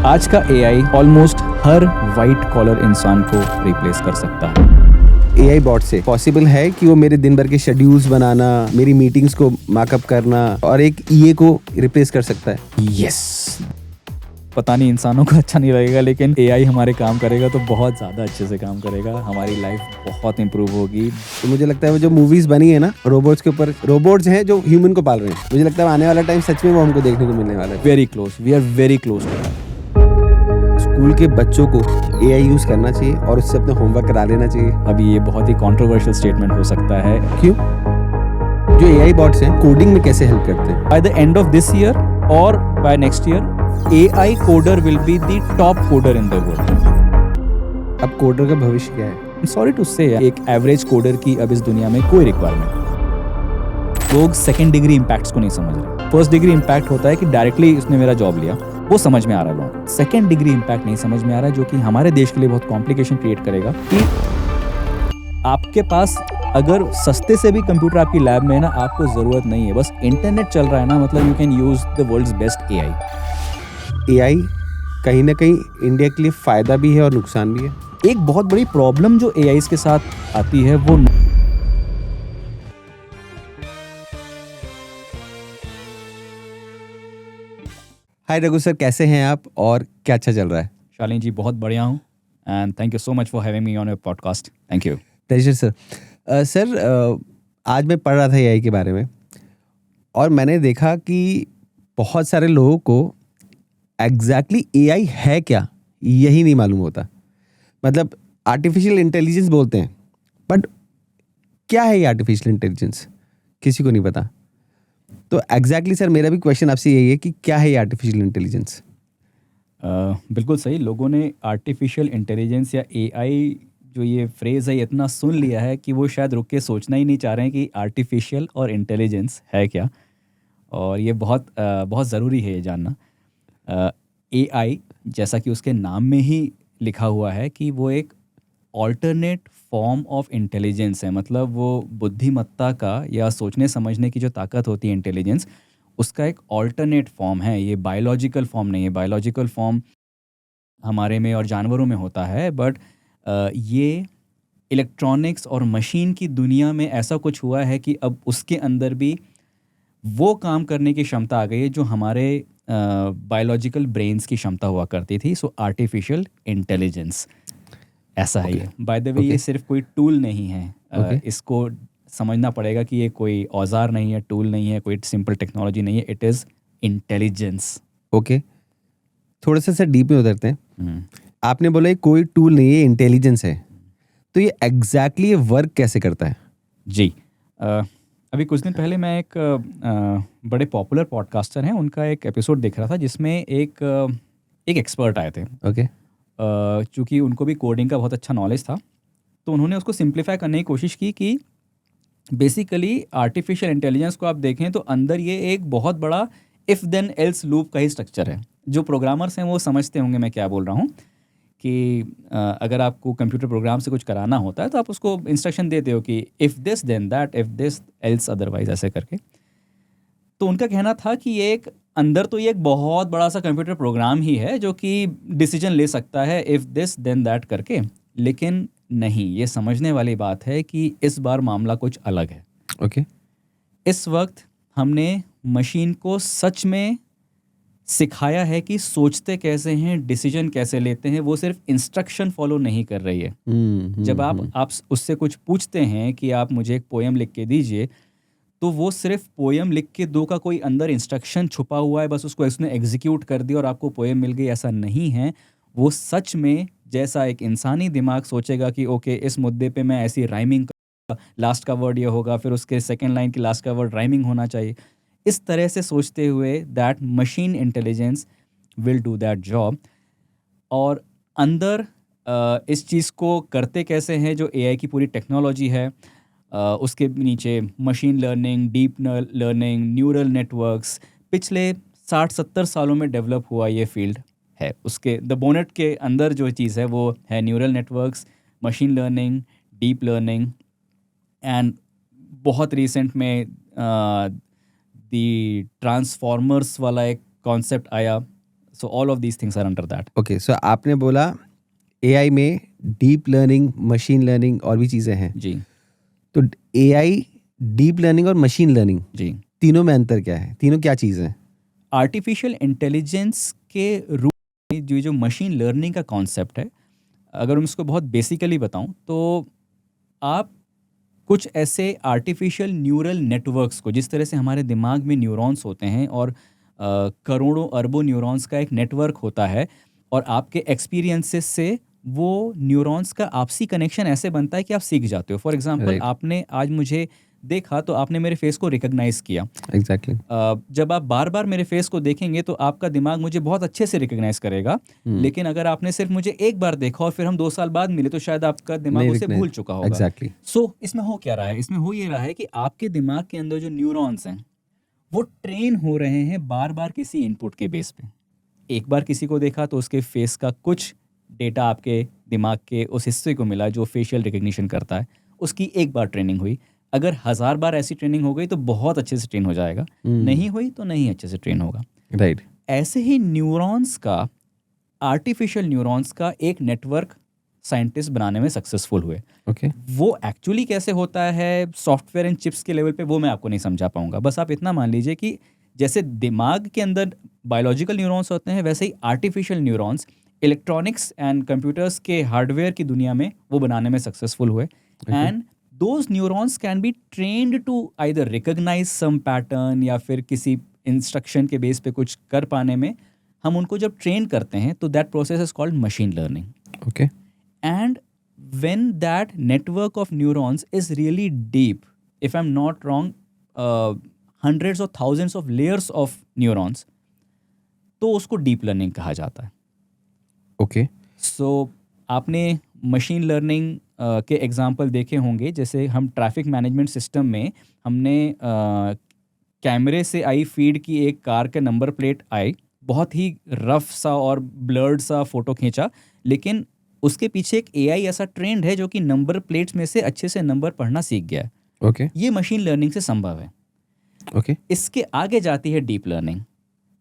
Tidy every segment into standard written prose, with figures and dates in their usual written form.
आज का AI almost हर white collar इंसान को रिप्लेस कर सकता है। एआई बॉट से पॉसिबल है कि वो मेरे दिन भर के शेड्यूल्स बनाना, मेरी मीटिंग्स को मार्कअप करना और एक ईए को रिप्लेस कर सकता है। यस, पता नहीं इंसानों को अच्छा नहीं लगेगा, लेकिन एआई हमारे काम करेगा तो बहुत ज़्यादा अच्छे से काम करेगा। हमारी लाइफ बहुत इंप्रूव होगी। तो मुझे लगता है वो जो मूवीज बनी है ना रोबोट्स के ऊपर, रोबोट्स हैं जो ह्यूमन को पाल रहे हैं, मुझे लगता है आने वाला टाइम सच में वो हमको देखने को मिलने वाला है। Very close, we are very close to that. School के बच्चों को एआई यूज करना चाहिए और उससे अपना होमवर्क करा लेना चाहिए। अभी ये बहुत ही कंट्रोवर्शियल स्टेटमेंट हो सकता है। क्यों? जो एआई बॉट्स हैं कोडिंग में कैसे हेल्प करते हैं? By the end of this year or by next year AI coder will be the top coder in the world. अब कोडर का भविष्य क्या है? Sorry to say, एक एवरेज कोडर की अब इस दुनिया में कोई रिक्वायरमेंट। लोग सेकेंड डिग्री इम्पैक्ट्स को नहीं समझ रहे। फर्स्ट डिग्री इम्पैक्ट होता है कि डायरेक्टली उसने मेरा जॉब लिया, वो समझ में आ रहा है लोगों। सेकेंड डिग्री इम्पैक्ट नहीं समझ में आ रहा है, जो कि हमारे देश के लिए बहुत कॉम्प्लिकेशन क्रिएट करेगा। कि आपके पास अगर सस्ते से भी कंप्यूटर आपकी लैब में है ना, आपको जरूरत नहीं है, बस इंटरनेट चल रहा है ना, मतलब you can use the world's best AI. AI कहीं ना कहीं इंडिया के लिए फायदा भी है और नुकसान भी है। एक बहुत बड़ी प्रॉब्लम जो एआई के साथ आती है वो हाय रघु सर, कैसे हैं आप और क्या अच्छा चल रहा है? शालीन जी, बहुत बढ़िया हूँ and thank you so much for having me on your podcast. Thank you. Pleasure sir. आज मैं पढ़ रहा था एआई के बारे में और मैंने देखा कि बहुत सारे लोगों को एग्जैक्टली एआई है क्या यही नहीं मालूम होता। मतलब आर्टिफिशियल इंटेलिजेंस बोलते हैं, बट क्या है ये आर्टिफिशियल इंटेलिजेंस किसी को नहीं पता। तो एग्जैक्टली सर मेरा भी क्वेश्चन आपसे यही है कि क्या है ये आर्टिफिशियल इंटेलिजेंस? बिल्कुल सही। लोगों ने आर्टिफिशियल इंटेलिजेंस या एआई जो ये फ्रेज़ है ये इतना सुन लिया है कि वो शायद रुक के सोचना ही नहीं चाह रहे हैं कि आर्टिफिशियल और इंटेलिजेंस है क्या। और ये बहुत ज़रूरी है ये जानना। एआई जैसा कि उसके नाम में ही लिखा हुआ है कि वो एक ऑल्टरनेट फॉर्म ऑफ इंटेलिजेंस है। मतलब वो बुद्धिमत्ता का या सोचने समझने की जो ताकत होती है इंटेलिजेंस, उसका एक ऑल्टरनेट फॉर्म है। ये बायोलॉजिकल फॉर्म नहीं है। बायोलॉजिकल फॉर्म हमारे में और जानवरों में होता है, बट ये इलेक्ट्रॉनिक्स और मशीन की दुनिया में ऐसा कुछ हुआ है कि अब उसके अंदर भी वो काम करने की क्षमता आ गई है जो हमारे बायोलॉजिकल ब्रेन्स की क्षमता हुआ करती थी। सो आर्टिफिशियल इंटेलिजेंस ऐसा है। Okay. ये बाय द वे ये Okay. सिर्फ कोई टूल नहीं है। Okay. इसको समझना पड़ेगा कि ये कोई औजार नहीं है, टूल नहीं है, कोई सिंपल टेक्नोलॉजी नहीं है। It is intelligence. ओके, थोड़ा सा सर डीप में उतरते हैं। आपने बोला ये कोई टूल नहीं है, इंटेलिजेंस है, तो ये एग्जैक्टली ये वर्क कैसे करता है? जी, अभी कुछ दिन पहले मैं एक बड़े पॉपुलर पॉडकास्टर हैं, उनका एक एपिसोड देख रहा था जिसमें एक एक्सपर्ट आए थे। ओके। चूँकि उनको भी कोडिंग का बहुत अच्छा नॉलेज था, तो उन्होंने उसको सिंप्लीफाई करने की कोशिश की कि बेसिकली आर्टिफिशियल इंटेलिजेंस को आप देखें तो अंदर ये एक बहुत बड़ा इफ़ देन एल्स लूप का ही स्ट्रक्चर है। जो प्रोग्रामर्स हैं वो समझते होंगे मैं क्या बोल रहा हूँ कि अगर आपको कंप्यूटर प्रोग्राम से कुछ कराना होता है तो आप उसको इंस्ट्रक्शन देते हो कि if this then that, if this else otherwise, ऐसे करके। तो उनका कहना था कि ये एक अंदर तो ये एक बहुत बड़ा सा कंप्यूटर प्रोग्राम ही है जो कि डिसीजन ले सकता है इफ़ दिस देन दैट करके, लेकिन नहीं, ये समझने वाली बात है कि इस बार मामला कुछ अलग है। ओके। इस वक्त हमने मशीन को सच में सिखाया है कि सोचते कैसे हैं, डिसीजन कैसे लेते हैं। वो सिर्फ इंस्ट्रक्शन फॉलो नहीं कर रही है। जब आप उससे कुछ पूछते हैं कि आप मुझे एक पोएम लिख के दीजिए, तो वो सिर्फ पोएम लिख के दो का कोई अंदर इंस्ट्रक्शन छुपा हुआ है, बस उसको उसने एग्जीक्यूट कर दिया और आपको पोएम मिल गई, ऐसा नहीं है। वो सच में जैसा एक इंसानी दिमाग सोचेगा कि ओके इस मुद्दे पे मैं ऐसी राइमिंग, लास्ट का वर्ड ये होगा, फिर उसके सेकेंड लाइन की लास्ट का वर्ड राइमिंग होना चाहिए, इस तरह से सोचते हुए that machine intelligence will do that job. और अंदर इस चीज़ को करते कैसे हैं जो एआई की पूरी टेक्नोलॉजी है, उसके नीचे machine learning, deep learning, neural networks, पिछले 60-70 सालों में डेवलप हुआ ये फील्ड है। उसके द बोनेट के अंदर जो चीज़ है वो है neural networks, machine learning, deep learning. And बहुत रिसेंट में दी ट्रांसफॉर्मर्स वाला एक कॉन्सेप्ट आया। So all of these things are under that. Okay, so आपने बोला एआई में डीप लर्निंग, मशीन लर्निंग और भी चीज़ें हैं. जी तो एआई, डीप लर्निंग और मशीन लर्निंग, जी. तीनों में अंतर क्या है? तीनों क्या चीज़ हैं? आर्टिफिशियल इंटेलिजेंस के रूप में जो मशीन लर्निंग का कॉन्सेप्ट है, अगर मैं उसको बहुत बेसिकली बताऊं तो आप कुछ ऐसे आर्टिफिशियल न्यूरल नेटवर्क्स को, जिस तरह से हमारे दिमाग में न्यूरॉन्स होते हैं और करोड़ों अरबों न्यूरॉन्स का एक नेटवर्क होता है, और आपके एक्सपीरियंसेस से वो न्यूरॉन्स का आपसी कनेक्शन ऐसे बनता है कि आप सीख जाते हो. For example, Right. आपने आज मुझे देखा तो आपने मेरे फेस को रिकग्नाइज किया. एग्जैक्टली. जब आप बार बार मेरे फेस को देखेंगे तो आपका दिमाग मुझे बहुत अच्छे से रिकग्नाइज करेगा. लेकिन अगर आपने सिर्फ मुझे एक बार देखा और फिर हम 2 साल बाद मिले तो शायद आपका दिमाग उसे भूल चुका होगा. एग्जैक्टली. सो इसमें हो क्या रहा है? इसमें हो ये रहा है कि आपके दिमाग के अंदर जो न्यूरॉन्स हैं वो ट्रेन हो रहे हैं बार बार किसी इनपुट के बेस पे. एक बार किसी को देखा तो उसके फेस का कुछ डेटा आपके दिमाग के उस हिस्से को मिला जो फेशियल रिकग्निशन करता है, उसकी एक बार ट्रेनिंग हुई. अगर 1000 बार ऐसी ट्रेनिंग हो गई तो बहुत अच्छे से ट्रेन हो जाएगा. नहीं हुई तो नहीं अच्छे से ट्रेन होगा. राइट. ऐसे ही न्यूरॉन्स का, आर्टिफिशियल न्यूरॉन्स का एक नेटवर्क साइंटिस्ट बनाने में सक्सेसफुल हुए. ओके. वो एक्चुअली कैसे होता है सॉफ्टवेयर एंड चिप्स के लेवल पे, वो मैं आपको नहीं समझा पाऊंगा. बस आप इतना मान लीजिए कि जैसे दिमाग के अंदर बायोलॉजिकल न्यूरॉन्स होते हैं, वैसे ही artificial neurons electronics and computers के हार्डवेयर की दुनिया में वो बनाने में सक्सेसफुल हुए. And those neurons can be trained to either recognize some pattern या फिर किसी इंस्ट्रक्शन के बेस पे कुछ कर पाने में हम उनको जब ट्रेन करते हैं तो that process is called machine learning. Okay. And when that network of neurons is really deep, if I'm not wrong, hundreds or thousands of layers of neurons, तो उसको डीप लर्निंग कहा जाता है. ओके. सो आपने machine learning के example देखे होंगे. जैसे हम ट्रैफिक मैनेजमेंट सिस्टम में हमने कैमरे से आई फीड की एक कार के नंबर प्लेट आई, बहुत ही रफ सा और ब्लर्ड सा फोटो खींचा, लेकिन उसके पीछे एक एआई ऐसा ट्रेंड है जो कि नंबर प्लेट्स में से अच्छे से नंबर पढ़ना सीख गया है. ओके. ये मशीन लर्निंग से संभव है. ओके. इसके आगे जाती है डीप लर्निंग,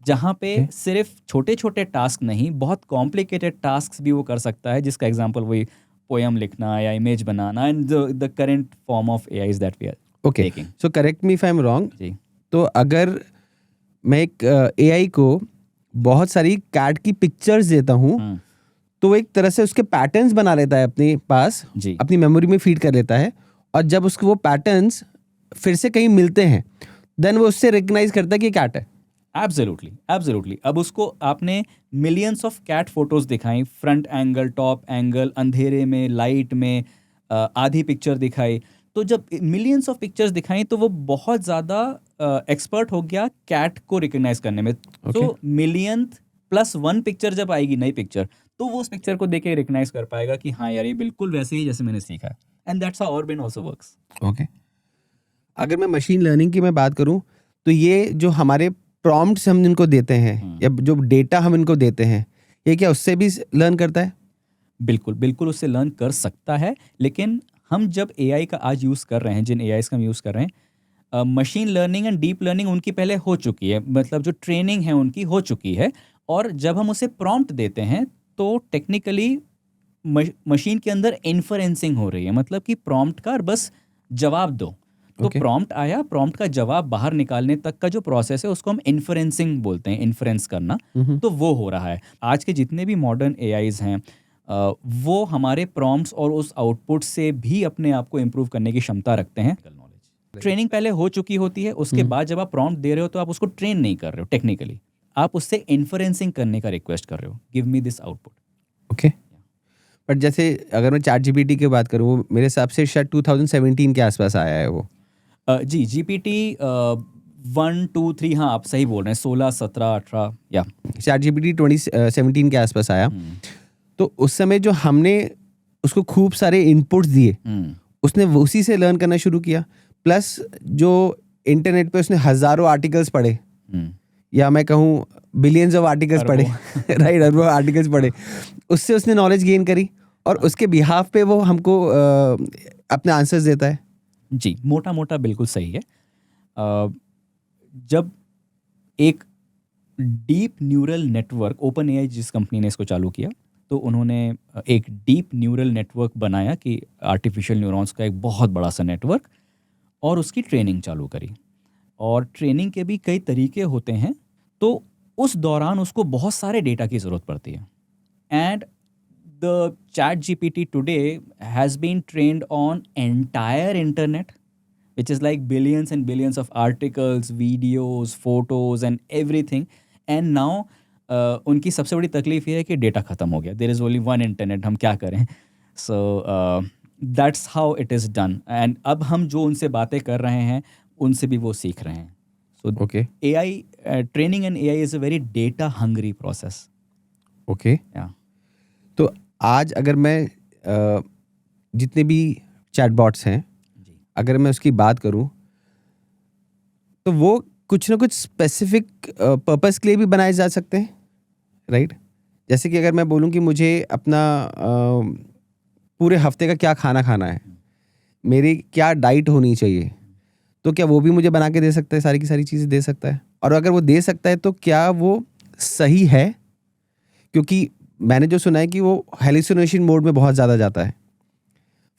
जहाँ पे सिर्फ छोटे छोटे टास्क नहीं, बहुत कॉम्प्लिकेटेड टास्क भी वो कर सकता है, जिसका एग्जांपल वही पोएम लिखना या इमेज बनाना. And the current form of AI is that we are okay. So correct me if I am wrong. जी. तो अगर मैं एक एआई को बहुत सारी कैट की पिक्चर्स देता हूँ तो वो एक तरह से उसके पैटर्न्स बना लेता है अपने पास, जी. अपनी मेमोरी में फीड कर लेता है, और जब उसको वो पैटर्न्स फिर से कहीं मिलते हैं देन वो उससे रिकग्नाइज करता है कि कैट है. Absolutely, absolutely. अब उसको आपने मिलियंस ऑफ कैट फोटोज दिखाई, फ्रंट एंगल, टॉप एंगल, अंधेरे में, लाइट में, आधी पिक्चर दिखाई. तो जब मिलियंस ऑफ पिक्चर्स दिखाई तो वो बहुत ज़्यादा एक्सपर्ट हो गया कैट को रिकग्नाइज करने में. तो मिलियंथ प्लस 1 पिक्चर जब आएगी, नई पिक्चर, तो वो उस पिक्चर को देख के रिकग्नाइज कर पाएगा कि हाँ यार ये बिल्कुल वैसे ही जैसे मैंने सीखा है. And that's how our brain also works. Okay. अगर मैं मशीन लर्निंग की मैं बात करूं तो ये जो हमारे प्रॉम्प्ट्स हम इनको देते हैं या जो डेटा हम इनको देते हैं, ये क्या उससे भी लर्न करता है? बिल्कुल, बिल्कुल उससे लर्न कर सकता है. लेकिन हम जब एआई का आज यूज़ कर रहे हैं, जिन एआईज का हम यूज़ कर रहे हैं, machine learning and deep learning उनकी पहले हो चुकी है, मतलब जो ट्रेनिंग है उनकी हो चुकी है. और जब हम उसे प्रॉम्प्ट देते हैं तो टेक्निकली मशीन के अंदर इन्फरेंसिंग हो रही है, मतलब कि प्रॉम्प्ट का बस जवाब दो. तो प्रॉम्प्ट आया, प्रॉम्प्ट का जवाब बाहर निकालने तक का जो प्रोसेस है उसको हम इन्फरेंसिंग बोलते हैं, इन्फरेंस करना. तो वो हो रहा है. आज के जितने भी मॉडर्न एआईज हैं वो हमारे प्रॉम्प्ट्स और उस आउटपुट से भी अपने आप को इम्प्रूव करने की क्षमता रखते हैं. ट्रेनिंग पहले हो चुकी होती है, उसके बाद जब आप प्रॉम्प्ट दे रहे हो तो आप उसको ट्रेन नहीं कर रहे हो टेक्निकली, आप उससे इन्फरेंसिंग करने का रिक्वेस्ट कर रहे हो, give me this output. Okay. But जैसे अगर मैं चैट जीपीटी की बात करूँ, मेरे हिसाब से शायद 2017 के आसपास आया है वो. जी, जीपीटी 1, 2, 3, हाँ आप सही बोल रहे हैं, 16, 17, 18 या चैट जीपीटी 2017 के आसपास आया. तो उस समय जो हमने उसको खूब सारे इनपुट्स दिए, उसने उसी से लर्न करना शुरू किया. प्लस जो इंटरनेट पे उसने हजारों आर्टिकल्स पढ़े, या मैं कहूँ बिलियंस ऑफ आर्टिकल्स पढ़े, राइट, अरबों आर्टिकल्स पढ़े, उससे उसने नॉलेज गेन करी और उसके बिहाफ पे वो हमको अपने आंसर्स देता है. जी, मोटा मोटा बिल्कुल सही है. जब एक deep neural network, open AI जिस कंपनी ने इसको चालू किया, तो उन्होंने एक डीप न्यूरल नेटवर्क बनाया कि आर्टिफिशियल न्यूरॉन्स का एक बहुत बड़ा सा नेटवर्क, और उसकी ट्रेनिंग चालू करी। और ट्रेनिंग के भी कई तरीके होते हैं, तो उस दौरान उसको बहुत सारे डेटा की ज़रूरत पड़ती है। And the ChatGPT today has been trained on entire internet, which is like billions and billions of articles, videos, photos and everything. And now उनकी सबसे बड़ी तकलीफ ये है कि डेटा ख़त्म हो गया। There is only one internet, हम क्या करें। So that's how it is done. And अब हम जो उनसे बातें कर रहे हैं उनसे भी वो सीख रहे हैं। So okay AI training and AI is a very data hungry process. Okay या तो आज अगर मैं जितने भी चैटबॉट्स हैं, अगर मैं उसकी बात करूं, तो वो कुछ ना कुछ स्पेसिफिक पर्पस के लिए भी बनाए जा सकते हैं, राइट? जैसे कि अगर मैं बोलूं कि मुझे अपना पूरे हफ्ते का क्या खाना है, मेरी क्या डाइट होनी चाहिए, तो क्या वो भी मुझे बना के दे सकता है? सारी की सारी चीज़ें दे सकता है। और अगर वो दे सकता है तो क्या वो सही है? क्योंकि मैंने जो सुना है कि वो हेलुसिनेशन मोड में बहुत ज़्यादा जाता है।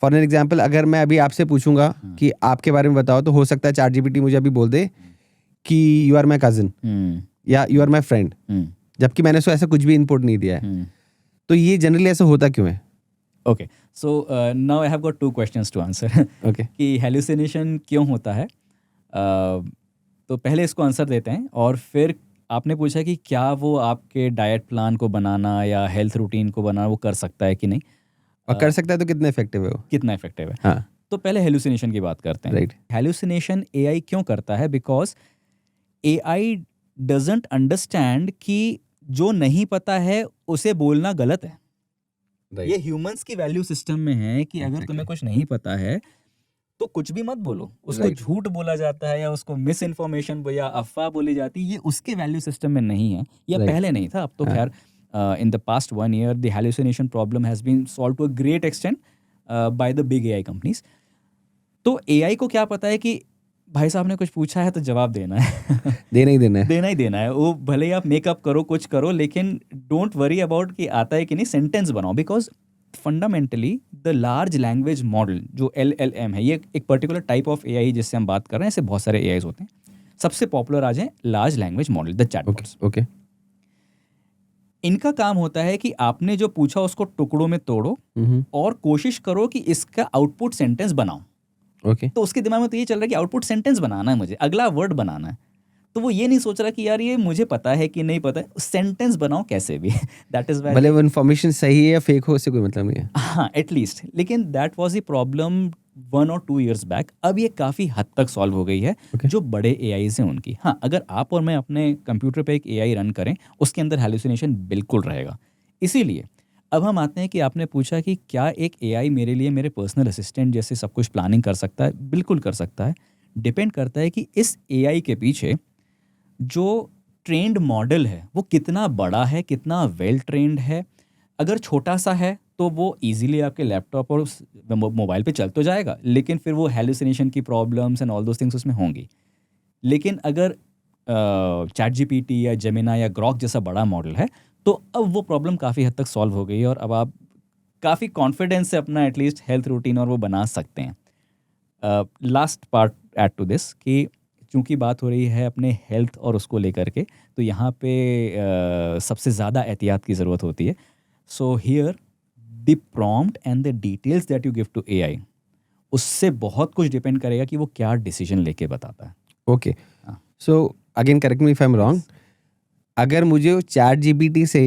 फॉर एन एग्जाम्पल, अगर मैं अभी आपसे पूछूंगा कि आपके बारे में बताओ, तो हो सकता है चैट जीपीटी मुझे अभी बोल दे कि यू आर माई कजिन या यू आर माई फ्रेंड, जबकि मैंने उसको ऐसा कुछ भी इनपुट नहीं दिया है। तो ये जनरली ऐसा होता क्यों है? Okay, so now I have got 2 questions to answer. Okay कि हेलुसिनेशन क्यों होता है। तो पहले इसको आंसर देते हैं, और फिर आपने पूछा कि क्या वो आपके डाइट प्लान को बनाना या हेल्थ रूटीन को बनाना वो कर सकता है कि नहीं, और कर सकता है तो कितना इफेक्टिव है वो? कितना इफेक्टिव है। हाँ, तो पहले हेलुसिनेशन की बात करते हैं। राइट। हेलुसिनेशन AI क्यों करता है? बिकॉज AI डजंट अंडरस्टैंड कि जो नहीं पता है उसे बोलना गलत है। ये ह्यूमंस की वैल्यू सिस्टम में है कि अगर तुम्हें कुछ नहीं पता है तो कुछ भी मत बोलो। उसको Right. झूठ बोला जाता है या उसको मिस इन्फॉर्मेशन या अफवाह बोली जाती है, ये उसके वैल्यू सिस्टम में नहीं है, या Right. पहले नहीं था। अब तो खैर in the past 1 year the hallucination problem has been solved to a great extent by the big AI companies. तो AI को क्या पता है कि भाई साहब ने कुछ पूछा है तो जवाब देना है। देना ही देना है। देना ही देना है। वो भले ही आप मेकअप करो, कुछ करो, लेकिन डोंट वरी अबाउट कि आता है कि नहीं, सेंटेंस बनाओ। Because fundamentally the large language model जो LLM है, ये एक पर्टिकुलर टाइप ऑफ AI जिससे हम बात कर रहे हैं। ऐसे बहुत सारे AIs होते हैं, सबसे पॉपुलर आज है large language model, the chatbots. Okay इनका काम होता है कि आपने जो पूछा उसको टुकड़ों में तोड़ो और कोशिश करो कि इसका आउटपुट सेंटेंस बनाओ। ओके तो उसके दिमाग में तो ये चल रहा है कि आउटपुट सेंटेंस बनाना है, मुझे अगला वर्ड बनाना है। तो वो ये नहीं सोच रहा कि यार ये मुझे पता है कि नहीं पता है, सेंटेंस बनाओ कैसे भी। दैट इज भले वो इन्फॉर्मेशन सही है या फेक हो, उससे कोई मतलब नहीं है। हाँ, एटलीस्ट। लेकिन दैट वाज द प्रॉब्लम 1 और 2 years बैक। अब ये काफ़ी हद तक सॉल्व हो गई है। Okay. जो बड़े AIs हैं उनकी, हाँ, अगर आप और मैं अपने कंप्यूटर पे एक AI रन करें, उसके अंदर हेलुसिनेशन बिल्कुल रहेगा। इसीलिए अब हम आते हैं कि आपने पूछा कि क्या एक AI मेरे लिए मेरे पर्सनल असिस्टेंट जैसे सब कुछ प्लानिंग कर सकता है? बिल्कुल कर सकता है। डिपेंड करता है कि इस AI के पीछे जो ट्रेंड मॉडल है वो कितना बड़ा है, कितना वेल ट्रेंड है। अगर छोटा सा है तो वो इजीली आपके लैपटॉप और मोबाइल पे चल तो जाएगा, लेकिन फिर वो हेलुसिनेशन की problems and all those things उसमें होंगी। लेकिन अगर चैट जीपीटी या जेमिना या ग्रॉक जैसा बड़ा मॉडल है तो अब वो प्रॉब्लम काफ़ी हद तक सॉल्व हो गई है, और अब आप काफ़ी कॉन्फिडेंस से अपना एटलीस्ट हेल्थ रूटीन और वो बना सकते हैं। Last part add to this कि चूँकि बात हो रही है अपने हेल्थ और उसको लेकर के, तो यहाँ पे सबसे ज़्यादा एहतियात की ज़रूरत होती है। So here the prompt and the details that you give to AI, उससे बहुत कुछ डिपेंड करेगा कि वो क्या डिसीजन लेके बताता है। Okay, so again correct me if I am wrong. अगर मुझे चैट जीपीटी से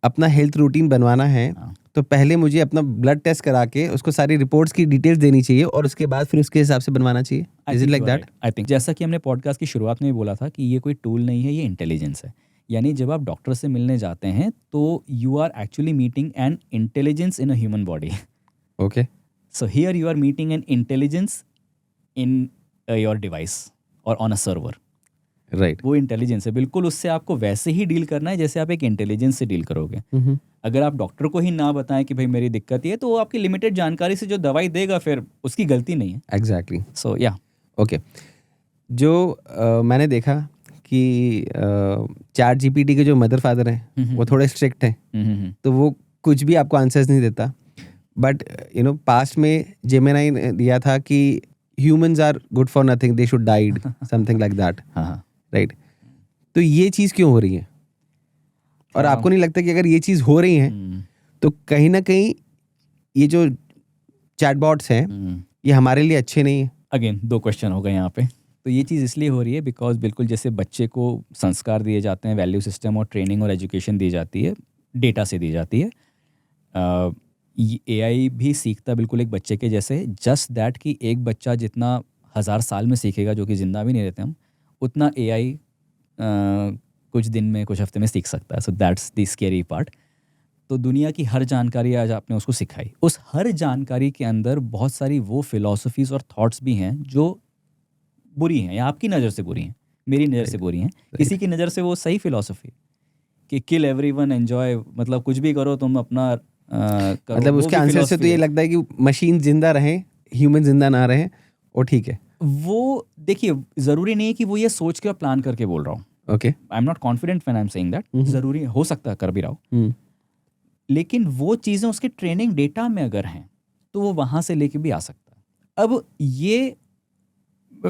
अपना हेल्थ रूटीन बनवाना है, तो पहले मुझे अपना ब्लड टेस्ट करा के उसको सारी रिपोर्ट्स की डिटेल्स देनी चाहिए और उसके बाद फिर उसके हिसाब से बनवाना चाहिए। Is it like that? I think जैसा कि हमने पॉडकास्ट की शुरुआत में भी बोला था कि ये कोई टूल नहीं है, ये इंटेलिजेंस है। यानी जब आप डॉक्टर से मिलने जाते हैं तो you are actually meeting an intelligence in a human body. Okay, so here you are meeting an intelligence in your device और ऑन अ सर्वर। राइट। वो इंटेलिजेंस है, बिल्कुल उससे आपको वैसे ही डील करना है जैसे आप एक इंटेलिजेंस से डील करोगे। अगर आप डॉक्टर को ही ना बताएं कि भाई मेरी दिक्कत ये है, तो वो आपकी लिमिटेड जानकारी से जो दवाई देगा फिर उसकी गलती नहीं है। एग्जैक्टली। सो या ओके, जो मैंने देखा कि चैट जीपीटी के जो मदर फादर हैं वो थोड़े स्ट्रिक्ट हैं, तो वो कुछ भी आपको आंसर्स नहीं देता। बट पास्ट में जेमिनाई ने दिया था कि humans are good for nothing, they should died, something like that, right? तो ये चीज़ क्यों हो रही है? और आपको नहीं लगता कि अगर ये चीज़ हो रही है तो कहीं ना कहीं ये जो चैटबॉट्स हैं ये हमारे लिए अच्छे नहीं है? अगेन 2 क्वेश्चन हो गए यहाँ पे। तो ये चीज़ इसलिए हो रही है बिकॉज बिल्कुल जैसे बच्चे को संस्कार दिए जाते हैं, वैल्यू सिस्टम और ट्रेनिंग और एजुकेशन दी जाती है, डेटा से दी जाती है। AI भी सीखता बिल्कुल एक बच्चे के जैसे, जस्ट दैट कि एक बच्चा जितना 1000 साल में सीखेगा, जो कि ज़िंदा भी नहीं रहते हम, उतना AI कुछ दिन में, कुछ हफ्ते में सीख सकता है। So that's the scary part. तो दुनिया की हर जानकारी आज आपने उसको सिखाई, उस हर जानकारी के अंदर बहुत सारी वो फिलॉसफीज़ और थॉट्स भी हैं जो बुरी हैं, या आपकी नज़र से बुरी हैं, मेरी नज़र से बुरी हैं, किसी की नज़र से वो सही फिलॉसफी कि किल एवरीवन एंजॉय, मतलब कुछ भी करो तुम अपना करो, मतलब वो उसके भी आंसर से तो philosophy ये है। लगता है कि मशीन जिंदा रहें, ह्यूमन जिंदा ना रहें, वो ठीक है। वो देखिए, ज़रूरी नहीं है कि वो ये सोच के और प्लान करके बोल रहा हूँ। Okay. I am not confident when I am saying that. ज़रूरी हो सकता है कर भी रहा हो, लेकिन वो चीज़ें उसके ट्रेनिंग डेटा में अगर हैं तो वो वहाँ से लेके भी आ सकता है। अब ये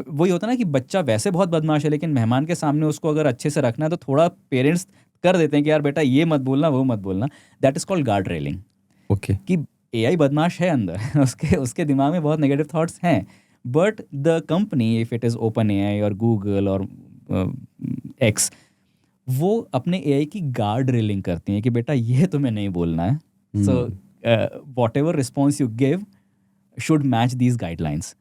वही होता है ना कि बच्चा वैसे बहुत बदमाश है, लेकिन मेहमान के सामने उसको अगर अच्छे से रखना है तो थोड़ा पेरेंट्स कर देते हैं कि यार बेटा ये मत बोलना, वो मत बोलना। That is called guard railing. Okay. कि AI बदमाश है अंदर उसके दिमाग में बहुत नेगेटिव थॉट्स हैं, but the company, if it is open AI और गूगल और एक्स, वो अपने AI की गार्ड रेलिंग करती हैं कि बेटा ये तुम्हें नहीं बोलना है। So what ever response you give should match these guidelines.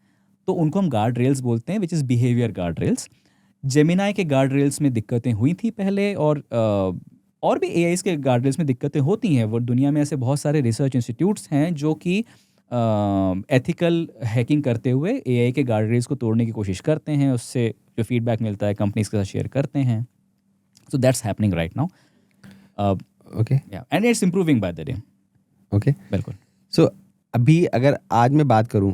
तो उनको हम गार्ड रेल्स बोलते हैं, which is behaviour guard rails. Gemini के गार्ड रेल्स में दिक्कतें हुई थी पहले, और भी AIs के गार्ड रेल्स में दिक्कतें होती हैं। वो दुनिया में ऐसे बहुत सारे रिसर्च इंस्टीट्यूट्स हैं जो कि एथिकल हैकिंग करते हुए AI के गार्ड रेल्स को तोड़ने की कोशिश करते हैं, उससे जो फीडबैक मिलता है कंपनीज के साथ शेयर करते हैं। So that's happening right now, okay. And it's improving by the day. Okay. बिल्कुल। सो अभी अगर आज मैं बात करूं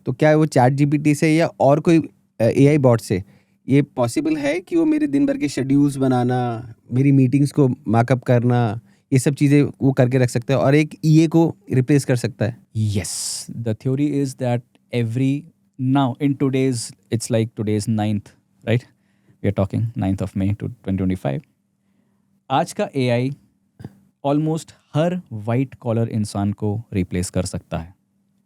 तो क्या वो चैट जीपीटी से या और कोई AI बॉट से ये पॉसिबल है कि वो मेरे दिन भर के शेड्यूल्स बनाना, मेरी मीटिंग्स को मार्कअप करना, ये सब चीज़ें वो करके रख सकता है और एक EA को रिप्लेस कर सकता है? Yes, the theory is that now in today's, it's like today's 9th, right? We are talking 9th of May to 2025. आज का AI ऑलमोस्ट हर वाइट कॉलर इंसान को रिप्लेस कर सकता है।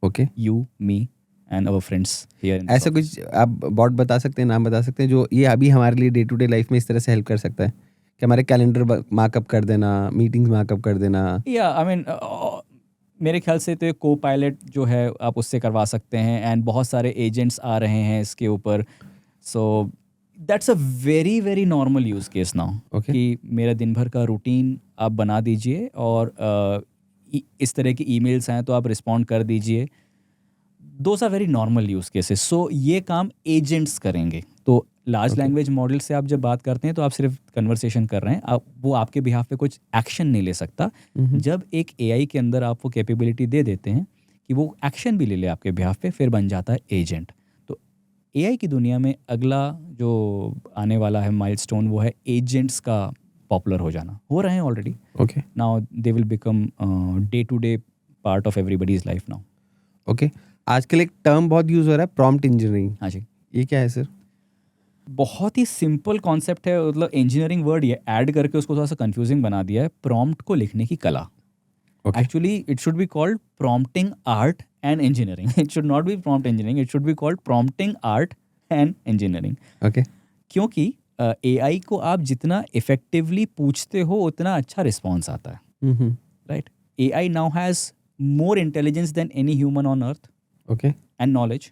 Okay. You, me and our friends here. ऐसा कुछ आप बॉट बता सकते हैं, नाम बता सकते हैं जो ये अभी हमारे लिए डे टू डे लाइफ में इस तरह से हेल्प कर सकता है कि हमारे कैलेंडर मार्कअप कर देना, मीटिंग्स मार्कअप कर देना? या आई मीन मेरे ख्याल से तो को पायलट जो है आप उससे करवा सकते हैं, एंड बहुत सारे एजेंट्स आ रहे हैं इसके ऊपर। So that's a very very normal use case now कि मेरा दिन भर का रूटीन आप बना दीजिए और इस तरह की ईमेल्स हैं तो आप रिस्पॉन्ड कर दीजिए। Those are very normal use cases. सो ये काम एजेंट्स करेंगे। तो लार्ज लैंग्वेज मॉडल से आप जब बात करते हैं तो आप सिर्फ कन्वर्सेशन कर रहे हैं, वो आपके बिहाफ पे कुछ एक्शन नहीं ले सकता। जब एक AI के अंदर आप वो कैपेबिलिटी दे देते हैं कि वो एक्शन भी ले ले आपके बिहाफ पे, फिर बन जाता है एजेंट। तो AI की दुनिया में अगला जो आने वाला है माइलस्टोन वो है एजेंट्स का पॉपुलर हो जाना। हो रहे हैं already. Okay. Now they will become day to day part of everybody's life now. Okay. आजकल एक टर्म बहुत यूज़ हो रहा है, प्रॉम्प्ट इंजीनियरिंग। हाँ जी। ये क्या है सर? बहुत ही सिंपल कॉन्सेप्ट है। मतलब इंजीनियरिंग वर्ड ये ऐड करके उसको थोड़ा सा कंफ्यूजिंग बना दिया है। प्रॉम्प्ट को लिखने की कला। Actually it should be called prompting art and engineering. It should not be prompt engineering, it should be called prompting art and engineering. Okay. क्योंकि AI को आप जितना इफेक्टिवली पूछते हो उतना अच्छा रिस्पॉन्स आता है, right? AI now has more intelligence than any human on earth. Okay. And knowledge.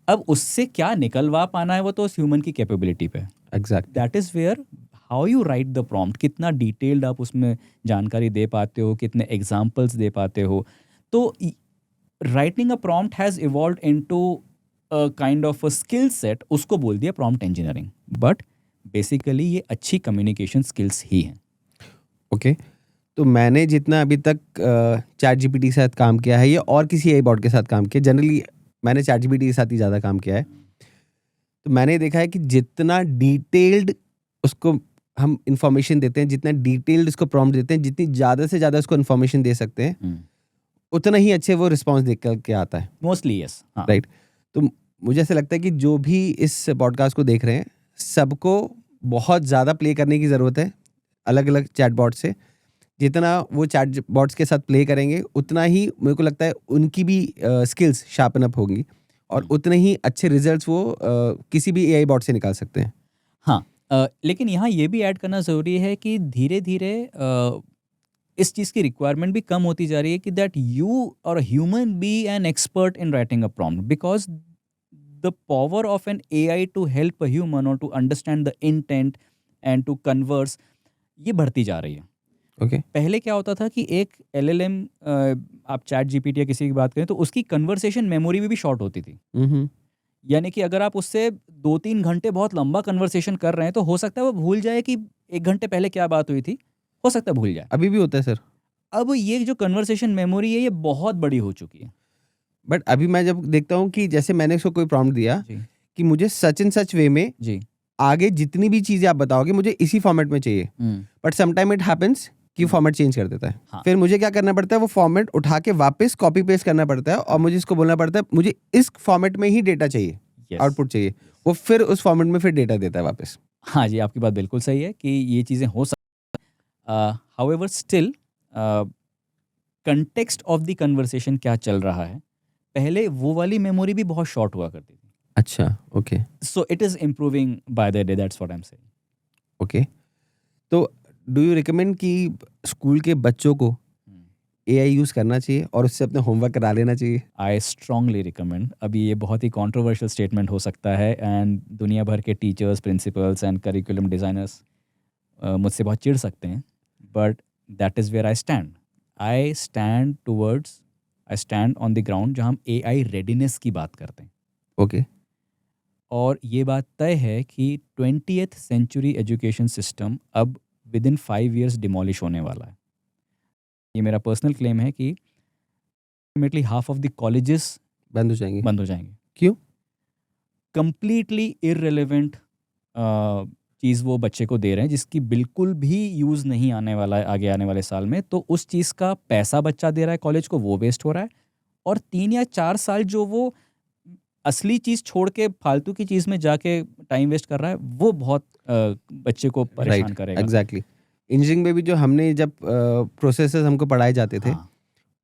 अब उससे क्या निकलवा पाना है वो तो उस ह्यूमन की कैपेबिलिटी पे। Exact. That is where how you write the prompt, कितना डिटेल्ड आप उसमें जानकारी दे पाते हो, कितने एग्जाम्पल्स दे पाते हो। तो writing a prompt has evolved into a kind of a skill set, उसको बोल दिया प्रॉम्प्ट इंजीनियरिंग। बट बेसिकली ये अच्छी कम्युनिकेशन स्किल्स ही हैं। ओके। तो मैंने जितना अभी तक चैट जीपीटी के साथ काम किया है या और किसी AI बॉट के साथ काम किया, जनरली मैंने चैट जीपीटी के साथ ही ज़्यादा काम किया है, तो मैंने देखा है कि जितना डिटेल्ड उसको हम इंफॉर्मेशन देते हैं, जितना डिटेल्ड उसको प्रॉम्प्ट देते हैं, जितनी ज़्यादा से ज़्यादा उसको इन्फॉर्मेशन दे सकते हैं, उतना ही अच्छे वो रिस्पॉन्स देख के आता है। Mostly yes. राइट। तो मुझे ऐसा लगता है कि जो भी इस पॉडकास्ट को देख रहे हैं, सबको बहुत ज़्यादा प्ले करने की ज़रूरत है अलग अलग चैटबॉट से। जितना वो चैटबॉट्स के साथ प्ले करेंगे, उतना ही मेरे को लगता है उनकी भी स्किल्स शार्पन अप होंगी और उतने ही अच्छे रिजल्ट्स वो किसी भी एआई बॉट से निकाल सकते हैं। हाँ, लेकिन यहाँ ये भी ऐड करना ज़रूरी है कि धीरे धीरे इस चीज़ की रिक्वायरमेंट भी कम होती जा रही है कि that you or human be an expert in writing a prompt, because the power of an AI to help a human or to understand the intent and to converse, ये बढ़ती जा रही है। ओके। पहले क्या होता था कि एक एलएलएम, आप चैट जीपीटी या किसी की बात करें तो उसकी कन्वर्सेशन मेमोरी भी शॉर्ट होती थी। यानी कि अगर आप उससे 2-3 घंटे बहुत लंबा कन्वर्सेशन कर रहे हैं तो हो सकता है वो भूल जाए कि 1 घंटे पहले क्या बात हुई थी, हो सकता है भूल जाए। अभी भी होता है सर। अब ये जो कन्वर्सेशन मेमोरी है ये बहुत बड़ी हो चुकी है। बट अभी मैं जब देखता हूँ कि जैसे मैंने उसको कोई प्रॉम्प्ट दिया जी कि मुझे सच इन सच वे में जी। आगे जितनी भी चीज़ें आप बताओगे मुझे इसी फॉर्मेट में चाहिए, बट समटाइम इट हैपेंस कि फॉर्मेट चेंज कर देता है। हाँ। फिर मुझे क्या करना पड़ता है, वो फॉर्मेट उठा के वापस कॉपी पेस्ट करना पड़ता है और मुझे इसको बोलना पड़ता है मुझे इस फॉर्मेट में ही डेटा चाहिए, आउटपुट चाहिए। वो फिर उस फॉर्मेट में फिर डेटा देता है वापस। हाँ जी, आपकी बात बिल्कुल सही है कि ये चीज़ें हो सकती हैं। However still context of the conversation क्या चल रहा है, पहले वो वाली मेमोरी भी बहुत शॉर्ट हुआ करती थी। अच्छा, okay so it is improving by the day, that's what I am saying. Okay. तो डू यू रिकमेंड कि स्कूल के बच्चों को एआई यूज़ करना चाहिए और उससे अपने होमवर्क करा लेना चाहिए? I strongly recommend. अभी ये बहुत ही कंट्रोवर्शियल स्टेटमेंट हो सकता है एंड दुनिया भर के teachers, principals and curriculum designers मुझसे बहुत चिढ़ सकते हैं, but that is where I stand. I stand on the ground जहाँ हम एआई रेडीनेस की बात करते हैं। ओके। और ये बात तय है कि 20th सेंचुरी एजुकेशन सिस्टम अब विद इन 5 years डिमोलिश होने वाला है। ये मेरा पर्सनल क्लेम है कि ultimately half of the colleges बंद हो जाएंगे। बंद हो जाएंगे। क्यों? कंप्लीटली इररिलेवेंट चीज़ वो बच्चे को दे रहे हैं जिसकी बिल्कुल भी यूज़ नहीं आने वाला है आगे आने वाले साल में। तो उस चीज़ का पैसा बच्चा दे रहा है कॉलेज को, वो वेस्ट हो रहा है। और 3 या 4 साल जो वो असली चीज़ छोड़ के फालतू की चीज़ में जाके टाइम वेस्ट कर रहा है, वो बहुत बच्चे को परेशान करेगा। एग्जैक्टली। इंजीनियरिंग में भी जो हमने जब प्रोसेसर्स हमको पढ़ाए जाते थे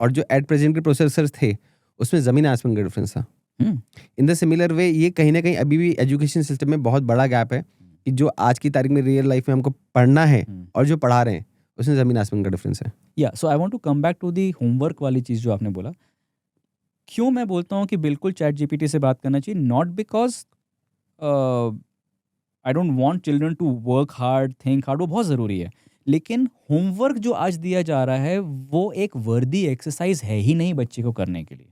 और जो एट प्रेजेंट के प्रोसेसर्स थे, उसमें ज़मीन आसमान का डिफरेंस था। इन द सिमिलर वे ये कहीं ना कहीं अभी भी एजुकेशन सिस्टम में बहुत बड़ा गैप है कि जो आज की तारीख में रियल लाइफ में हमको पढ़ना है और जो पढ़ा रहे हैं उसमें ज़मीन आसमान का डिफरेंस है। या so I want to come back to the homework वाली चीज़ जो आपने बोला। क्यों मैं बोलता हूँ कि बिल्कुल चैट जीपीटी से बात करना चाहिए, not because I don't want children to work hard, think hard, वो बहुत ज़रूरी है, लेकिन होमवर्क जो आज दिया जा रहा है वो एक वर्दी एक्सरसाइज है ही नहीं बच्चे को करने के लिए।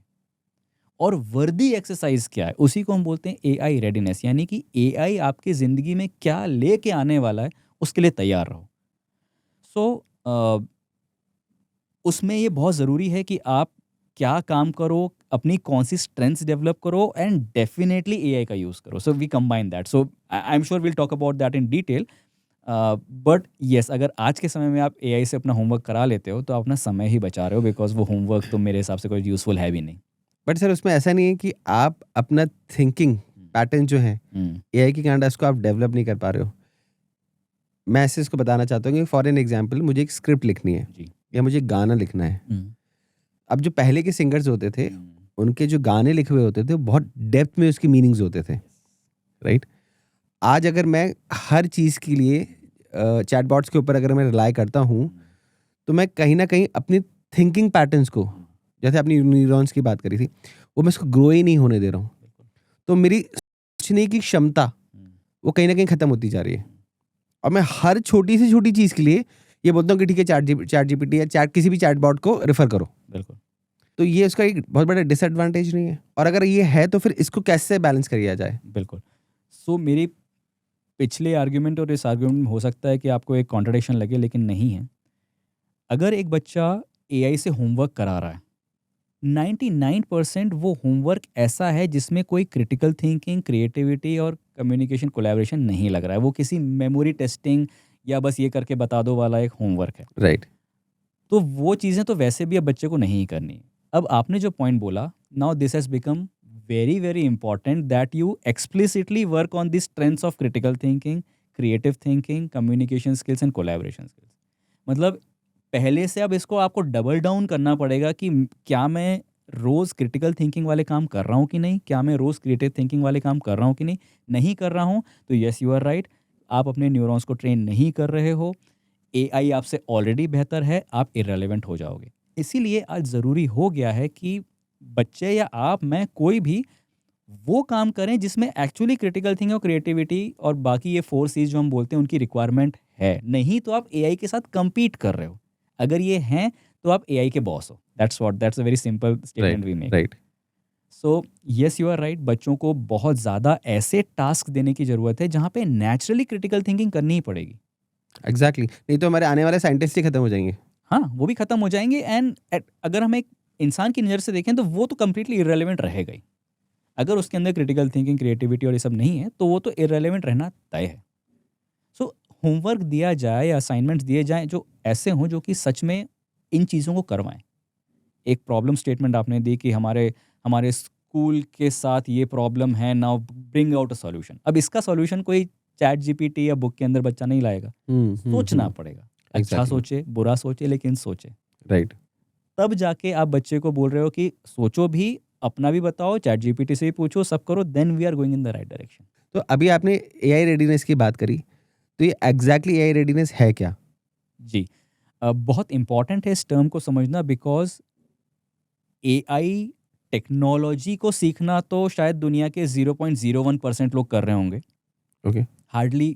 और वर्दी एक्सरसाइज क्या है, उसी को हम बोलते हैं एआई रेडीनेस, यानी कि एआई आपकी ज़िंदगी में क्या लेके आने वाला है उसके लिए तैयार रहो। सो उसमें ये बहुत ज़रूरी है कि आप क्या काम करो, अपनी कौन सी स्ट्रेंथ्स डेवलप करो एंड डेफिनेटली एआई का यूज़ करो। So we combine that. So I am sure will talk about that in detail. But yes, अगर आज के समय में आप एआई से अपना होमवर्क करा लेते हो तो आप अपना समय ही बचा रहे हो, बिकॉज वो होमवर्क तो मेरे हिसाब से कोई यूज़फुल है भी नहीं। बट सर उसमें ऐसा नहीं है कि आप अपना थिंकिंग पैटर्न जो है एआई के कारण उसको आप डेवलप नहीं कर पा रहे हो। मैं ऐसे इसको बताना चाहता हूँ कि फॉर एन एग्जाम्पल मुझे एक स्क्रिप्ट लिखनी है जी। या मुझे गाना लिखना है। अब जो पहले के सिंगर्स होते थे उनके जो गाने लिखे हुए होते थे बहुत डेप्थ में उसकी मीनिंग्स होते थे, राइट। आज अगर मैं हर चीज़ के लिए चैटबॉट्स के ऊपर अगर मैं रिलाई करता हूँ तो मैं कहीं ना कहीं अपनी थिंकिंग पैटर्न्स को, जैसे अपनी न्यूरॉन्स की बात करी थी, वो मैं इसको ग्रो ही नहीं होने दे रहा हूँ। तो मेरी सोचने की क्षमता वो कहीं ना कहीं ख़त्म होती जा रही है। और मैं हर छोटी से छोटी चीज़ के लिए ये बोलता हूँ कि ठीक है चैट जीपीटी या किसी भी चैटबॉट को रेफर करो। बिल्कुल। तो ये उसका एक बहुत बड़ा डिसएडवांटेज नहीं है, और अगर ये है तो फिर इसको कैसे बैलेंस किया जाए? बिल्कुल। सो मेरी पिछले आर्ग्यूमेंट और इस आर्ग्यूमेंट में हो सकता है कि आपको एक कॉन्ट्रडिक्शन लगे, लेकिन नहीं है। अगर एक बच्चा एआई से होमवर्क करा रहा है, 99% वो होमवर्क ऐसा है जिसमें कोई क्रिटिकल थिंकिंग, क्रिएटिविटी और कम्युनिकेशन कोलैबोरेशन नहीं लग रहा है, वो किसी मेमोरी टेस्टिंग या बस ये करके बता दो वाला एक होमवर्क है। राइट। तो वो चीज़ें तो वैसे भी अब बच्चे को नहीं करनी है। अब आपने जो पॉइंट बोला, now this has become very very important that you explicitly work on the strengths of critical thinking, creative thinking, communication skills and collaboration skills. मतलब पहले से अब इसको आपको डबल डाउन करना पड़ेगा कि क्या मैं रोज़ क्रिटिकल थिंकिंग वाले काम कर रहा हूँ कि नहीं, क्या मैं रोज़ क्रिएटिव थिंकिंग वाले काम कर रहा हूँ कि नहीं। नहीं कर रहा हूँ तो येस यू आर राइट, आप अपने न्यूरॉन्स को ट्रेन नहीं कर रहे हो, एआई आपसे ऑलरेडी बेहतर है, आप इररेलेवेंट हो जाओगे। इसीलिए आज ज़रूरी हो गया है कि बच्चे या आप, मैं, कोई भी वो काम करें जिसमें एक्चुअली क्रिटिकल थिंकिंग और क्रिएटिविटी और बाकी ये 4 C's जो हम बोलते हैं उनकी रिक्वायरमेंट है। नहीं तो आप एआई के साथ कम्पीट कर रहे हो। अगर ये हैं तो आप एआई के बॉस हो। That's a very simple statement we make. Right. So yes you are right, बच्चों को बहुत ज़्यादा ऐसे टास्क देने की ज़रूरत है जहाँ पे नेचुरली क्रिटिकल थिंकिंग करनी ही पड़ेगी। एग्जैक्टली, नहीं तो हमारे आने वाले साइंटिस्ट ही खत्म हो जाएंगे। हाँ, वो भी खत्म हो जाएंगे। एंड अगर हम एक इंसान की नज़र से देखें तो वो तो कम्प्लीटली इररेलेवेंट रहेगा ही। अगर उसके अंदर क्रिटिकल थिंकिंग, क्रिएटिविटी और ये सब नहीं है तो वो तो इररेलेवेंट रहना तय है। सो होमवर्क दिया जाए या असाइनमेंट्स दिए जाएं जो ऐसे हों जो कि सच में इन चीज़ों को करवाएं। एक प्रॉब्लम स्टेटमेंट आपने दी कि हमारे हमारे स्कूल के साथ ये प्रॉब्लम है, now bring out a solution. अब इसका सॉल्यूशन कोई चैट जीपीटी या बुक के अंदर बच्चा नहीं लाएगा, सोचना पड़ेगा। अच्छा Exactly. सोचे, बुरा सोचे, लेकिन सोचे। राइट। तब जाके आप बच्चे को बोल रहे हो कि सोचो भी, अपना भी बताओ, चैट जीपीटी से भी पूछो, सब करो, then we are going in the right direction. तो अभी आपने एआई रेडीनेस की बात करी, तो ये एग्जैक्टली एआई रेडीनेस है क्या? जी, बहुत इंपॉर्टेंट है इस टर्म को समझना, बिकॉज एआई टेक्नोलॉजी को सीखना तो शायद दुनिया के 0.01% लोग कर रहे होंगे। Okay. Hardly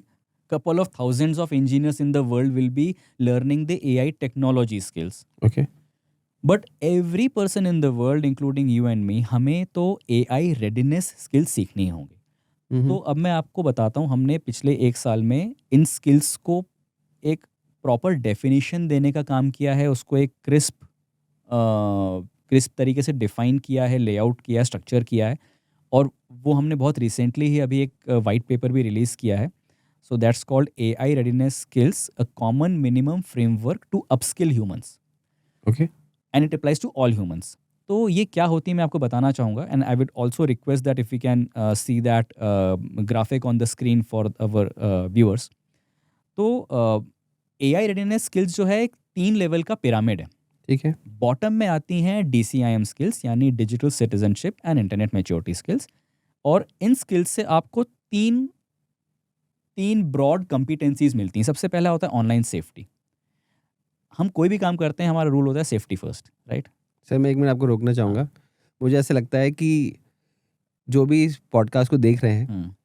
couple of thousands of engineers in the world will be learning the AI technology skills. Okay. But every person in the world, including you and me, हमें तो AI readiness skills सीखनी होंगी। तो अब मैं आपको बताता हूँ, हमने पिछले 1 साल में इन स्किल्स को एक प्रॉपर डेफिनेशन देने का काम किया है, उसको एक क्रिस्प तरीके से डिफाइन किया है, लेआउट किया है, स्ट्रक्चर किया है, और वो हमने बहुत रिसेंटली ही अभी एक वाइट पेपर भी रिलीज़ किया है। So that's called AI Readiness Skills, a common minimum framework to upskill humans. Okay. And it applies to all humans. तो ये क्या होती है मैं आपको बताना चाहूँगा, and I would also request that if we can see that graphic on the screen for our viewers. तो AI Readiness Skills जो है एक 3 लेवल का पिरामिड है। ठीक है। बॉटम में आती हैं DCIM स्किल्स, यानी digital citizenship and internet maturity skills, और इन स्किल्स से आपको तीन ब्रॉड कॉम्पिटेंसीज मिलती हैं। सबसे पहला होता है ऑनलाइन सेफ्टी। हम कोई भी काम करते हैं, हमारा रूल होता है सेफ्टी फर्स्ट, राइट? सर मैं 1 मिनट आपको रोकना चाहूँगा। मुझे ऐसा लगता है कि जो भी इस पॉडकास्ट को देख रहे हैं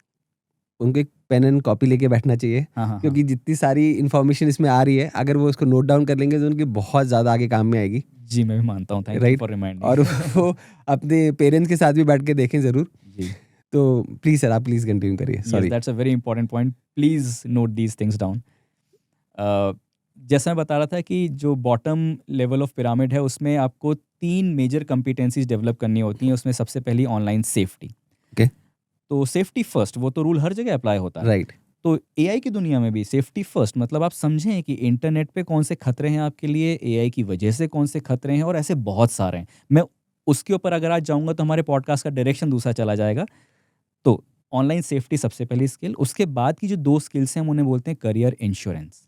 उनको एक पेन एंड कॉपी लेके बैठना चाहिए। क्योंकि जितनी सारी इन्फॉर्मेशन इसमें आ रही है, अगर वो उसको नोट डाउन कर लेंगे तो उनकी बहुत ज़्यादा आगे काम में आएगी। जी, मैं भी मानता हूँ। Thank you for reminding. और वो अपने पेरेंट्स के साथ भी बैठ के देखें ज़रूर। जी, तो प्लीज़ सर, आप प्लीज़ कंटिन्यू करिए। Sorry. That's a very important point, please note these things down. जैसा मैं बता रहा था कि जो बॉटम लेवल ऑफ पिरामिड है उसमें आपको 3 मेजर कॉम्पिटेंसीज डेवलप करनी होती हैं। उसमें सबसे पहली ऑनलाइन सेफ्टी। ओके। तो सेफ्टी फर्स्ट, वो तो रूल हर जगह अप्लाई होता है, राइट। तो एआई की दुनिया में भी सेफ्टी फर्स्ट, मतलब आप समझें कि इंटरनेट पे कौन से खतरे हैं आपके लिए, एआई की वजह से कौन से खतरे हैं, और ऐसे बहुत सारे हैं। मैं उसके ऊपर अगर आज जाऊंगा तो हमारे पॉडकास्ट का डायरेक्शन दूसरा चला जाएगा। तो ऑनलाइन सेफ्टी सबसे पहली स्किल। उसके बाद की जो 2 स्किल्स हैं हम उन्हें बोलते हैं करियर इंश्योरेंस।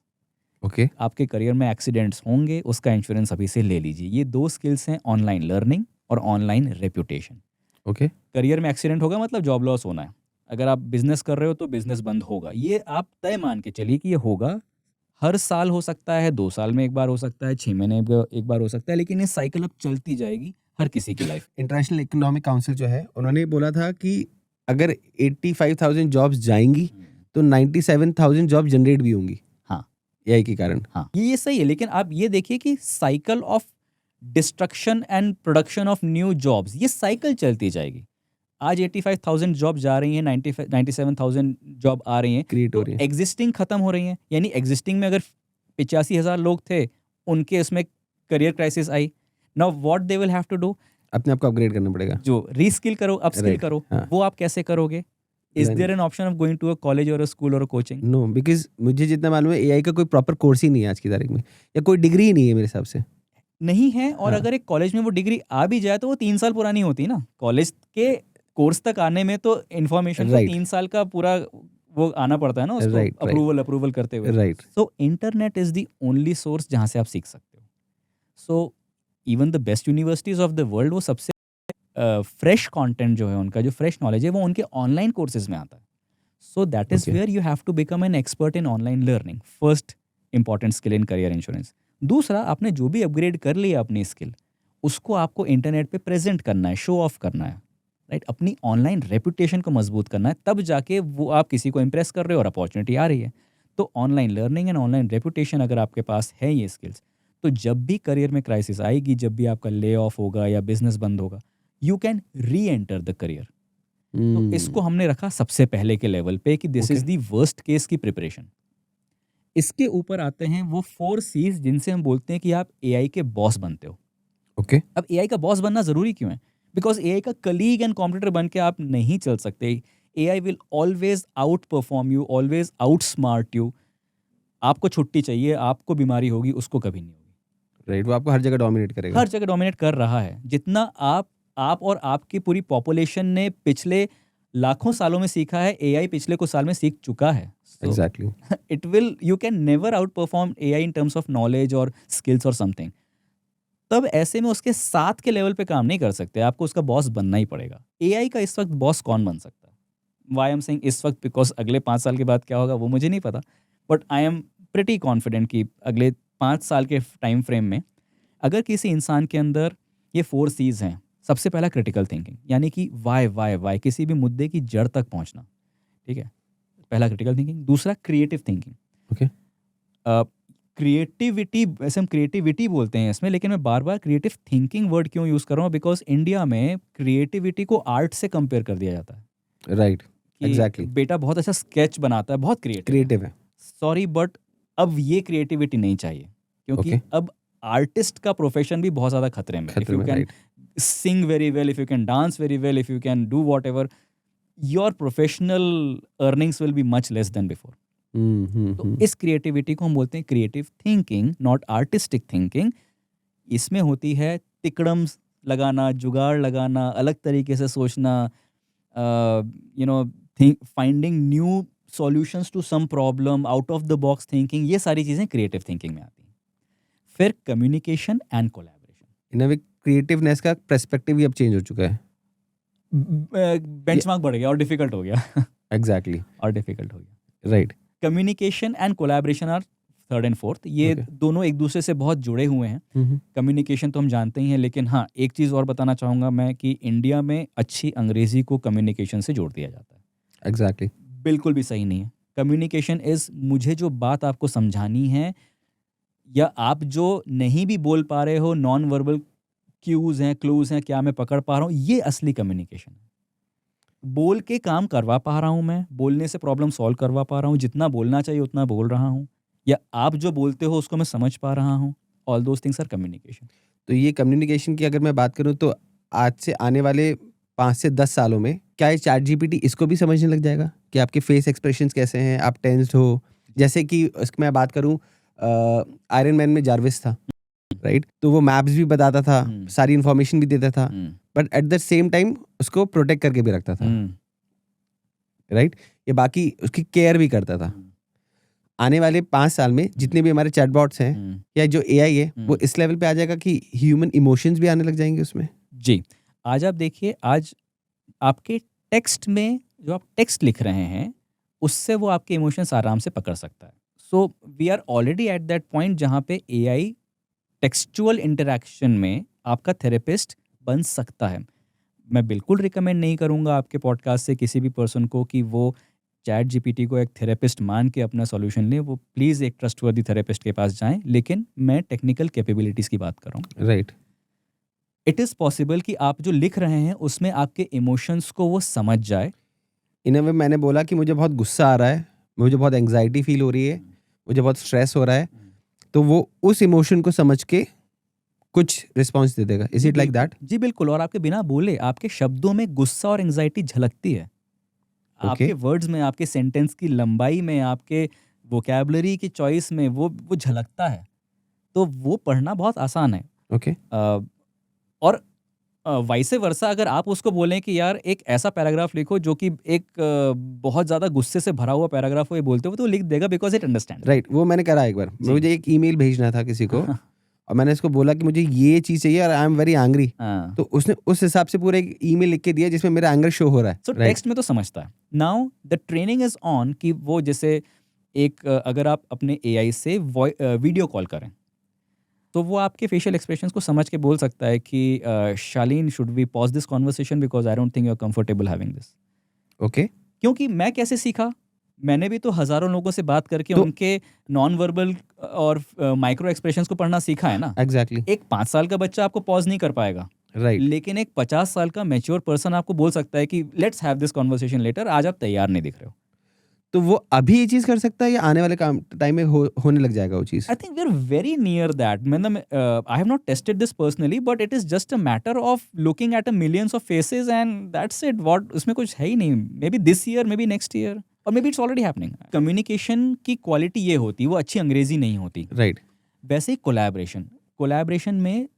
ओके। आपके करियर में एक्सीडेंट्स होंगे, उसका इंश्योरेंस अभी से ले लीजिए। ये 2 स्किल्स हैं, ऑनलाइन लर्निंग और ऑनलाइन रेप्यूटेशन। ओके। करियर में एक्सीडेंट होगा मतलब जॉब लॉस होना है। अगर आप बिजनेस कर रहे हो तो बिजनेस बंद होगा, ये आप तय मान के चलिए कि ये होगा। हर साल हो सकता है, 2 साल में एक बार हो सकता है, 6 महीने में एक बार हो सकता है, लेकिन ये साइकिल अब चलती जाएगी हर किसी की लाइफ। इंटरनेशनल इकोनॉमिक काउंसिल जो है उन्होंने बोला था कि अगर 85,000 जॉब्स जाएंगी तो 97,000 जॉब जनरेट भी होंगी। हाँ, एआई के कारण। हाँ, ये सही है, लेकिन आप ये देखिए कि cycle of destruction and production of new jobs, ये साइकिल चलती जाएगी। आज 85,000 जॉब जा रही हैं, 97,000 जॉब आ रही हैं, क्रिएट हो रही है। एग्जिस्टिंग खत्म हो रही हैं। यानी एग्जिस्टिंग में अगर 85,000 लोग थे, उनके उसमें करियर क्राइसिस आई। Now what they will have to do, अपने आप को अपग्रेड करना पड़ेगा। जो रीस्किल करो, अपस्किल Right, करो। हाँ। वो आप कैसे करोगे? Is there an option of going to a college और अ स्कूल और अ कोचिंग? नो, बिकॉज मुझे जितना मालूम है एआई का कोई प्रॉपर कोर्स ही नहीं है आज की तारीख में, या कोई डिग्री ही नहीं है मेरे हिसाब से। नहीं है, और हाँ। अगर एक कॉलेज में वो डिग्री आ भी जाए तो वो 3 साल पुरानी होती ना। कॉलेज के कोर्स तक आने में तो इन्फॉर्मेशन को राइट 3 साल का पूरा वो आना पड़ता है ना उसको, राइट राइट अप्रूवल करते हुए। Right so internet is the only source जहाँ से आप सीख सकते हो। So even the best universities of the world, वो सबसे फ्रेश कंटेंट जो है उनका, जो फ्रेश नॉलेज है, वो उनके ऑनलाइन कोर्सेज में आता है। So that is Okay. Where you have to become an expert in online learning. First important skill in career insurance. दूसरा, आपने जो भी अपग्रेड कर लिया अपनी स्किल, उसको आपको इंटरनेट पे प्रेजेंट करना है, शो ऑफ करना है, राइट? अपनी ऑनलाइन रेपुटेशन को मजबूत करना है, तब जाके वो आप किसी को इम्प्रेस कर रहे हो और अपॉर्चुनिटी आ रही है। तो online learning and online reputation अगर आपके पास है ये स्किल्स, तो जब भी करियर में क्राइसिस आएगी, जब भी आपका ले ऑफ होगा या बिजनेस बंद होगा, यू कैन री एंटर द करियर। तो इसको हमने रखा सबसे पहले के लेवल पे कि this is the worst case की प्रिपरेशन। इसके ऊपर आते हैं वो 4 C's जिनसे हम बोलते हैं कि आप एआई के बॉस बनते हो। ओके। अब एआई का बॉस बनना जरूरी क्यों है? बिकॉज एआई का कलीग एंड कॉम्पिटिटर बन के आप नहीं चल सकते। AI will always out perform you, always out smart you. आपको छुट्टी चाहिए, आपको बीमारी होगी, उसको कभी नहीं होगी। राइट, वो आपको हर जगह डोमिनेट करेगा। हर जगह डोमिनेट कर रहा है। जितना आप और आपकी पूरी पॉपुलेशन ने पिछले लाखों सालों में सीखा है, एआई पिछले कुछ साल में सीख चुका है। Exactly. It will, you can never out perform AI in terms of knowledge और स्किल्स और समथिंग। तब ऐसे में उसके साथ के लेवल पे काम नहीं कर सकते, आपको उसका बॉस बनना ही पड़ेगा। एआई का इस वक्त बॉस कौन बन सकता है? वाई एम सेइंग इस वक्त, बिकॉज अगले 5 साल के बाद क्या होगा वो मुझे नहीं पता, but I am pretty confident कि अगले 5 साल के टाइम फ्रेम में अगर किसी इंसान के अंदर ये 4 C's हैं, सबसे पहला क्रिटिकल थिंकिंग, यानी कि वाई, किसी भी मुद्दे की जड़ तक पहुंचना, ठीक है? पहला क्रिटिकल थिंकिंग। दूसरा क्रिएटिव थिंकिंग। ओके। क्रिएटिविटी, वैसे हम क्रिएटिविटी बोलते हैं इसमें, लेकिन मैं बार बार क्रिएटिव थिंकिंग वर्ड क्यों यूज़ कर रहा हूँ? बिकॉज इंडिया में क्रिएटिविटी को आर्ट से कंपेयर कर दिया जाता है राइट, कि एग्जैक्टली। बेटा बहुत अच्छा स्केच बनाता है, बहुत क्रिएटिव है। सॉरी, बट अब ये क्रिएटिविटी नहीं चाहिए, क्योंकि Okay. अब आर्टिस्ट का प्रोफेशन भी बहुत ज़्यादा खतरे में। इफ खतरे यू में, can write. sing very well, if you can dance very well, if you can do whatever, your professional earnings will be much less than before. तो इस क्रिएटिविटी को हम बोलते हैं creative thinking, not artistic thinking. इसमें होती है तिकड़म लगाना, जुगाड़ लगाना, अलग तरीके से सोचना, you know, finding new solutions to some problem, out of the box thinking, ये सारी चीज़ें क्रिएटिव थिंकिंग में आती हैं। फिर communication and collaboration. In a way creativeness का पर्सपेक्टिव ही अब चेंज हो चुका है। बेंचमार्क बढ़ गया और डिफिकल्ट हो गया। एग्जैक्टली। और डिफिकल्ट हो गया। Right. Communication and collaboration are third and fourth. ये Okay. दोनों एक दूसरे से बहुत जुड़े हुए हैं। कम्युनिकेशन तो हम जानते ही हैं, लेकिन हाँ, एक चीज़ और बताना चाहूँगा मैं कि इंडिया में अच्छी अंग्रेजी को कम्युनिकेशन से जोड़ दिया जाता है। एग्जैक्टली। बिल्कुल भी सही नहीं है। कम्युनिकेशन इज़, मुझे जो बात आपको समझानी है, या आप जो नहीं भी बोल पा रहे हो, नॉन वर्बल क्यूज़ हैं, क्लूज़ हैं, क्या मैं पकड़ पा रहा हूँ, ये असली कम्युनिकेशन है। बोल के काम करवा पा रहा हूँ मैं, बोलने से प्रॉब्लम सॉल्व करवा पा रहा हूँ, जितना बोलना चाहिए उतना बोल रहा हूँ, या आप जो बोलते हो उसको मैं समझ पा रहा हूँ। All those things are communication. तो ये कम्युनिकेशन की अगर मैं बात करूँ तो आज से आने वाले 5 से 10 सालों में क्या ये चैट जीपीटी इसको भी समझने लग जाएगा कि आपके फेस एक्सप्रेशंस कैसे हैं, आप टेंस्ड हो? जैसे कि उसकी मैं बात करूँ, आयरन मैन में जार्विस था, राइट? तो वो मैप्स भी बताता था, सारी इन्फॉर्मेशन भी देता था, but at the same time उसको प्रोटेक्ट करके भी रखता था, राइट? ये बाकी उसकी केयर भी करता था। आने वाले 5 साल में जितने भी हमारे चैटबॉट्स हैं या जो एआई है, वो इस लेवल पे आ जाएगा कि ह्यूमन इमोशंस भी आने लग जाएंगे उसमें। जी, आज आप देखिए, आज आपके टेक्स्ट में जो आप टेक्स्ट लिख रहे हैं, उससे वो आपके इमोशंस आराम से पकड़ सकता है। So we are already at that point जहाँ पे एआई टेक्सचुअल इंटरेक्शन में आपका थेरेपिस्ट बन सकता है। मैं बिल्कुल रिकमेंड नहीं करूँगा आपके पॉडकास्ट से किसी भी पर्सन को कि वो चैट जीपीटी को एक थेरेपिस्ट मान के अपना सॉल्यूशन ले। वो प्लीज़ एक ट्रस्टवर्दी थेरेपिस्ट के पास जाएं। लेकिन मैं टेक्निकल कैपेबिलिटीज़ की बात कर रहा हूँ। राइट। इट इज़ पॉसिबल कि आप जो लिख रहे हैं उसमें आपके इमोशंस को वो समझ जाए। इन अ वे मैंने बोला कि मुझे बहुत गुस्सा आ रहा है, मुझे बहुत एंग्जाइटी फील हो रही है, मुझे बहुत स्ट्रेस हो रहा है, तो वो उस इमोशन को समझ के कुछ रिस्पॉन्स दे देगा। Is it like that? जी बिल्कुल। और आपके बिना बोले आपके शब्दों में गुस्सा और एंग्जाइटी झलकती है। आपके वर्ड्स में, आपके सेंटेंस की लंबाई में, आपके वोकैबुलरी की चॉइस में वो झलकता है, तो वो पढ़ना बहुत आसान है। ओके। और वाइसे वर्सा अगर आप उसको बोलें कि यार एक ऐसा पैराग्राफ लिखो जो कि एक बहुत ज़्यादा गुस्से से भरा हुआ पैराग्राफ हो, ये बोलते हो तो लिख देगा, बिकॉज इट अंडरस्टैंड। राइट, वो मैंने करा एक बार। मुझे एक ईमेल भेजना था किसी को और मैंने इसको बोला कि मुझे ये चीज़ चाहिए और आई एम वेरी एंग्री, तो उसने उस हिसाब से पूरा एक ईमेल लिख के दिया जिसमें मेरा एंगर शो हो रहा है। सो टेक्स्ट में तो समझता है। Now the training is on कि वो जैसे एक अगर आप अपने एआई से वीडियो कॉल करें तो वो आपके फेशियल एक्सप्रेशंस को समझ के बोल सकता है कि Shaleen, should we pause this conversation because I don't think you are comfortable having this. Okay. क्योंकि मैं कैसे सीखा, मैंने भी तो हजारों लोगों से बात करके उनके नॉन वर्बल और माइक्रो एक्सप्रेशंस को पढ़ना सीखा है ना। एग्जैक्टली। एक 5 साल का बच्चा आपको पॉज नहीं कर पाएगा, राइट। लेकिन एक 50 साल का मैच्योर पर्सन आपको बोल सकता है कि let's have this conversation later, आज आप तैयार नहीं दिख रहे हो। तो वो अभी ये चीज़ कर सकता है या आने वाले टाइम में होने लग जाएगा वो चीज़? I think we're very near that. I have not tested this personally, but it is just a matter of looking at a millions of faces and that's it. What उसमें कुछ है ही नहीं. Maybe this year, maybe next year, or maybe it's already happening. Communication की quality ये होती, वो अच्छी अंग्रेजी नहीं होती. Right. वैसे ही collaboration में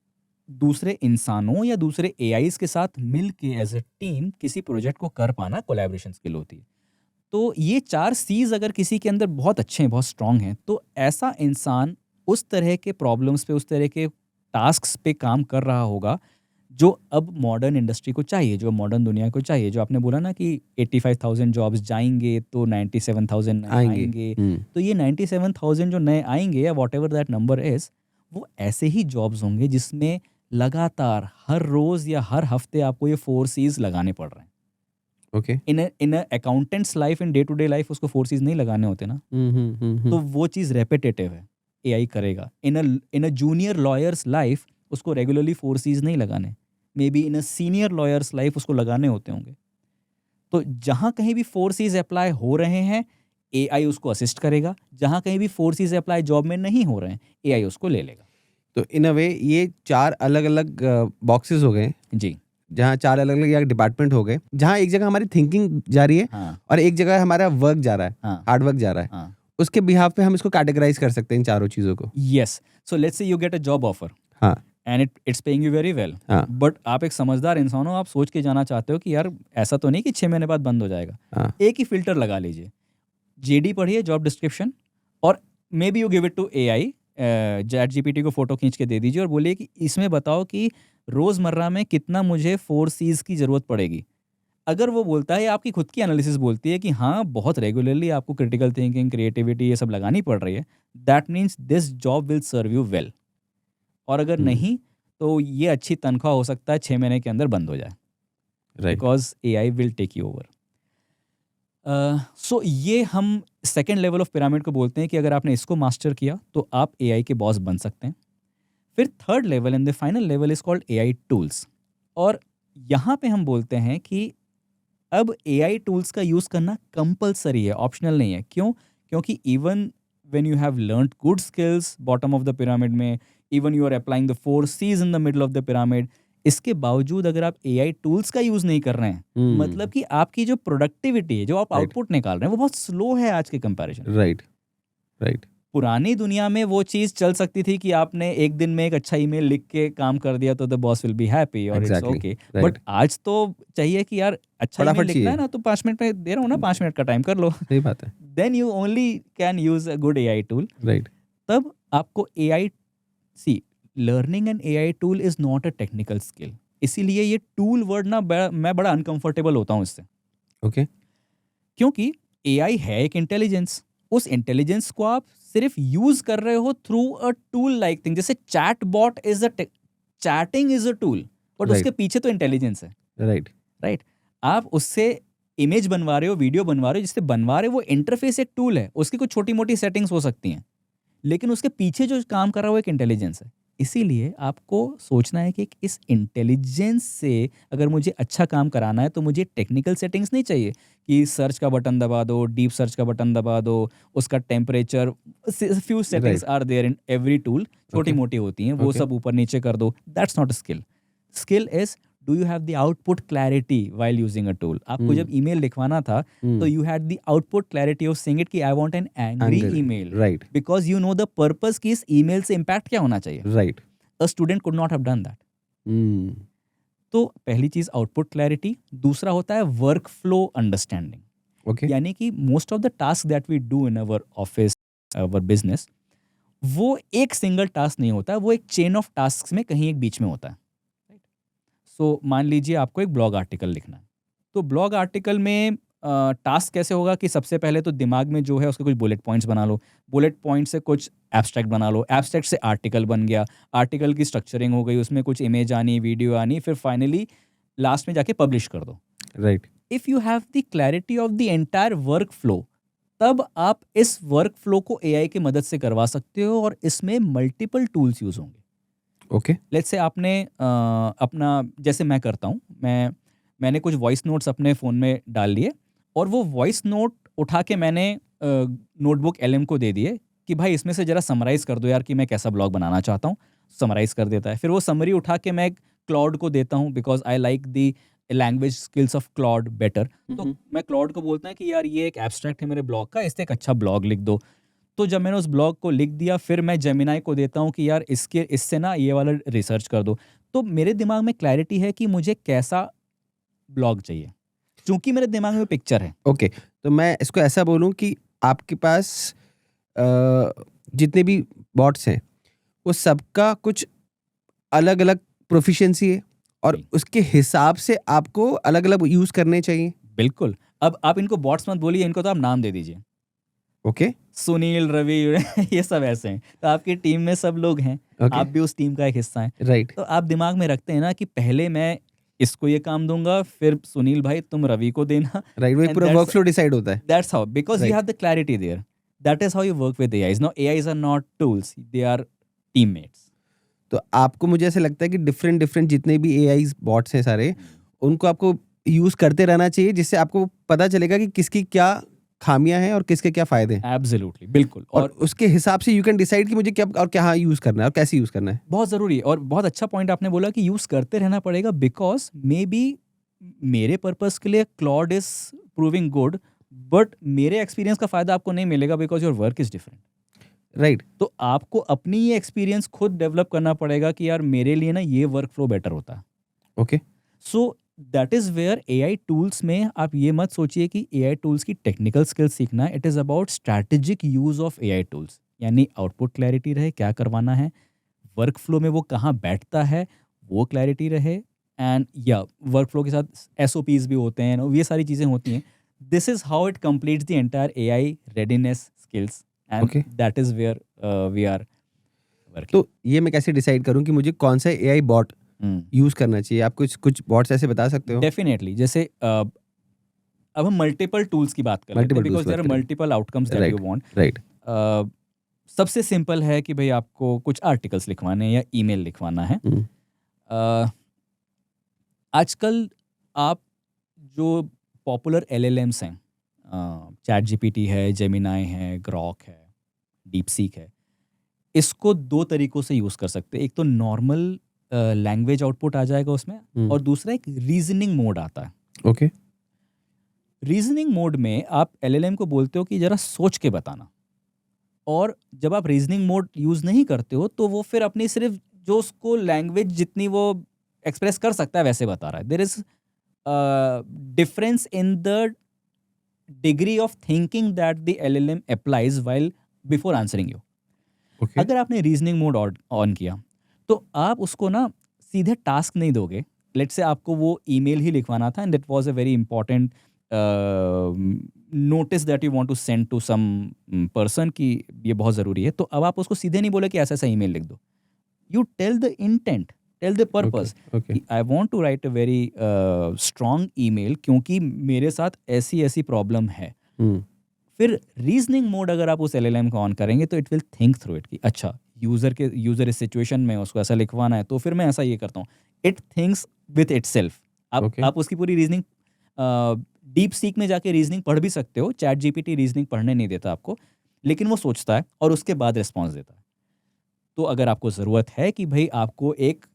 दूसरे इंसानों या दूसरे AIs के साथ मिल के एज ए टीम किसी प्रोजेक्ट को कर पाना कोलैबोरेशन स्किल होती है। तो ये 4 C's अगर किसी के अंदर बहुत अच्छे हैं, बहुत स्ट्रांग हैं, तो ऐसा इंसान उस तरह के प्रॉब्लम्स पे, उस तरह के टास्क्स पे काम कर रहा होगा जो अब मॉडर्न इंडस्ट्री को चाहिए, जो मॉडर्न दुनिया को चाहिए। जो आपने बोला ना कि 85,000 जॉब्स जाएंगे तो 97,000 आएंगे। तो ये 97,000 जो नए आएंगे या what ever that number is, वो ऐसे ही जॉब्स होंगे जिसमें लगातार हर रोज़ या हर हफ्ते आपको ये 4 C's लगाने पड़ रहे हैं। Okay. In accountants life, in day to day life उसको 4 C's नहीं लगाने होते ना। तो वो चीज़ रेपिटेटिव है, एआई करेगा। इन अ जूनियर लॉयर्स लाइफ उसको रेगुलरली 4 C's नहीं लगाने, may be in a senior lawyers life उसको लगाने होते होंगे। तो जहाँ कहीं भी 4 C's अप्लाई हो रहे हैं, एआई उसको असिस्ट करेगा। जहाँ कहीं भी 4 C's अप्लाई जॉब में नहीं हो रहे हैं, एआई उसको ले लेगा। तो इन अ वे ये 4 अलग अलग बॉक्सेस हो गए जी, जहाँ 4 अलग अलग डिपार्टमेंट हो गए, जहाँ एक जगह हमारी थिंकिंग जा रही है। हाँ, और एक जगह हमारा वर्क जा रहा है, हाँ, हार्ड वर्क जा रहा है। हाँ, उसके बिहाफ पे हम इसको कैटेगराइज कर सकते हैं इन चारों चीज़ों को। Yes. So let's say you get a job offer हाँ, and it's paying you very well, हाँ, बट आप एक समझदार इंसान हो, आप सोच के जाना चाहते हो कि यार ऐसा तो नहीं कि 6 महीने बाद बंद हो जाएगा। हाँ, एक ही फिल्टर लगा लीजिए, जेडी पढ़िए, जॉब डिस्क्रिप्शन, और maybe you give it to AI, ChatGPT को फोटो खींच के दे दीजिए और बोलिए कि इसमें बताओ कि रोज़मर्रा में कितना मुझे 4 C's की ज़रूरत पड़ेगी। अगर वो बोलता है, आपकी खुद की एनालिसिस बोलती है कि हाँ बहुत रेगुलरली आपको क्रिटिकल थिंकिंग, क्रिएटिविटी ये सब लगानी पड़ रही है, that means this job will serve you well. और अगर नहीं तो ये अच्छी तनख्वाह हो सकता है 6 महीने के अंदर बंद हो जाए, right. Because AI will take you over. सो ये हम सेकेंड लेवल ऑफ पिरामिड को बोलते हैं कि अगर आपने इसको मास्टर किया तो आप एआई के बॉस बन सकते हैं। फिर third level and the final level is called AI tools, और यहाँ पे हम बोलते हैं कि अब एआई टूल्स का यूज़ करना कंपलसरी है, ऑप्शनल नहीं है। क्यों? क्योंकि even when you have learned good skills bottom of the pyramid में, even you are applying the 4 C's in the middle of the pyramid, इसके बावजूद अगर आप एआई टूल्स का यूज़ नहीं कर रहे हैं, मतलब कि आपकी जो प्रोडक्टिविटी है, जो आप आउटपुट निकाल रहे हैं, वो बहुत स्लो है आज के कंपैरिजन। Right, right. पुरानी दुनिया में वो चीज़ चल सकती थी कि आपने एक दिन में एक अच्छा ईमेल लिख के काम कर दिया तो the boss will be happy और इट्स ओके। बट आज तो चाहिए कि यार अच्छा ईमेल लिखना है ना, तो 5 मिनट में दे रहा हूँ ना, 5 मिनट का टाइम कर लो। सही बात है। Then you only can use a good AI tool. Right. तब आपको AI, see learning an AI tool is not a technical skill, इसीलिए ये टूल वर्ड ना मैं बड़ा अनकंफर्टेबल होता हूँ इससे। ओके। क्योंकि एआई है एक इंटेलिजेंस, उस इंटेलिजेंस को आप सिर्फ यूज कर रहे हो through a tool like thing. जैसे chat bot is chatting is a tool, but उसके पीछे तो इंटेलिजेंस है। राइट। आप उससे इमेज बनवा रहे हो, वीडियो बनवा रहे हो, जिससे बनवा रहे हो वो इंटरफेस एक टूल है, उसकी कुछ छोटी मोटी सेटिंग्स हो सकती हैं, लेकिन उसके पीछे जो काम कर रहा है वो एक इंटेलिजेंस है। इसीलिए आपको सोचना है कि इस इंटेलिजेंस से अगर मुझे अच्छा काम कराना है तो मुझे टेक्निकल सेटिंग्स नहीं चाहिए कि सर्च का बटन दबा दो, डीप सर्च का बटन दबा दो, उसका temperature, few settings are there in every tool, छोटी मोटी होती हैं, वो सब ऊपर नीचे कर दो। That's not a skill. Skill is do you have the output clarity while using a tool? आपको जब ईमेल लिखवाना था तो you had the output clarity of saying it कि I want an angry email, right because you know the purpose कि इस email से impact क्या होना चाहिए. Right. A student could not have done that. तो पहली चीज आउटपुट क्लैरिटी. दूसरा होता है वर्क फ्लो अंडरस्टैंडिंग. ओके. यानी कि most of the task that we do in our office, our business, वो एक सिंगल टास्क नहीं होता, वो एक चेन ऑफ टास्क में कहीं एक बीच में होता है. सो मान लीजिए आपको एक ब्लॉग आर्टिकल लिखना है. तो ब्लॉग आर्टिकल में टास्क कैसे होगा कि सबसे पहले तो दिमाग में जो है उसके कुछ बुलेट पॉइंट्स बना लो, बुलेट पॉइंट से कुछ एब्स्ट्रैक्ट बना लो, एब्स्ट्रैक्ट से आर्टिकल बन गया, आर्टिकल की स्ट्रक्चरिंग हो गई, उसमें कुछ इमेज आनी, वीडियो आनी, फिर फाइनली लास्ट में जाके पब्लिश कर दो. Right. If you have the clarity of the entire work flow, तब आप इस वर्क फ्लो को एआई की मदद से करवा सकते हो और इसमें मल्टीपल टूल्स यूज़ होंगे. ओके. लेट्स से आपने अपना, जैसे मैं करता हूँ, मैंने कुछ वॉइस नोट्स अपने फ़ोन में डाल लिए और वो वॉइस नोट उठा के मैंने नोटबुक एलएम को दे दिए कि भाई इसमें से ज़रा समराइज़ कर दो यार कि मैं कैसा ब्लॉग बनाना चाहता हूँ. समराइज़ कर देता है. फिर वो समरी उठा के मैं क्लाउड को देता हूँ because I like the language skills of cloud better. तो मैं क्लाउड को बोलता है कि यार ये एक एब्स्ट्रैक्ट है मेरे ब्लॉग का, इससे एक अच्छा ब्लॉग लिख दो. तो जब मैंने उस ब्लॉग को लिख दिया, फिर मैं जेमिनाई को देता हूँ कि यार इससे ना ये वाला रिसर्च कर दो. तो मेरे दिमाग में क्लैरिटी है कि मुझे कैसा ब्लॉग चाहिए, क्योंकि मेरे दिमाग में पिक्चर है. ओके. तो मैं इसको ऐसा बोलूं कि आपके पास जितने भी बॉट्स हैं वो सबका कुछ अलग अलग प्रोफिशिएंसी है और जी. उसके हिसाब से आपको अलग अलग यूज करने चाहिए. बिल्कुल. अब आप इनको बॉट्स मत बोलिए, इनको तो आप नाम दे दीजिए. ओके. सुनील, रवि ये सब ऐसे हैं. तो आपकी टीम में सब लोग हैं, ओके. आप भी उस टीम का एक हिस्सा हैं. राइट. तो आप दिमाग में रखते हैं ना कि पहले मैं इसको ये काम दूंगा, फिर सुनील भाई तुम रवि को देना. राइट. वो एक And पूरा that's- वर्कफ्लो डिसाइड होता है. That's how, because you Right. have the clarity there. That is how you work with AIs. Now, AIs are not tools; they are teammates. तो आपको, मुझे ऐसा लगता है कि डिफरेंट डिफरेंट जितने भी एआई बॉट्स हैं सारे, उनको आपको यूज करते रहना चाहिए जिससे आपको पता चलेगा कि किसकी क्या खामियां हैं और किसके क्या फायदे हैं. Absolutely, बिल्कुल. और और उसके हिसाब से यू कैन डिसाइड कि मुझे क्या और क्या यूज करना है और कैसे यूज करना है. बहुत ज़रूरी है. और बहुत अच्छा पॉइंट आपने बोला कि यूज़ करते रहना पड़ेगा, बिकॉज मे बी मेरे पर्पस के लिए Claude is proving good, but मेरे एक्सपीरियंस का फ़ायदा आपको नहीं मिलेगा because your work is different. Right. तो आपको अपनी ये एक्सपीरियंस खुद डेवलप करना पड़ेगा कि यार मेरे लिए ना ये वर्क फ्लो बेटर होता है. Okay. So that is where AI tools में आप ये मत सोचिए कि एआई टूल्स की टेक्निकल स्किल्स सीखना है. It is about strategic use of AI tools. यानी आउटपुट क्लैरिटी रहे, क्या करवाना है, वर्क फ्लो में वो कहाँ बैठता है वो क्लैरिटी रहे, एंड या वर्क फ्लो के साथ एसओपीज भी होते हैं, ये सारी चीज़ें होती हैं. This is how it completes the entire AI readiness skills, and Okay. That is where we are working. तो ये मैं कैसे डिसाइड करूं कि मुझे कौन सा एआई बॉट यूज करना चाहिए? आप कुछ बॉट्स ऐसे बता सकते हो? डेफिनेटली. जैसे अब हम मल्टीपल टूल्स की बात कर लेते हैं, Multiple because tools there are बात करें. Multiple outcomes that Right. You want. Right. सबसे सिंपल है कि भाई आपको कुछ आर्टिकल्स लिखवाने हैं या ईमेल लिखवाना है. आजकल आप जो पॉपुलर एलएलएम्स हैं, चैट जीपीटी है, जेमिनाई है, ग्रॉक है, डीपसीक है, इसको दो तरीकों से यूज़ कर सकते हैं. एक तो नॉर्मल लैंग्वेज आउटपुट आ जाएगा उसमें, और दूसरा एक रीजनिंग मोड आता है. ओके. रीजनिंग मोड में आप एलएलएम को बोलते हो कि ज़रा सोच के बताना, और जब आप रीजनिंग मोड यूज़ नहीं करते हो तो वो फिर अपनी सिर्फ जो उसको लैंग्वेज जितनी वो एक्सप्रेस कर सकता है वैसे बता रहा है. There is difference in the degree of thinking that the LLM applies while before answering you. Okay. अगर आपने रीजनिंग मोड ऑन किया तो आप उसको ना सीधे टास्क नहीं दोगे. लेट्स से आपको वो ईमेल ही लिखवाना था, and that was a very important notice that you want to send to some person कि ये बहुत ज़रूरी है. तो अब आप उसको सीधे नहीं बोले कि ऐसा ऐसा ईमेल लिख दो. You tell the intent, tell the purpose. Okay. I want to write a very strong email क्योंकि मेरे साथ ऐसी ऐसी प्रॉब्लम है. फिर रीजनिंग मोड अगर आप उस एलएलएम को ऑन करेंगे तो it will think through it कि अच्छा यूज़र इस सिचुएशन में उसको ऐसा लिखवाना है, तो फिर मैं ऐसा ये करता हूँ. It thinks with it self. आप उसकी पूरी रीजनिंग, डीप सीक में जाके रीजनिंग पढ़ भी सकते हो. चैट जीपीटी रीजनिंग पढ़ने नहीं देता आपको, लेकिन वो सोचता है और उसके बाद रिस्पॉन्स देता है. तो अगर आपको ज़रूरत है कि भाई आपको एक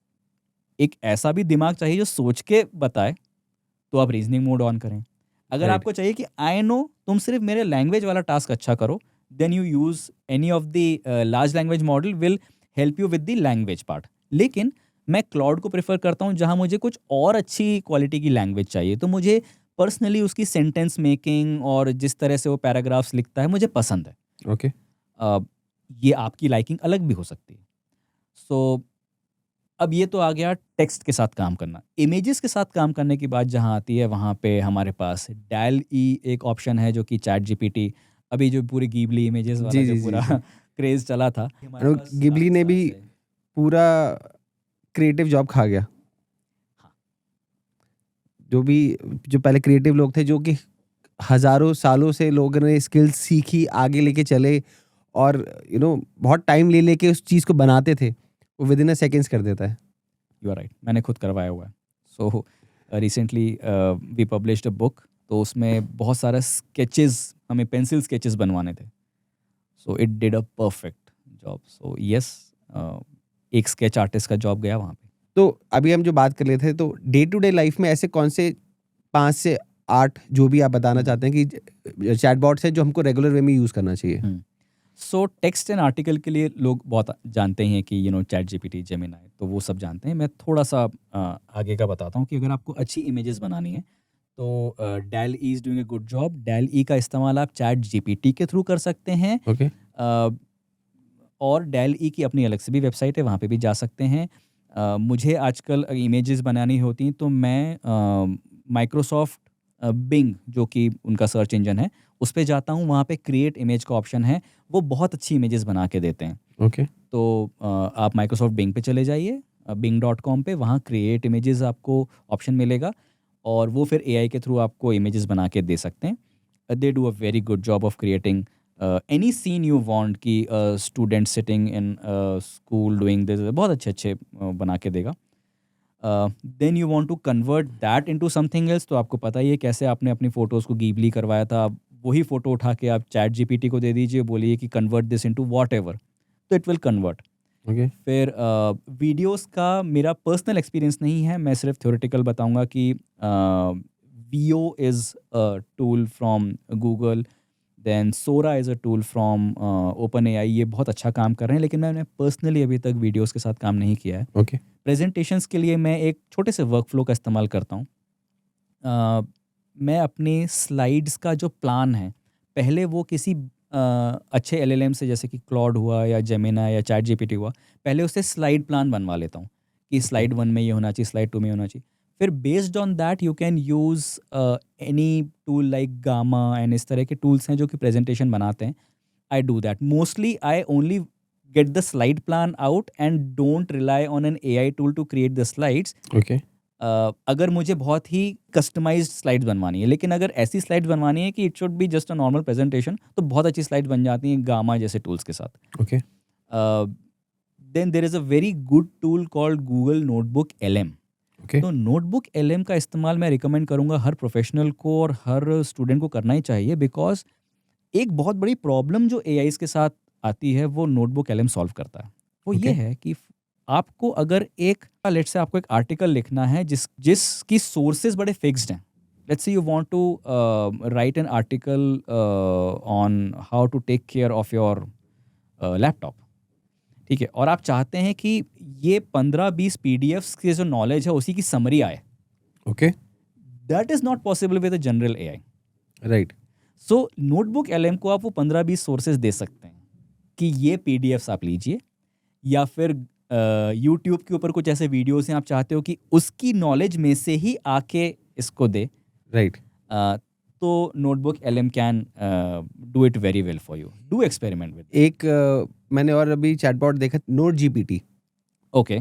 एक ऐसा भी दिमाग चाहिए जो सोच के बताए, तो आप रीजनिंग मोड ऑन करें। अगर Right. आपको चाहिए कि आई नो तुम सिर्फ मेरे लैंग्वेज वाला टास्क अच्छा करो, then you use any of the large language model will help you with the language part. लेकिन मैं क्लाउड को प्रेफर करता हूँ जहाँ मुझे कुछ और अच्छी क्वालिटी की लैंग्वेज चाहिए, तो मुझे पर्सनली उसकी सेंटेंस मेकिंग और जिस तरह से वो पैराग्राफ्स लिखता है मुझे पसंद है। ओके। ये आपकी लाइकिंग अलग भी हो सकती है। सो अब ये तो आ गया टेक्स्ट के साथ काम करना। इमेजेस के साथ काम करने की बात जहाँ आती है, वहाँ पे हमारे पास DALL-E एक ऑप्शन है जो कि चैट जीपीटी, अभी जो पूरी गिबली इमेजेस वाला जी, जो जी, जी, पूरा जी। क्रेज चला था, हमारे और पास गिबली ने भी Rockstars है। पूरा क्रिएटिव जॉब खा गया। हाँ। जो पहले क्रिएटिव लोग थे, जो कि हज़ारों सालों से लोगों ने स्किल्स सीखी, आगे लेके चले और बहुत टाइम ले लेके उस चीज़ को बनाते थे, वो विद इन अ सेकंड्स कर देता है। यू आर राइट, मैंने खुद करवाया हुआ है। So recently we published a book, तो उसमें बहुत सारा स्केचेस, हमें पेंसिल स्केचेस बनवाने थे। So it did a perfect job. So yes, एक स्केच आर्टिस्ट का जॉब गया वहाँ पे। तो अभी हम जो बात कर रहे थे, तो डे टू डे लाइफ में ऐसे कौन से 5 से 8 जो भी आप बताना चाहते हैं कि चैटबॉट्स हैं जो हमको रेगुलर वे में यूज़ करना चाहिए? सो टेक्स्ट एंड आर्टिकल के लिए लोग बहुत जानते हैं कि चैट जीपीटी, जेमिनाई, तो वो सब जानते हैं। मैं थोड़ा सा आगे का बताता हूँ कि अगर आपको अच्छी इमेजेस बनानी है तो DALL-E is doing a good job. DALL-E का इस्तेमाल आप चैट जीपीटी के थ्रू कर सकते हैं। ओके। और DALL-E की अपनी अलग से भी वेबसाइट है, वहाँ पे भी जा सकते हैं। मुझे आजकल इमेजेस बनानी होती हैं तो मैं माइक्रोसॉफ्ट बिंग, जो कि उनका सर्च इंजन है, उस पे जाता हूँ। वहाँ पे क्रिएट इमेज का ऑप्शन है, वो बहुत अच्छी इमेजेस बना के देते हैं। ओके। तो आप माइक्रोसॉफ्ट बिंग पे चले जाइए, bing.com पे, वहाँ क्रिएट इमेजेस आपको ऑप्शन मिलेगा और वो फिर AI के थ्रू आपको इमेजेस बना के दे सकते हैं। They do a very good job of creating any scene you want, कि student sitting in school doing this, बहुत अच्छे अच्छे बना के देगा। Then you want to convert that into something else, तो आपको पता ही है कैसे आपने अपनी फ़ोटोज़ को गिबली करवाया था। अब वही फ़ोटो उठा के आप चैट जीपीटी को दे दीजिए, बोलिए कि कन्वर्ट दिस इनटू व्हाटएवर, तो इट विल कन्वर्ट। ओके। फिर वीडियोस का मेरा पर्सनल एक्सपीरियंस नहीं है, मैं सिर्फ थ्योरेटिकल बताऊंगा कि Veo is a tool from Google, then Sora is a tool from OpenAI। ये बहुत अच्छा काम कर रहे हैं, लेकिन मैंने पर्सनली अभी तक वीडियोस के साथ काम नहीं किया है। ओके। प्रेजेंटेशंस के लिए मैं एक छोटे से वर्कफ्लो का इस्तेमाल करता हूँ। मैं अपने स्लाइड्स का जो प्लान है, पहले वो किसी अच्छे LLM से, जैसे कि क्लॉड हुआ या जेमिना या चैट जीपीटी हुआ, पहले उससे स्लाइड प्लान बनवा लेता हूँ कि स्लाइड 1 में ये होना चाहिए, स्लाइड 2 में होना चाहिए। फिर based on that you can use any tool like gamma and इस तरह के टूल्स हैं जो कि प्रेजेंटेशन बनाते हैं। I do that mostly. I only get the slide plan out and don't rely on an AI tool to create the slides. Okay. अगर मुझे बहुत ही कस्टमाइज्ड स्लाइड्स बनवानी है, लेकिन अगर ऐसी स्लाइड्स बनवानी है कि it should be just a normal presentation, तो बहुत अच्छी स्लाइड्स बन जाती हैं गामा जैसे टूल्स के साथ। Okay. Then there is a very good tool called Google Notebook LM। Okay. तो नोटबुक LM का इस्तेमाल मैं रिकमेंड करूँगा हर प्रोफेशनल को और हर स्टूडेंट को करना ही चाहिए, बिकॉज एक बहुत बड़ी प्रॉब्लम जो AIs के साथ आती है वो नोटबुक LM सॉल्व करता है। वो ये Okay. है कि आपको अगर लेट्स से आपको एक आर्टिकल लिखना है जिसकी सोर्सेज बड़े फिक्स्ड हैं। Let's say you want to write an article on how to take care of your laptop, ठीक है, और आप चाहते हैं कि ये 15-20 PDFs के जो नॉलेज है उसी की समरी आए। Okay. That is not possible with a general AI। Right. So notebook LM को आप वो 15-20 सोर्सेज दे सकते हैं कि ये PDFs आप लीजिए, या फिर यूट्यूब के ऊपर कुछ ऐसे वीडियोस हैं आप चाहते हो कि उसकी नॉलेज में से ही आके इसको दे, राइट। तो Notebook LM can do it very well for you. Do experiment with. एक मैंने और अभी चैटबॉट देखा, नोट जीपीटी, ओके,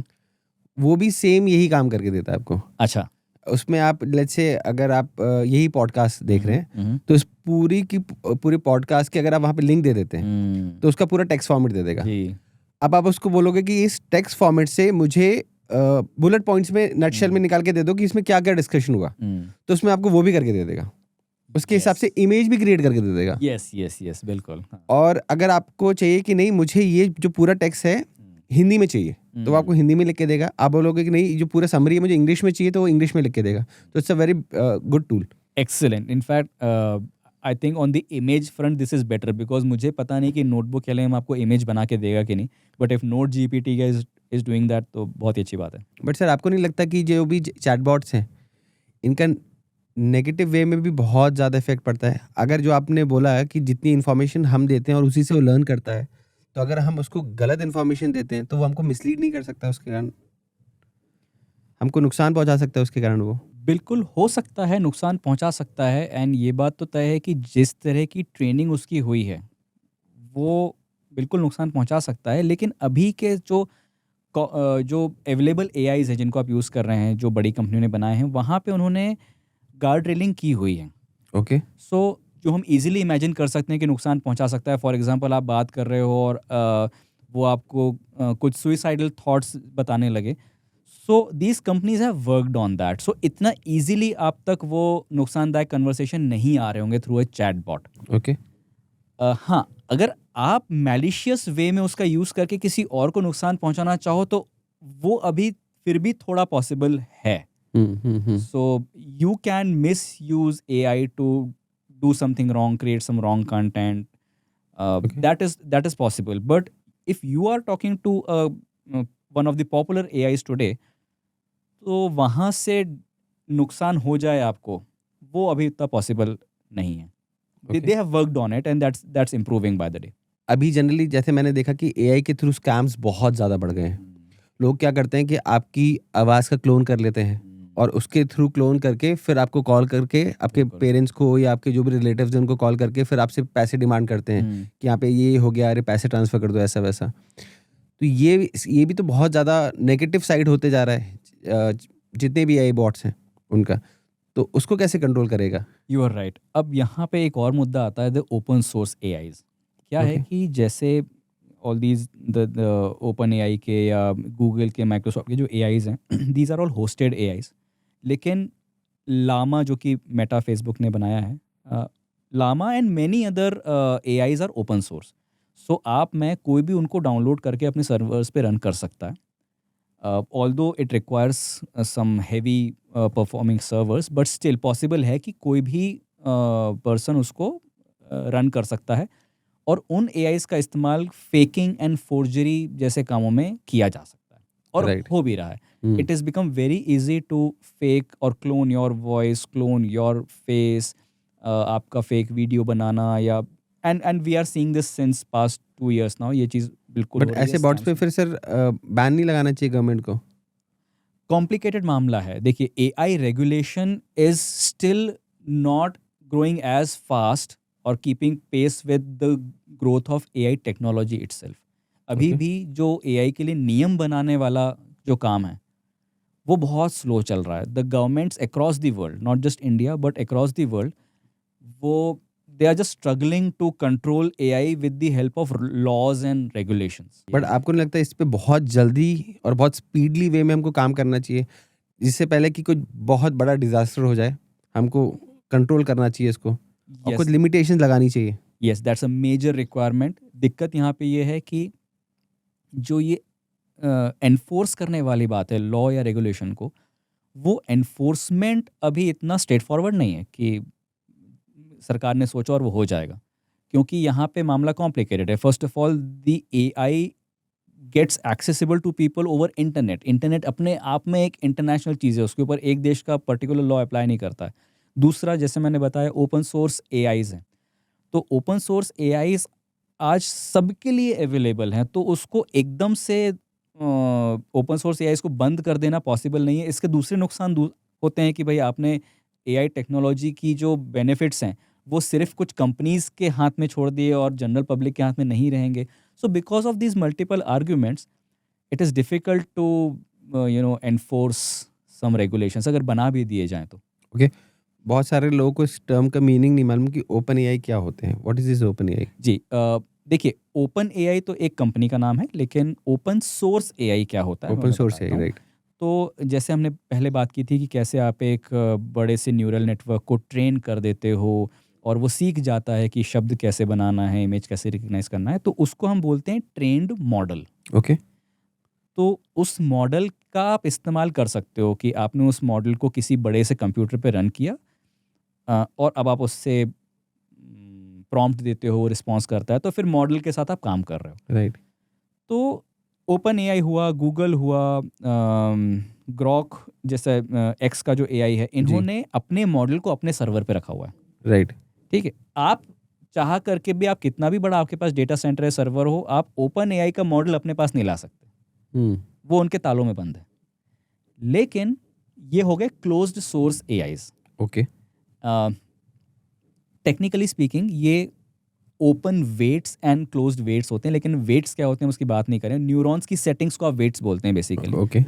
वो भी सेम यही काम करके देता है आपको। अच्छा। उसमें आप लेट्स से अगर आप यही पॉडकास्ट देख रहे हैं, तो इस पूरी पॉडकास्ट के अगर आप वहाँ पे लिंक दे देते हैं, तो उसका पूरा टेक्स्ट फॉर्मेट दे देगा। जी। अब आप उसको बोलोगे कि इस टेक्स्ट फॉर्मेट से मुझे बुलेट पॉइंट्स में, नटशेल में निकाल के दे दो कि इसमें क्या क्या डिस्कशन हुआ, तो उसमें आपको वो भी करके दे देगा। उसके हिसाब से इमेज भी क्रिएट करके दे देगा। यस यस यस, बिल्कुल। और अगर आपको चाहिए कि नहीं, मुझे ये जो पूरा टेक्स्ट है हिंदी में चाहिए तो वो आपको हिंदी में लिख के देगा। आप बोलोगे कि नहीं जो पूरा समरी है मुझे इंग्लिश में चाहिए, तो वो इंग्लिश में लिख के देगा। तो it's a very good tool. Excellent. In fact I think on the image front this is better, because मुझे पता नहीं कि नोटबुक के लिए हम आपको इमेज बना के देगा कि नहीं, but if not GPT is doing that तो बहुत ही अच्छी बात है। बट सर आपको नहीं लगता कि जो भी चैटबॉट्स हैं इनका नेगेटिव वे में भी बहुत ज़्यादा इफेक्ट पड़ता है? अगर जो आपने बोला है कि जितनी इन्फॉर्मेशन हम देते हैं और उसी से वो लर्न करता है, तो अगर हम उसको गलत इन्फॉर्मेशन देते हैं तो वो हमको मिसलीड नहीं कर सकता, उसके कारण हमको नुकसान पहुंचा सकता है उसके कारण वो? बिल्कुल हो सकता है, नुकसान पहुंचा सकता है। एंड ये बात तो तय है कि जिस तरह की ट्रेनिंग उसकी हुई है वो बिल्कुल नुकसान पहुंचा सकता है। लेकिन अभी के जो अवेलेबल एआईज है जिनको आप यूज़ कर रहे हैं, जो बड़ी कंपनियों ने बनाए हैं, वहाँ पे उन्होंने गार्ड रेलिंग की हुई है। ओके। सो जो हम इजीली इमेजिन कर सकते हैं कि नुकसान पहुंचा सकता है। फॉर एग्जांपल आप बात कर रहे हो और वो आपको कुछ सुइसाइडल थॉट्स बताने लगे। So these companies have worked on that. So इतना इजीली आप तक वो नुकसानदायक कन्वर्सेशन नहीं आ रहे होंगे through a chatbot. Okay. हाँ, अगर आप मैलिशियस वे में उसका यूज़ करके किसी और को नुकसान पहुंचाना चाहो तो वो अभी फिर भी थोड़ा पॉसिबल है। So you can misuse AI to do something wrong, create some wrong content. Okay. That is possible. But if you are talking to one of the popular AIs today, तो वहाँ से नुकसान हो जाए आपको, वो अभी इतना पॉसिबल नहीं है। They have worked on it and that's improving by the day. अभी जनरली जैसे मैंने देखा कि एआई के थ्रू स्कैम्स बहुत ज़्यादा बढ़ गए हैं। लोग क्या करते हैं कि आपकी आवाज़ का क्लोन कर लेते हैं और उसके थ्रू क्लोन करके फिर आपको कॉल करके आपके पेरेंट्स को या आपके जो भी रिलेटिव्स हैं उनको कॉल करके फिर आपसे पैसे डिमांड करते हैं कि यहाँ पे ये हो गया, अरे पैसे ट्रांसफ़र कर दो, ऐसा वैसा। तो ये भी तो बहुत ज़्यादा नेगेटिव साइड होते जा रहा है जितने भी एआई बॉट्स हैं उनका। तो उसको कैसे कंट्रोल करेगा? You are right. अब यहाँ पे एक और मुद्दा आता है, द ओपन सोर्स एआईज। क्या है कि जैसे all these the OpenAI के या गूगल के, माइक्रोसॉफ्ट के जो एआईज हैं, these are all hosted AIs. लेकिन लामा जो कि मेटा फेसबुक ने बनाया है, Llama and many other AIs are open source. So मैं कोई भी उनको डाउनलोड करके अपने सर्वर्स पे रन कर सकता है। Although it requires some heavy performing servers, but still possible है कि कोई भी पर्सन उसको रन कर सकता है। और उन एआईज का इस्तेमाल फेकिंग एंड फोर्जरी जैसे कामों में किया जा सकता है और हो भी रहा है। It is become very easy to fake or clone your voice, clone your face, आपका फेक वीडियो बनाना या and we are seeing this since past 2 years now. ये चीज़ बिल्कुल बट ऐसे बॉट्स पे फिर सर बैन नहीं लगाना चाहिए गवर्नमेंट को? कॉम्प्लिकेटेड मामला है। देखिए, AI regulation is still not growing as fast or keeping pace with the growth of AI technology itself. अभी भी जो एआई के लिए नियम बनाने वाला जो काम है वो बहुत स्लो चल रहा है। The governments across the world, not just India but across the world, वो they are just struggling to control AI with the help of laws and regulations. But आपको नहीं लगता इस पे बहुत जल्दी और बहुत स्पीडली वे में हमको काम करना चाहिए, जिससे पहले कि कोई बहुत बड़ा डिजास्टर हो जाए? हमको कंट्रोल करना चाहिए इसको और कुछ लिमिटेशन लगानी चाहिए। Yes, that's a major requirement. दिक्कत यहाँ पे ये है कि जो ये एनफोर्स करने वाली बात है लॉ या रेगुलेशन को, वो एनफोर्समेंट अभी इतना स्ट्रेट फॉरवर्ड नहीं है कि सरकार ने सोचा और वो हो जाएगा, क्योंकि यहाँ पे मामला कॉम्प्लिकेटेड है। First of all, the AI gets accessible to people over internet. Internet अपने आप में एक इंटरनेशनल चीज़ है, उसके ऊपर एक देश का पर्टिकुलर लॉ अप्लाई नहीं करता है। दूसरा, जैसे मैंने बताया, ओपन सोर्स एआईज हैं। तो ओपन सोर्स एआईज आज सबके लिए अवेलेबल हैं, तो उसको एकदम से ओपन सोर्स एआईज को बंद कर देना पॉसिबल नहीं है। इसके दूसरे नुकसान होते हैं कि भाई आपने एआई टेक्नोलॉजी की जो बेनिफिट्स हैं वो सिर्फ कुछ कंपनीज के हाथ में छोड़ दिए और जनरल पब्लिक के हाथ में नहीं रहेंगे। So because of these multiple arguments it is difficult to enforce some regulations, अगर बना भी दिए जाएँ तो। ओके। बहुत सारे लोगों को इस टर्म का मीनिंग नहीं मालूम कि ओपन एआई क्या होते हैं। What is this OpenAI? जी, देखिए, ओपन एआई तो एक कंपनी का नाम है, लेकिन ओपन सोर्स एआई क्या होता है? Open source AI, right. तो जैसे हमने पहले बात की थी कि कैसे आप एक बड़े से न्यूरल नेटवर्क को ट्रेन कर देते हो और वो सीख जाता है कि शब्द कैसे बनाना है, इमेज कैसे रिकग्नाइज करना है, तो उसको हम बोलते हैं ट्रेंड मॉडल। ओके। तो उस मॉडल का आप इस्तेमाल कर सकते हो कि आपने उस मॉडल को किसी बड़े से कंप्यूटर पे रन किया, और अब आप उससे प्रॉम्प्ट देते हो, रिस्पॉन्स करता है, तो फिर मॉडल के साथ आप काम कर रहे हो। राइट। तो ओपन एआई हुआ, गूगल हुआ, ग्रॉक जैसा एक्स का जो एआई है, इन्होंने अपने मॉडल को अपने सर्वर पे रखा हुआ है। राइट। ठीक है, आप चाह करके भी, आप कितना भी बड़ा आपके पास डेटा सेंटर है, सर्वर हो, आप ओपन एआई का मॉडल अपने पास नहीं ला सकते, वो उनके तालों में बंद है। लेकिन ये हो गए closed source AIs. Okay. Technically speaking ये open weights and closed weights होते हैं, लेकिन वेट्स क्या होते हैं उसकी बात नहीं करें। न्यूरॉन्स की सेटिंग्स को आप वेट्स बोलते हैं बेसिकली। ओके।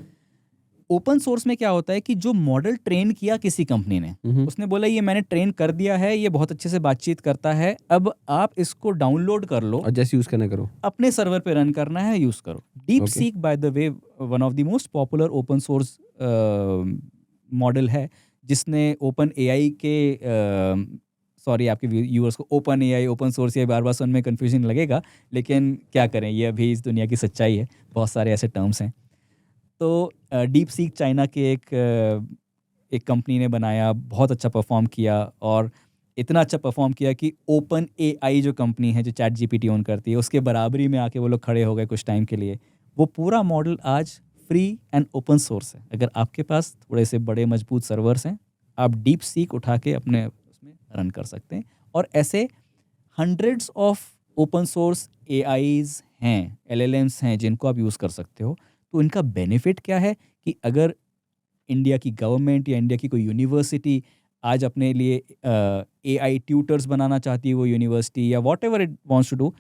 ओपन सोर्स में क्या होता है कि जो मॉडल ट्रेन किया किसी कंपनी ने, उसने बोला ये मैंने ट्रेन कर दिया है, ये बहुत अच्छे से बातचीत करता है, अब आप इसको डाउनलोड कर लो और जैसे यूज करना करो, अपने सर्वर पे रन करना है, यूज करो। Deep seek by the way one of the most popular open source model है, जिसने ओपन एआई के सॉरी आपके व्यूअर्स को ओपन एआई ओपन सोर्स ये बार बार सुनने में कंफ्यूजन लगेगा, लेकिन क्या करें, ये अभी इस दुनिया की सच्चाई है, बहुत सारे ऐसे टर्म्स हैं। तो डीप सीक चाइना के एक कंपनी ने बनाया, बहुत अच्छा परफॉर्म किया, और इतना अच्छा परफॉर्म किया कि ओपन एआई जो कंपनी है जो चैट जीपीटी ओन करती है, उसके बराबरी में आके वो लोग खड़े हो गए कुछ टाइम के लिए। वो पूरा मॉडल आज फ्री एंड ओपन सोर्स है। अगर आपके पास थोड़े से बड़े मजबूत सर्वर्स हैं, आप डीप सीक उठा के अपने उसमें रन कर सकते हैं। और ऐसे hundreds of open source AIs हैं, एलएलएम्स हैं, जिनको आप यूज़ कर सकते हो। तो इनका बेनिफिट क्या है कि अगर इंडिया की गवर्नमेंट या इंडिया की कोई यूनिवर्सिटी आज अपने लिए एआई ट्यूटर्स बनाना चाहती है, वो यूनिवर्सिटी या whatever it wants to do,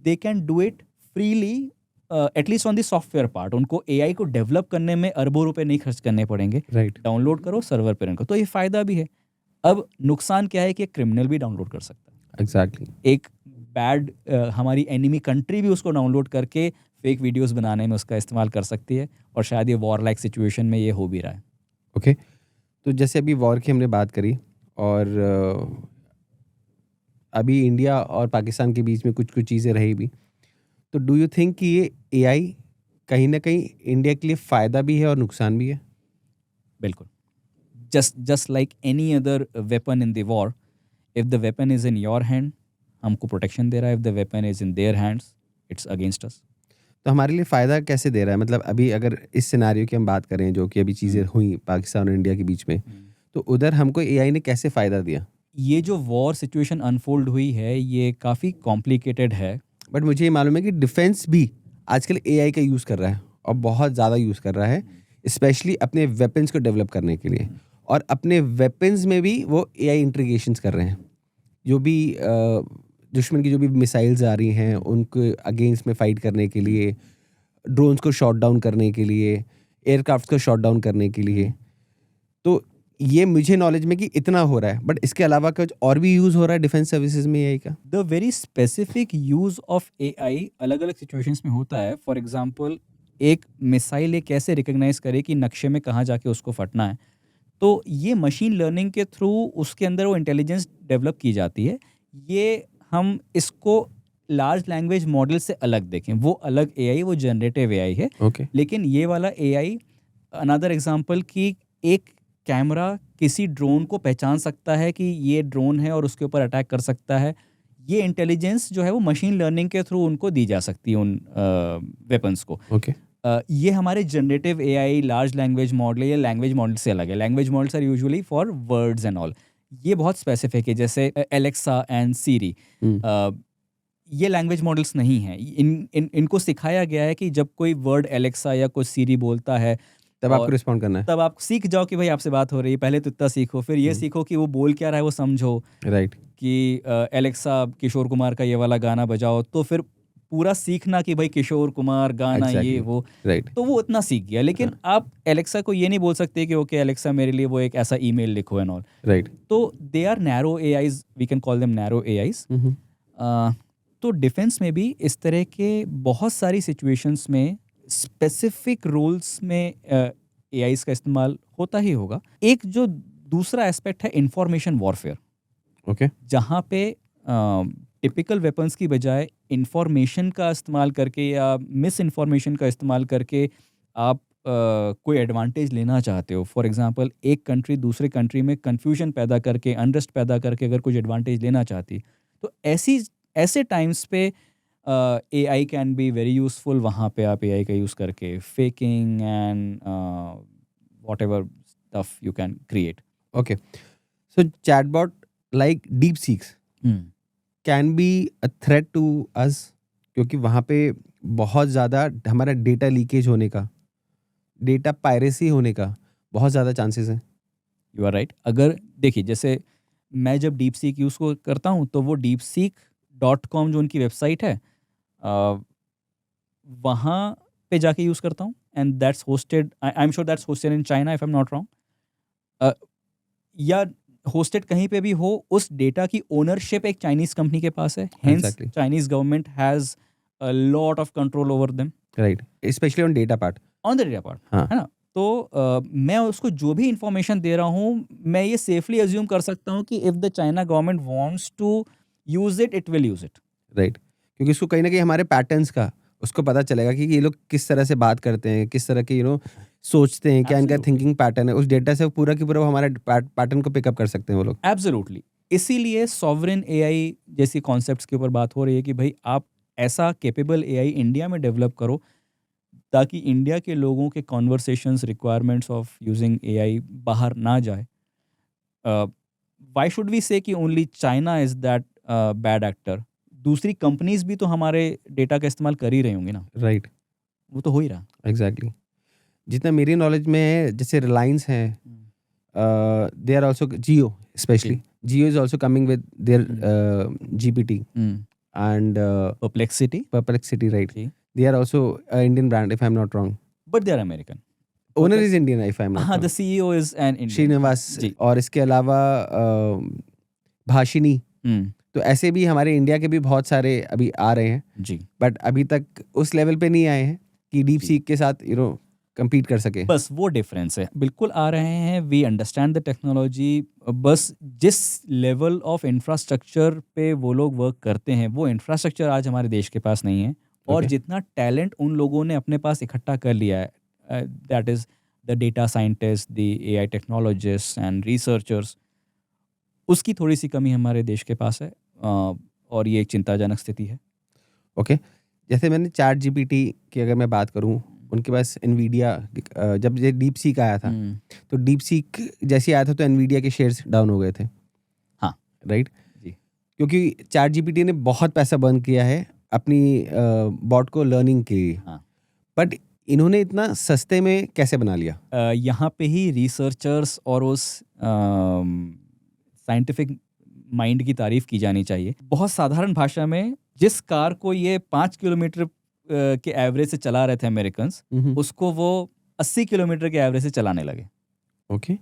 they can do it freely, at least on the software part. उनको एआई को डेवलप करने में अरबों रुपए नहीं खर्च करने पड़ेंगे। राइट। डाउनलोड करो, सर्वर पे रन करो। तो ये फ़ायदा भी है। अब नुकसान क्या है कि क्रिमिनल भी डाउनलोड कर सकता है। एग्जैक्टली। एक बैड हमारी एनिमी कंट्री भी उसको डाउनलोड करके फेक वीडियोस बनाने में उसका इस्तेमाल कर सकती है, और शायद ये वॉर लाइक सिचुएशन में ये हो भी रहा है। ओके। तो जैसे अभी वॉर की हमने बात करी, और अभी इंडिया और पाकिस्तान के बीच में कुछ कुछ चीज़ें रही भी, तो डू यू थिंक कि ये एआई कहीं ना कहीं इंडिया के लिए फ़ायदा भी है और नुकसान भी है? बिल्कुल। Just like any other weapon in the war, if the weapon is in your hand, हमको प्रोटेक्शन दे रहा है। If the weapon is in their hands, it's against us. तो हमारे लिए फ़ायदा कैसे दे रहा है? मतलब अभी अगर इस सिनारियो की हम बात करें, जो कि अभी चीज़ें हुई पाकिस्तान और इंडिया के बीच में, तो उधर हमको एआई ने कैसे फ़ायदा दिया? ये जो वॉर सिचुएशन अनफोल्ड हुई है, ये काफ़ी कॉम्प्लिकेटेड है। बट मुझे ये मालूम है कि डिफेंस भी आजकल एआई का यूज़ कर रहा है, और बहुत ज़्यादा यूज़ कर रहा है, स्पेशली अपने वेपन्स को डेवलप करने के लिए। और अपने वेपन्स में भी वो एआई इंटीग्रेशंस कर रहे हैं। जो भी दुश्मन की जो भी मिसाइल्स आ रही हैं, उनके अगेंस्ट में फ़ाइट करने के लिए, ड्रोन्स को शॉट डाउन करने के लिए, एयरक्राफ्ट को शॉट डाउन करने के लिए। तो ये मुझे नॉलेज में कि इतना हो रहा है, बट इसके अलावा कुछ और भी यूज़ हो रहा है डिफेंस सर्विसेज में एआई का? The very specific use of AI अलग अलग सिचुएशंस में होता है। फॉर एग्जांपल, एक मिसाइल ये कैसे रिकग्नाइज करे कि नक्शे में कहाँ जाके उसको फटना है, तो ये मशीन लर्निंग के थ्रू उसके अंदर वो इंटेलिजेंस डेवलप की जाती है। ये हम इसको लार्ज लैंग्वेज मॉडल से अलग देखें, वो अलग एआई, वो जनरेटिव एआई है। ओके। लेकिन ये वाला एआई, अनदर एग्जांपल कि एक कैमरा किसी ड्रोन को पहचान सकता है कि ये ड्रोन है और उसके ऊपर अटैक कर सकता है। ये इंटेलिजेंस जो है वो मशीन लर्निंग के थ्रू उनको दी जा सकती है, उन वेपन्स को। ओके। ये हमारे generative AI, large language model या लैंग्वेज मॉडल से अलग है। Language models are usually for words and all. ये बहुत स्पेसिफिक है, जैसे एलेक्सा एंड सीरी। ये लैंग्वेज मॉडल्स नहीं हैं। इनको सिखाया गया है कि जब कोई वर्ड एलेक्सा या कोई सीरी बोलता है, तब आपको रिस्पॉन्ड करना है। तब आप सीख जाओ कि भाई आपसे बात हो रही है। पहले तो इतना सीखो, फिर ये सीखो कि वो बोल क्या रहा है वो समझो। राइट। कि एलेक्सा किशोर कुमार का ये वाला गाना बजाओ, तो फिर पूरा सीखना कि भाई किशोर कुमार गाना ये वो। राइट। तो वो इतना सीख गया। लेकिन आप एलेक्सा को ये नहीं बोल सकते कि ओके एलेक्सा मेरे लिए वो एक ऐसा ईमेल लिखो एंड ऑल। राइट। तो they are narrow AIs, we can call them narrow AIs. तो डिफेंस में भी इस तरह के बहुत सारी सिचुएशंस में स्पेसिफिक रोल्स में एआईज का इस्तेमाल होता ही होगा। एक जो दूसरा एस्पेक्ट है इंफॉर्मेशन वॉरफेयर, ओके। जहाँ पे टिपिकल वेपन्स की बजाय इंफॉर्मेशन का इस्तेमाल करके या मिस इन्फॉर्मेशन का इस्तेमाल करके आप कोई एडवांटेज लेना चाहते हो, फॉर एग्जांपल एक कंट्री दूसरे कंट्री में कंफ्यूजन पैदा करके, अनरेस्ट पैदा करके अगर कुछ एडवांटेज लेना चाहती, तो ऐसे टाइम्स पे AI can be very useful. वहाँ पे आप एआई का यूज़ करके faking and whatever stuff you can create. Okay, so chatbot like DeepSeeks can be a threat to us, क्योंकि वहाँ पे बहुत ज़्यादा हमारा डेटा लीकेज होने का, डेटा पायरेसी होने का बहुत ज़्यादा चांसेस हैं। You are right. अगर देखिए, जैसे मैं जब डीप सीक यूज़ को करता हूँ तो वो deepseek.com जो उनकी वेबसाइट है, वहाँ पे जाके यूज़ करता हूँ, and that's hosted, I am sure that's hosted in China if I am not wrong, या होस्टेड कहीं पे भी हो, उस डेटा की ओनरशिप एक चाइनीज़ कंपनी के पास है, hence Exactly. Chinese government has a lot of control over them right, specially on data part. On the data part, हाँ, है ना? तो मैं उसको जो भी इंफॉर्मेशन दे रहा हूँ, मैं ये सेफली अज्यूम कर सकता हूँ कि if the China government wants to use it, it will use it. Right, क्योंकि उसको कहीं ना कहीं हमारे पैटर्न्स का उसको पता चलेगा कि ये लोग किस तरह से बात करते हैं, किस तरह के सोचते हैं, क्या इनका Absolutely. थिंकिंग पैटर्न है। उस डेटा से पूरा की पूरा वो हमारे पैटर्न को पिकअप कर सकते हैं वो लोग। एब्सोल्युटली। इसीलिए सॉवरेन एआई जैसी कॉन्सेप्ट्स के ऊपर बात हो रही है कि भाई आप ऐसा कैपेबल एआई इंडिया में डेवलप करो ताकि इंडिया के लोगों के conversations, requirements of using AI बाहर ना जाए। व्हाई शुड वी से कि only China is that bad actor? दूसरी कंपनीज भी तो हमारे डेटा का इस्तेमाल कर ही रही होंगी ना, राइट, वो तो हो ही रहा। एग्जैक्टली। जितना मेरी नॉलेज में है, जैसे रिलायंस है, they are also Jio, especially Jio is also coming with their GPT and Perplexity, right. They are also an Indian brand, if I'm not wrong. But they are American. Owner is Indian, if I'm not हाँ, the wrong. CEO is an Indian. Srinivas, ji. और इसके अलावा भाषिनी। हम्म, तो ऐसे भी हमारे India के भी बहुत सारे अभी आ रहे हैं, जी। बट अभी तक उस लेवल पे नहीं आए हैं कि डीप जी। सीक के साथ compete कर सके। बस वो डिफरेंस है, बिल्कुल आ रहे हैं, वी अंडरस्टैंड द टेक्नोलॉजी, बस जिस लेवल ऑफ इंफ्रास्ट्रक्चर पे वो लोग वर्क करते हैं वो इंफ्रास्ट्रक्चर आज हमारे देश के पास नहीं है, और Okay. जितना टैलेंट उन लोगों ने अपने पास इकट्ठा कर लिया है, that is the data scientist, the AI technologist and researchers, उसकी थोड़ी सी कमी हमारे देश के पास है, और ये एक चिंताजनक स्थिति है। ओके, जैसे मैंने चैट जीपीटी की अगर मैं बात करूं, उनके पास एनवीडिया, जब ये डीप सीक आया था, तो डीप सीक जैसे आया था तो एनवीडिया के शेयर्स डाउन हो गए थे। हाँ। राइट, जी। क्योंकि चैट जीपीटी ने बहुत पैसा बर्न किया है अपनी बॉट को लर्निंग के लिए। हाँ। बट इन्होंने इतना सस्ते में कैसे बना लिया? यहाँ पे ही रिसर्चर्स और उस साइंटिफिक माइंड की तारीफ की जानी चाहिए। बहुत साधारण भाषा में, जिस कार को ये 5 किलोमीटर के एवरेज से चला रहे थे अमेरिकन्स, उसको वो 80 किलोमीटर के एवरेज से चलाने लगे। ओके,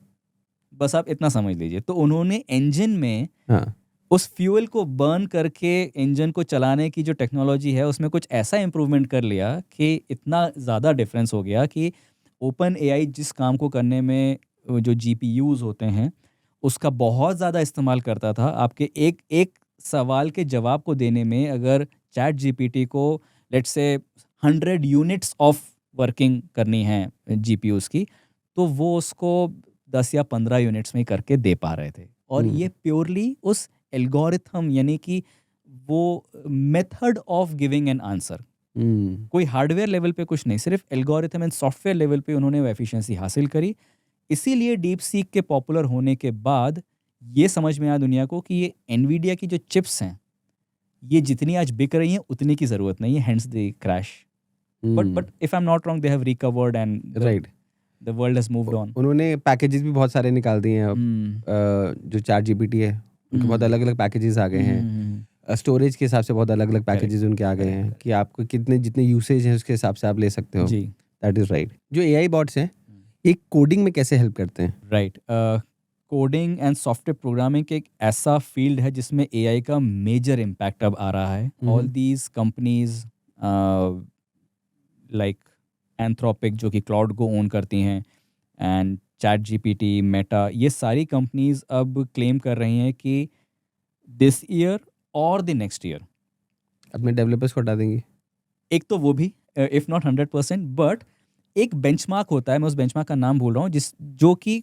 बस आप इतना समझ लीजिए। तो उन्होंने इंजन में हाँ, उस फ्यूल को बर्न करके इंजन को चलाने की जो टेक्नोलॉजी है उसमें कुछ ऐसा इम्प्रूवमेंट कर लिया कि इतना ज़्यादा डिफरेंस हो गया कि ओपन एआई जिस काम को करने में जो जीपीयूज़ होते हैं उसका बहुत ज़्यादा इस्तेमाल करता था, आपके एक एक सवाल के जवाब को देने में अगर चैट जीपीटी को let's say 100 units of working करनी है जीपीयूज़ की, तो वो उसको 10 या 15 यूनिट्स में ही करके दे पा रहे थे। और ये प्योरली उस एल्गोरिथम, यानी कि वो method of giving an answer, कोई हार्डवेयर लेवल पे कुछ नहीं, सिर्फ एल्गोरिथम एंड सॉफ्टवेयर लेवल पे उन्होंने वो एफिशिएंसी हासिल करी। इसीलिए डीप सीक के पॉपुलर होने के बाद ये समझ में आया दुनिया को कि ये एनवीडिया की जो चिप्स हैं ये जितनी आज बिक रही हैं उतनी की ज़रूरत नहीं है, hence the crash. But if I am not wrong, they have recovered and right, the world has moved on. उन्होंने पैकेजेस भी बहुत सारे निकाल दिए हैं अब। जो चैट जीपीटी है उनके बहुत अलग अलग पैकेजेस आ गए हैं। स्टोरेज के हिसाब से बहुत अलग अलग पैकेजेस उनके आ गए हैं कि आपको कितने जितने यूसेज है उसके हिसाब से आप ले सकते हो। जी, दैट इज राइट। जो एआई बॉट्स हैं एक कोडिंग में कैसे हेल्प करते हैं? Right. Coding and software programming के एक ऐसा फील्ड है जिसमें एआई का मेजर इम्पैक्ट अब आ रहा है। All these companies like Anthropic जो कि क्लाउड को ओन करती हैं, एंड चैट जीपीटी, मेटा, ये सारी कंपनीज अब क्लेम कर रही हैं कि दिस ईयर और द नेक्स्ट ईयर। अपने डेवलपर्स को हटा देंगे। एक तो वो भी, इफ नॉट 100%, बट एक बेंचमार्क होता है, मैं उस बेंचमार्क का नाम भूल रहा हूँ, जो कि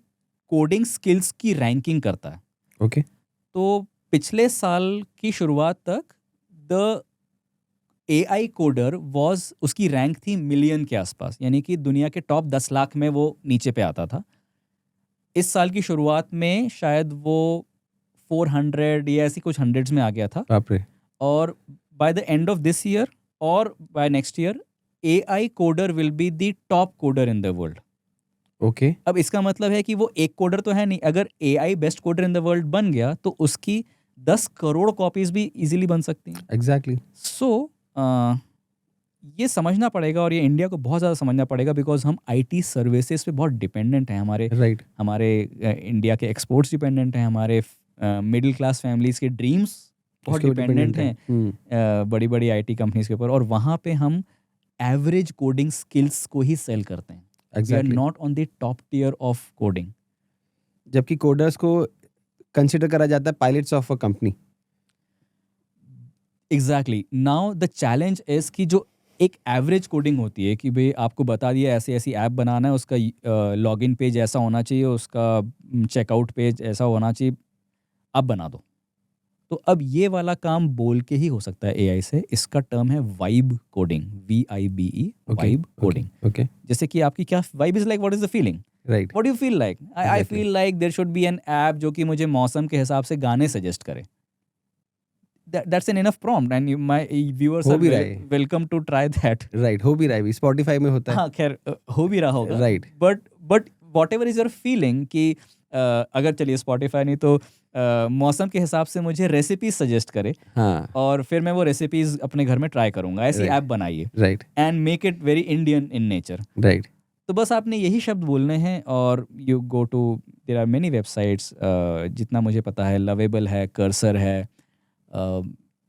कोडिंग स्किल्स की रैंकिंग करता है। ओके। तो पिछले साल की शुरुआत तक द AI कोडर वॉज, उसकी रैंक थी मिलियन के आसपास, यानी कि दुनिया के टॉप 10 लाख में वो नीचे पे आता था। इस साल की शुरुआत में शायद वो 400 या ऐसी कुछ हंड्रेड्स में आ गया था। बाप रे। और by the end of this year or by next year AI coder will be the top coder in the world. Okay. अब इसका मतलब है कि वो एक कोडर तो है नहीं, अगर AI best coder in the world बन गया तो उसकी 10 करोड़ कॉपीज भी इजीली बन सकती हैं। एग्जैक्टली। सो ये समझना पड़ेगा, और ये इंडिया को बहुत ज़्यादा समझना पड़ेगा, बिकॉज हम IT सर्विसेज पे बहुत डिपेंडेंट हैं। राइट। हमारे इंडिया के एक्सपोर्ट्स डिपेंडेंट हैं, हमारे मिडिल क्लास फैमिलीज के ड्रीम्स बहुत डिपेंडेंट हैं बड़ी बड़ी IT कंपनीज के ऊपर, और वहाँ पे हम एवरेज कोडिंग स्किल्स को ही सेल करते हैं। We are not on the top tier of coding. जबकि कोडर्स को कंसिडर करा जाता है pilots of a company. Exactly. Now the challenge is कि जो एक एवरेज कोडिंग होती है कि भाई आपको बता दिया ऐसी ऐसी ऐप बनाना है, उसका लॉगिन पेज ऐसा होना चाहिए, उसका चेकआउट पेज ऐसा होना चाहिए, अब बना दो। तो अब ये वाला काम बोल के ही हो सकता है AI से। इसका टर्म है vibe coding, VIBE, vibe coding. Okay. जैसे कि आपकी क्या vibe is like, what is the feeling, right. What do you feel like? I feel like there should be an app जो कि मुझे मौसम के हिसाब से गाने सजेस्ट करे। That's an enough prompt and my viewers हो are भी रहा है। welcome to try that. Right, हो भी रहा है, स्पॉटिफाई में होता है। हाँ खैर हो भी रहा होगा। Right. But whatever is your feeling कि अगर चलिए Spotify नहीं तो मौसम के हिसाब से मुझे रेसिपीज सजेस्ट करे, हाँ। और फिर मैं वो रेसिपीज अपने घर में ट्राई करूंगा, ऐसी Right. ऐप बनाइए right. And make it very Indian in nature. Right. तो बस आपने यही शब्द बोलने हैं और you go to, there are many websites, जितना मुझे पता है लवेबल है, कर्सर है,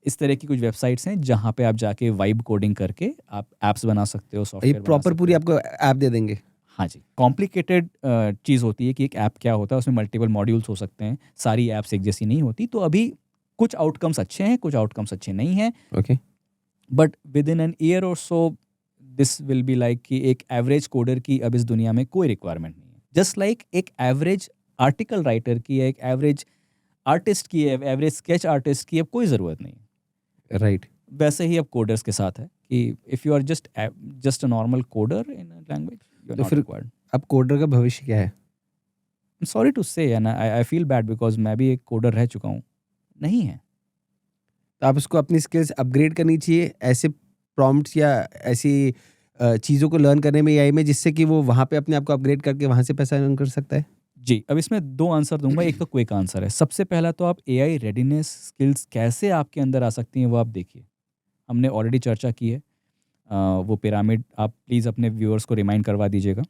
इस तरह की कुछ वेबसाइट्स हैं जहाँ पे आप जाके वाइब कोडिंग करके आप एप्स बना सकते हो, ये सॉफ्टवेयर प्रॉपर पूरी आपको ऐप दे देंगे। हाँ जी। कॉम्प्लिकेटेड चीज़ होती है कि एक ऐप क्या होता है, उसमें मल्टीपल मॉड्यूल्स हो सकते हैं, सारी ऐप्स एक जैसी नहीं होती। तो अभी कुछ आउटकम्स अच्छे हैं, कुछ आउटकम्स अच्छे नहीं हैं, okay. But within an year or so this will be like कि एक एवरेज कोडर की अब इस दुनिया में कोई रिक्वायरमेंट नहीं है। जस्ट लाइक एक एवरेज आर्टिकल राइटर की या एक एवरेज आर्टिस्ट की, एवरेज स्केच आर्टिस्ट की अब कोई ज़रूरत नहीं है। राइट। वैसे ही अब कोडर्स के साथ है कि if you are just a normal coder in a language, you are तो नॉट फिर रिक्वायर्ड। अब कोडर का भविष्य क्या है? Sorry to say, and I feel bad because मैं भी एक कोडर रह चुका हूँ, नहीं है। तो आप उसको अपनी स्किल्स अपग्रेड करनी चाहिए ऐसे प्रॉम्प्ट्स या ऐसी चीज़ों को लर्न करने में AI में, जिससे कि वो वहाँ पे अपने आप को अपग्रेड करके वहाँ से पैसा अर्न कर सकता है। जी, अब इसमें 2 आंसर दूंगा। एक तो क्विक आंसर है। सबसे पहला तो आप AI रेडीनेस स्किल्स कैसे आपके अंदर आ सकती हैं वो आप देखिए, हमने ऑलरेडी चर्चा की है। वो पिरामिड आप प्लीज़ अपने व्यूअर्स को रिमाइंड करवा दीजिएगा।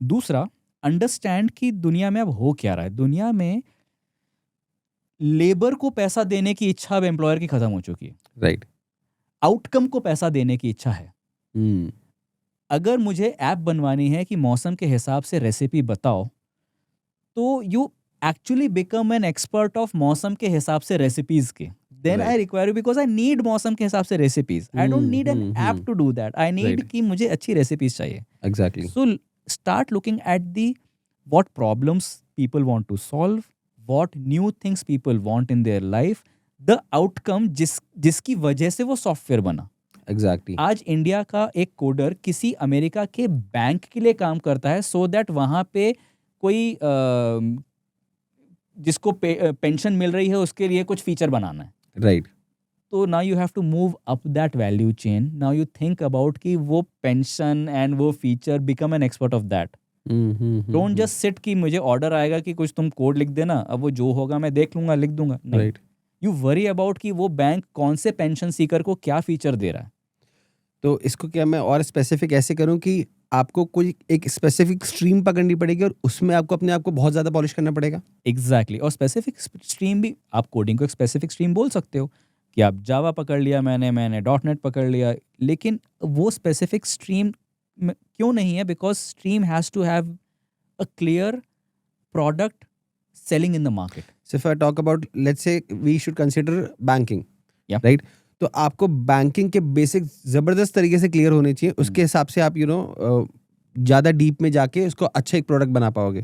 दूसरा, अंडरस्टैंड कि दुनिया में अब हो क्या रहा है। दुनिया में लेबर को पैसा देने की इच्छा अब एम्प्लॉयर की खत्म हो चुकी है। राइट। आउटकम को पैसा देने की इच्छा है। अगर मुझे ऐप बनवानी है कि मौसम के हिसाब से रेसिपी बताओ, तो you actually become an expert of मौसम के हिसाब से रेसिपीज के। Then I require you because I need मौसम के हिसाब से recipes. I don't need an app to do that. I need कि मुझे अच्छी रेसिपीज चाहिए। Exactly. So start looking at the what problems people want to solve, what new things people want in their life, the outcome जिसकी वजह से वो software बना। Exactly. आज इंडिया का एक कोडर किसी अमेरिका के बैंक के लिए काम करता है सो दैट वहाँ पे कोई जिसको पेंशन मिल रही है उसके लिए कुछ फीचर बनाना है। राइट। तो now you have to move up that value chain. Now you think about कि वो पेंशन एंड वो feature, become an expert of that. Don't just sit कि मुझे ऑर्डर आएगा कि कुछ तुम कोड लिख देना, अब वो जो होगा मैं देख लूंगा, लिख दूंगा। नहीं, राइट। यू वरी अबाउट कि वो बैंक कौन से पेंशन सीकर को क्या फीचर दे रहा है। तो इसको क्या मैं और स्पेसिफिक ऐसे करूं कि आपको कोई एक स्पेसिफिक स्ट्रीम पकड़नी पड़ेगी और उसमें आपको अपने आप को बहुत ज़्यादा पॉलिश करना पड़ेगा। एग्जैक्टली। और स्पेसिफिक स्ट्रीम भी, आप कोडिंग को एक स्पेसिफिक स्ट्रीम बोल सकते हो कि आप जावा पकड़ लिया, मैंने .NET पकड़ लिया, लेकिन वो स्पेसिफिक स्ट्रीम क्यों नहीं है? Because stream has to have a clear product selling in the market. So if I talk about, let's say we should consider banking. Yeah. Right? तो आपको बैंकिंग के बेसिक जबरदस्त तरीके से क्लियर होने चाहिए, उसके हिसाब से आप ज़्यादा डीप में जाके उसको अच्छा एक प्रोडक्ट बना पाओगे।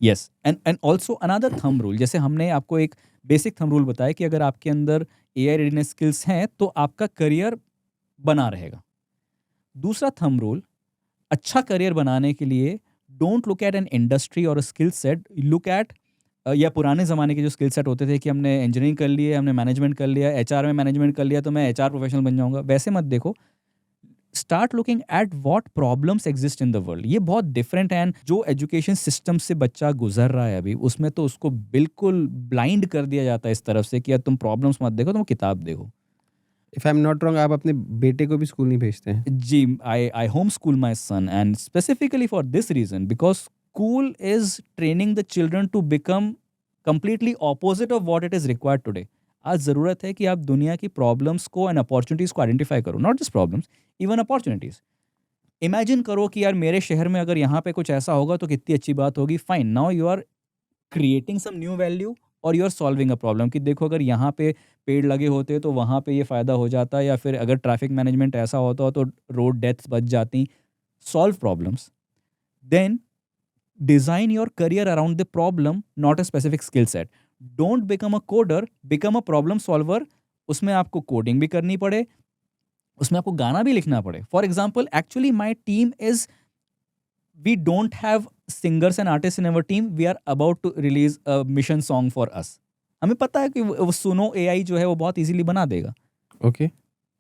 Yes and also another thumb rule, जैसे हमने आपको एक बेसिक थंब रूल बताया कि अगर आपके अंदर एआई रेडीनेस स्किल्स हैं तो आपका करियर बना रहेगा। दूसरा थंब रूल, अच्छा करियर बनाने के लिए don't look at an industry और स्किल सेट, लुक एट या पुराने ज़माने के जो स्किल सेट होते थे कि हमने इंजीनियरिंग कर लिया, हमने मैनेजमेंट कर लिया, एचआर में मैनेजमेंट कर लिया तो मैं एचआर प्रोफेशनल बन जाऊंगा, वैसे मत देखो। Start looking at what problems exist in the world. ये बहुत डिफरेंट है। जो एजुकेशन सिस्टम से बच्चा गुजर रहा है अभी, उसमें तो उसको बिल्कुल ब्लाइंड कर दिया जाता है इस तरफ से कि यार तुम प्रॉब्लम्स मत देखो, तुम किताब देखो। If I am not wrong, आप अपने बेटे को भी स्कूल नहीं भेजते हैं? जी, I home school my son and specifically for this reason, because school is training the children to become completely opposite of what it is required today. आज ज़रूरत है कि आप दुनिया की प्रॉब्लम्स को एंड अपॉर्चुनिटीज़ को आइडेंटिफाई करो, not just problems, even opportunities. Imagine करो कि यार मेरे शहर में अगर यहाँ पे कुछ ऐसा होगा तो कितनी अच्छी बात होगी। Fine, now you are creating some new value और you are solving a problem कि देखो अगर यहाँ पे पेड़ लगे होते तो वहाँ पे ये फ़ायदा हो जाता, या फिर अगर ट्रैफिक मैनेजमेंट ऐसा होता तो रोड डेथ्स बच जाती। Solve problems, then design your career around the problem, not a specific skill set. Don't become a coder, become a problem solver. उसमें आपको कोडिंग भी करनी पड़े, उसमें आपको गाना भी लिखना पड़े। For example, actually my team is, we don't have singers and artist in our team, we are about to release a mission song for us. हमें पता है कि वो सुनो एआई जो है वो बहुत इजीली बना देगा। ओके।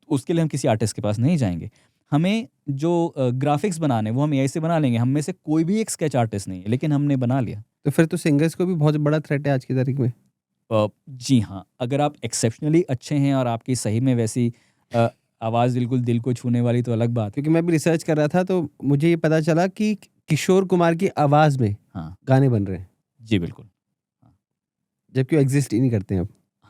उसके लिए हम किसी आर्टिस्ट के पास नहीं जाएंगे। हमें जो ग्राफिक्स बनाने वो हम एआई से बना लेंगे। हम में से कोई भी एक स्केच आर्टिस्ट नहीं है, लेकिन हमने बना लिया। तो फिर तो सिंगर्स को भी बहुत बड़ा थ्रेट है आज की तारीख में। जी हाँ, अगर आप एक्सेप्शनली अच्छे हैं और आपकी सही में वैसी आवाज़ बिल्कुल दिल को छूने वाली, तो अलग बात है। क्योंकि मैं भी रिसर्च कर रहा था तो मुझे ये पता चला कि किशोर कुमार की आवाज़ में हाँ, गाने बन रहे हैं, जी बिल्कुल। जबकि वो एग्जिस्ट ही नहीं करते हैं अब।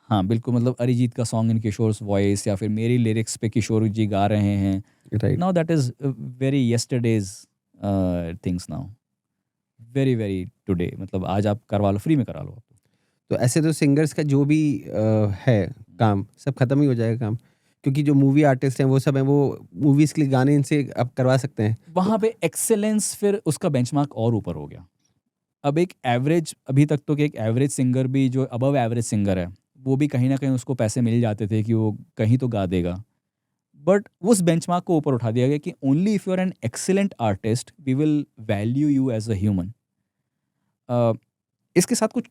हाँ, बिल्कुल, मतलब अरिजीत का सॉन्ग इन किशोर्स वॉइस या फिर मेरी लिरिक्स पे किशोर जी गा रहे हैं। Right. Now that is very yesterday's things now, very very today. मतलब आज आप करवा लो, फ्री में करा लो आप। तो ऐसे तो सिंगर्स का जो भी है काम, सब खत्म ही हो जाएगा काम, क्योंकि जो मूवी आर्टिस्ट हैं वो सब हैं, वो मूवीज़ के लिए गाने इनसे अब करवा सकते हैं। वहाँ पे एक्सेलेंस फिर उसका बेंचमार्क और ऊपर हो गया। अब एक एवरेज, अभी तक तो कि एक एवरेज सिंगर भी जो अबव एवरेज सिंगर है, वो भी कहीं ना कहीं उसको पैसे मिल जाते थे कि वो कहीं तो गा देगा। बट उस बेंचमार्क को ऊपर उठा दिया गया कि only if you are an excellent artist we will value you as a human. इसके साथ कुछ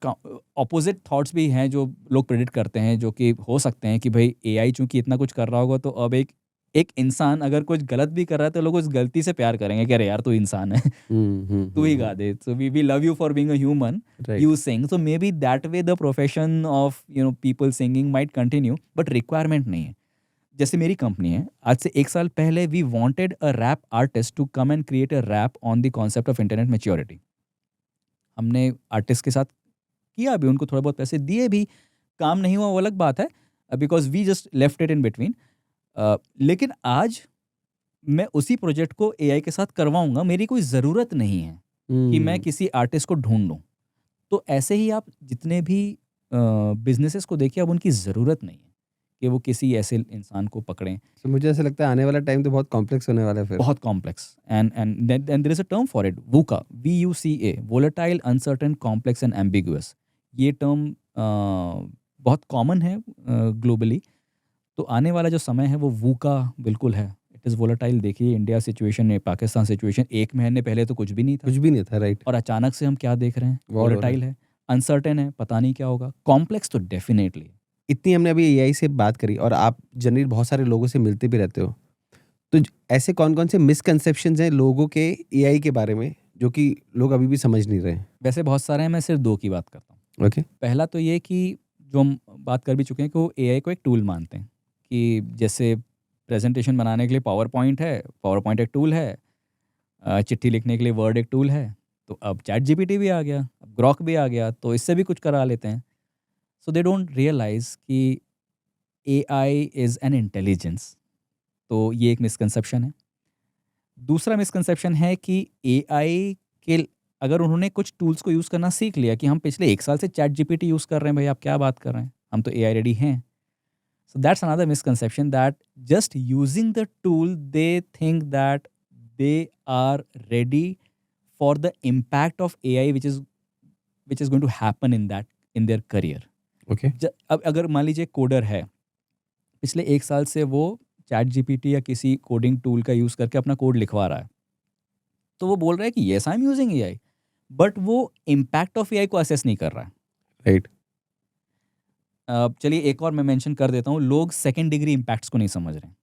ऑपोजिट थॉट्स भी हैं जो लोग प्रेडिक्ट करते हैं, जो कि हो सकते हैं कि भाई एआई चूंकि इतना कुछ कर रहा होगा तो अब एक एक इंसान अगर कुछ गलत भी कर रहा है तो लोग उस गलती से प्यार करेंगे कि अरे यार तू इंसान है, तू ही गा दे, so we love you for being a human, you sing. So may be that way the profession of people singing might continue, but requirement नहीं है। जैसे मेरी कंपनी है, आज से 1 साल पहले we wanted a rap artist to come and create a rap on the concept of internet maturity. हमने आर्टिस्ट के साथ किया भी, उनको थोड़ा बहुत पैसे दिए भी, काम नहीं हुआ वो अलग बात है, because we just left it in between. लेकिन आज मैं उसी प्रोजेक्ट को एआई के साथ करवाऊंगा। मेरी कोई ज़रूरत नहीं है कि मैं किसी आर्टिस्ट को ढूंढ लूँ। तो ऐसे ही आप जितने भी बिजनेसेस को देखिए, अब उनकी ज़रूरत नहीं है कि वो किसी ऐसे इंसान को पकड़ें। तो मुझे ऐसा लगता है आने वाला टाइम तो बहुत कॉम्प्लेक्स होने वाला है फिर। बहुत complex and there is a term for it, VUCA, VUCA, volatile, uncertain, complex and ambiguous. ये टर्म बहुत कॉमन है ग्लोबली। तो आने वाला जो समय है वो वूका बिल्कुल है। It is volatile. देखिए इंडिया सिचुएशन है, पाकिस्तान सिचुएशन, 1 महीने पहले तो कुछ भी नहीं था, कुछ भी नहीं था, राइट। और अचानक से हम क्या देख रहे हैं, War हो रहा वोलेटाइल है, अनसर्टेन है, पता नहीं क्या होगा। कॉम्प्लेक्स तो डेफिनेटली। इतनी हमने अभी एआई से बात करी और आप जनरली बहुत सारे लोगों से मिलते भी रहते हो, तो ऐसे कौन कौन से मिसकंसेप्शंस हैं लोगों के एआई के बारे में जो कि लोग अभी भी समझ नहीं रहे हैं? वैसे बहुत सारे हैं, मैं सिर्फ 2 की बात करता हूँ। ओके। पहला तो ये कि जो हम बात कर भी चुके हैं कि वो एआई को एक टूल मानते हैं, कि जैसे प्रेजेंटेशन बनाने के लिए पावर पॉइंट है, पावर पॉइंट एक टूल है, चिट्ठी लिखने के लिए वर्ड एक टूल है, तो अब चैट जीपीटी भी आ गया, अब ग्रॉक भी आ गया, तो इससे भी कुछ करा लेते हैं। सो दे डोंट रियलाइज कि एआई इज़ एन इंटेलिजेंस। तो ये एक मिसकंसेप्शन है। दूसरा मिसकंसेप्शन है कि एआई के, अगर उन्होंने कुछ टूल्स को यूज़ करना सीख लिया कि हम पिछले 1 साल से चैट जीपीटी यूज़ कर रहे हैं, भाई आप क्या बात कर रहे हैं, हम तो एआई रेडी हैं, So that's another misconception, that just using the tool, they think that they are ready for the impact of AI which is going to happen in their career. Okay अब अगर मान लीजिए coder है, पिछले 1 साल से वो चैट जीपीटी या किसी कोडिंग टूल का यूज़ करके अपना कोड लिखवा रहा है, तो वो बोल रहा है कि yes I am using AI, but वो इम्पैक्ट ऑफ एआई को असेस नहीं कर रहा है। राइट चलिए एक और मैं मेंशन कर देता हूँ, लोग सेकंड डिग्री इम्पैक्ट्स को नहीं समझ रहे हैं।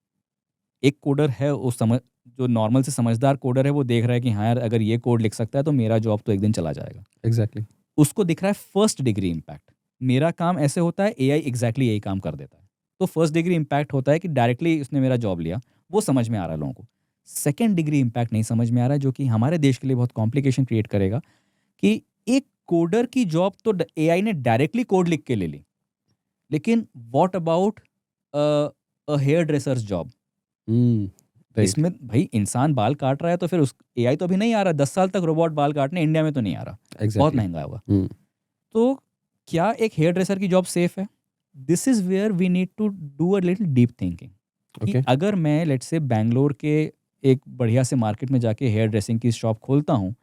एक कोडर है, जो नॉर्मल से समझदार कोडर है, वो देख रहा है कि हाँ यार, अगर ये कोड लिख सकता है तो मेरा जॉब तो एक दिन चला जाएगा। एग्जैक्टली उसको दिख रहा है फर्स्ट डिग्री इम्पैक्ट, मेरा काम ऐसे होता है, एआई एग्जैक्टली यही काम कर देता है। तो फर्स्ट डिग्री इम्पैक्ट होता है कि डायरेक्टली उसने मेरा जॉब लिया, वो समझ में आ रहा है लोगों को। सेकेंड डिग्री इम्पैक्ट नहीं समझ में आ रहा है, जो कि हमारे देश के लिए बहुत कॉम्प्लिकेशन क्रिएट करेगा कि एक कोडर की जॉब तो एआई ने डायरेक्टली कोड लिख के ले ली, लेकिन what about a hairdresser's job? इसमें भाई इंसान बाल काट रहा है, तो फिर उस एआई तो अभी नहीं आ रहा। 10 साल तक रोबोट बाल काटने इंडिया में तो नहीं आ रहा, बहुत महंगा होगा। तो क्या एक हेयर ड्रेसर की जॉब सेफ है? This is where we need to do a little deep thinking कि अगर मैं लेट्स से बैंगलोर के एक बढ़िया से मार्केट में जाके हेयर ड्रेसिंग की शॉप खोलता हूँ,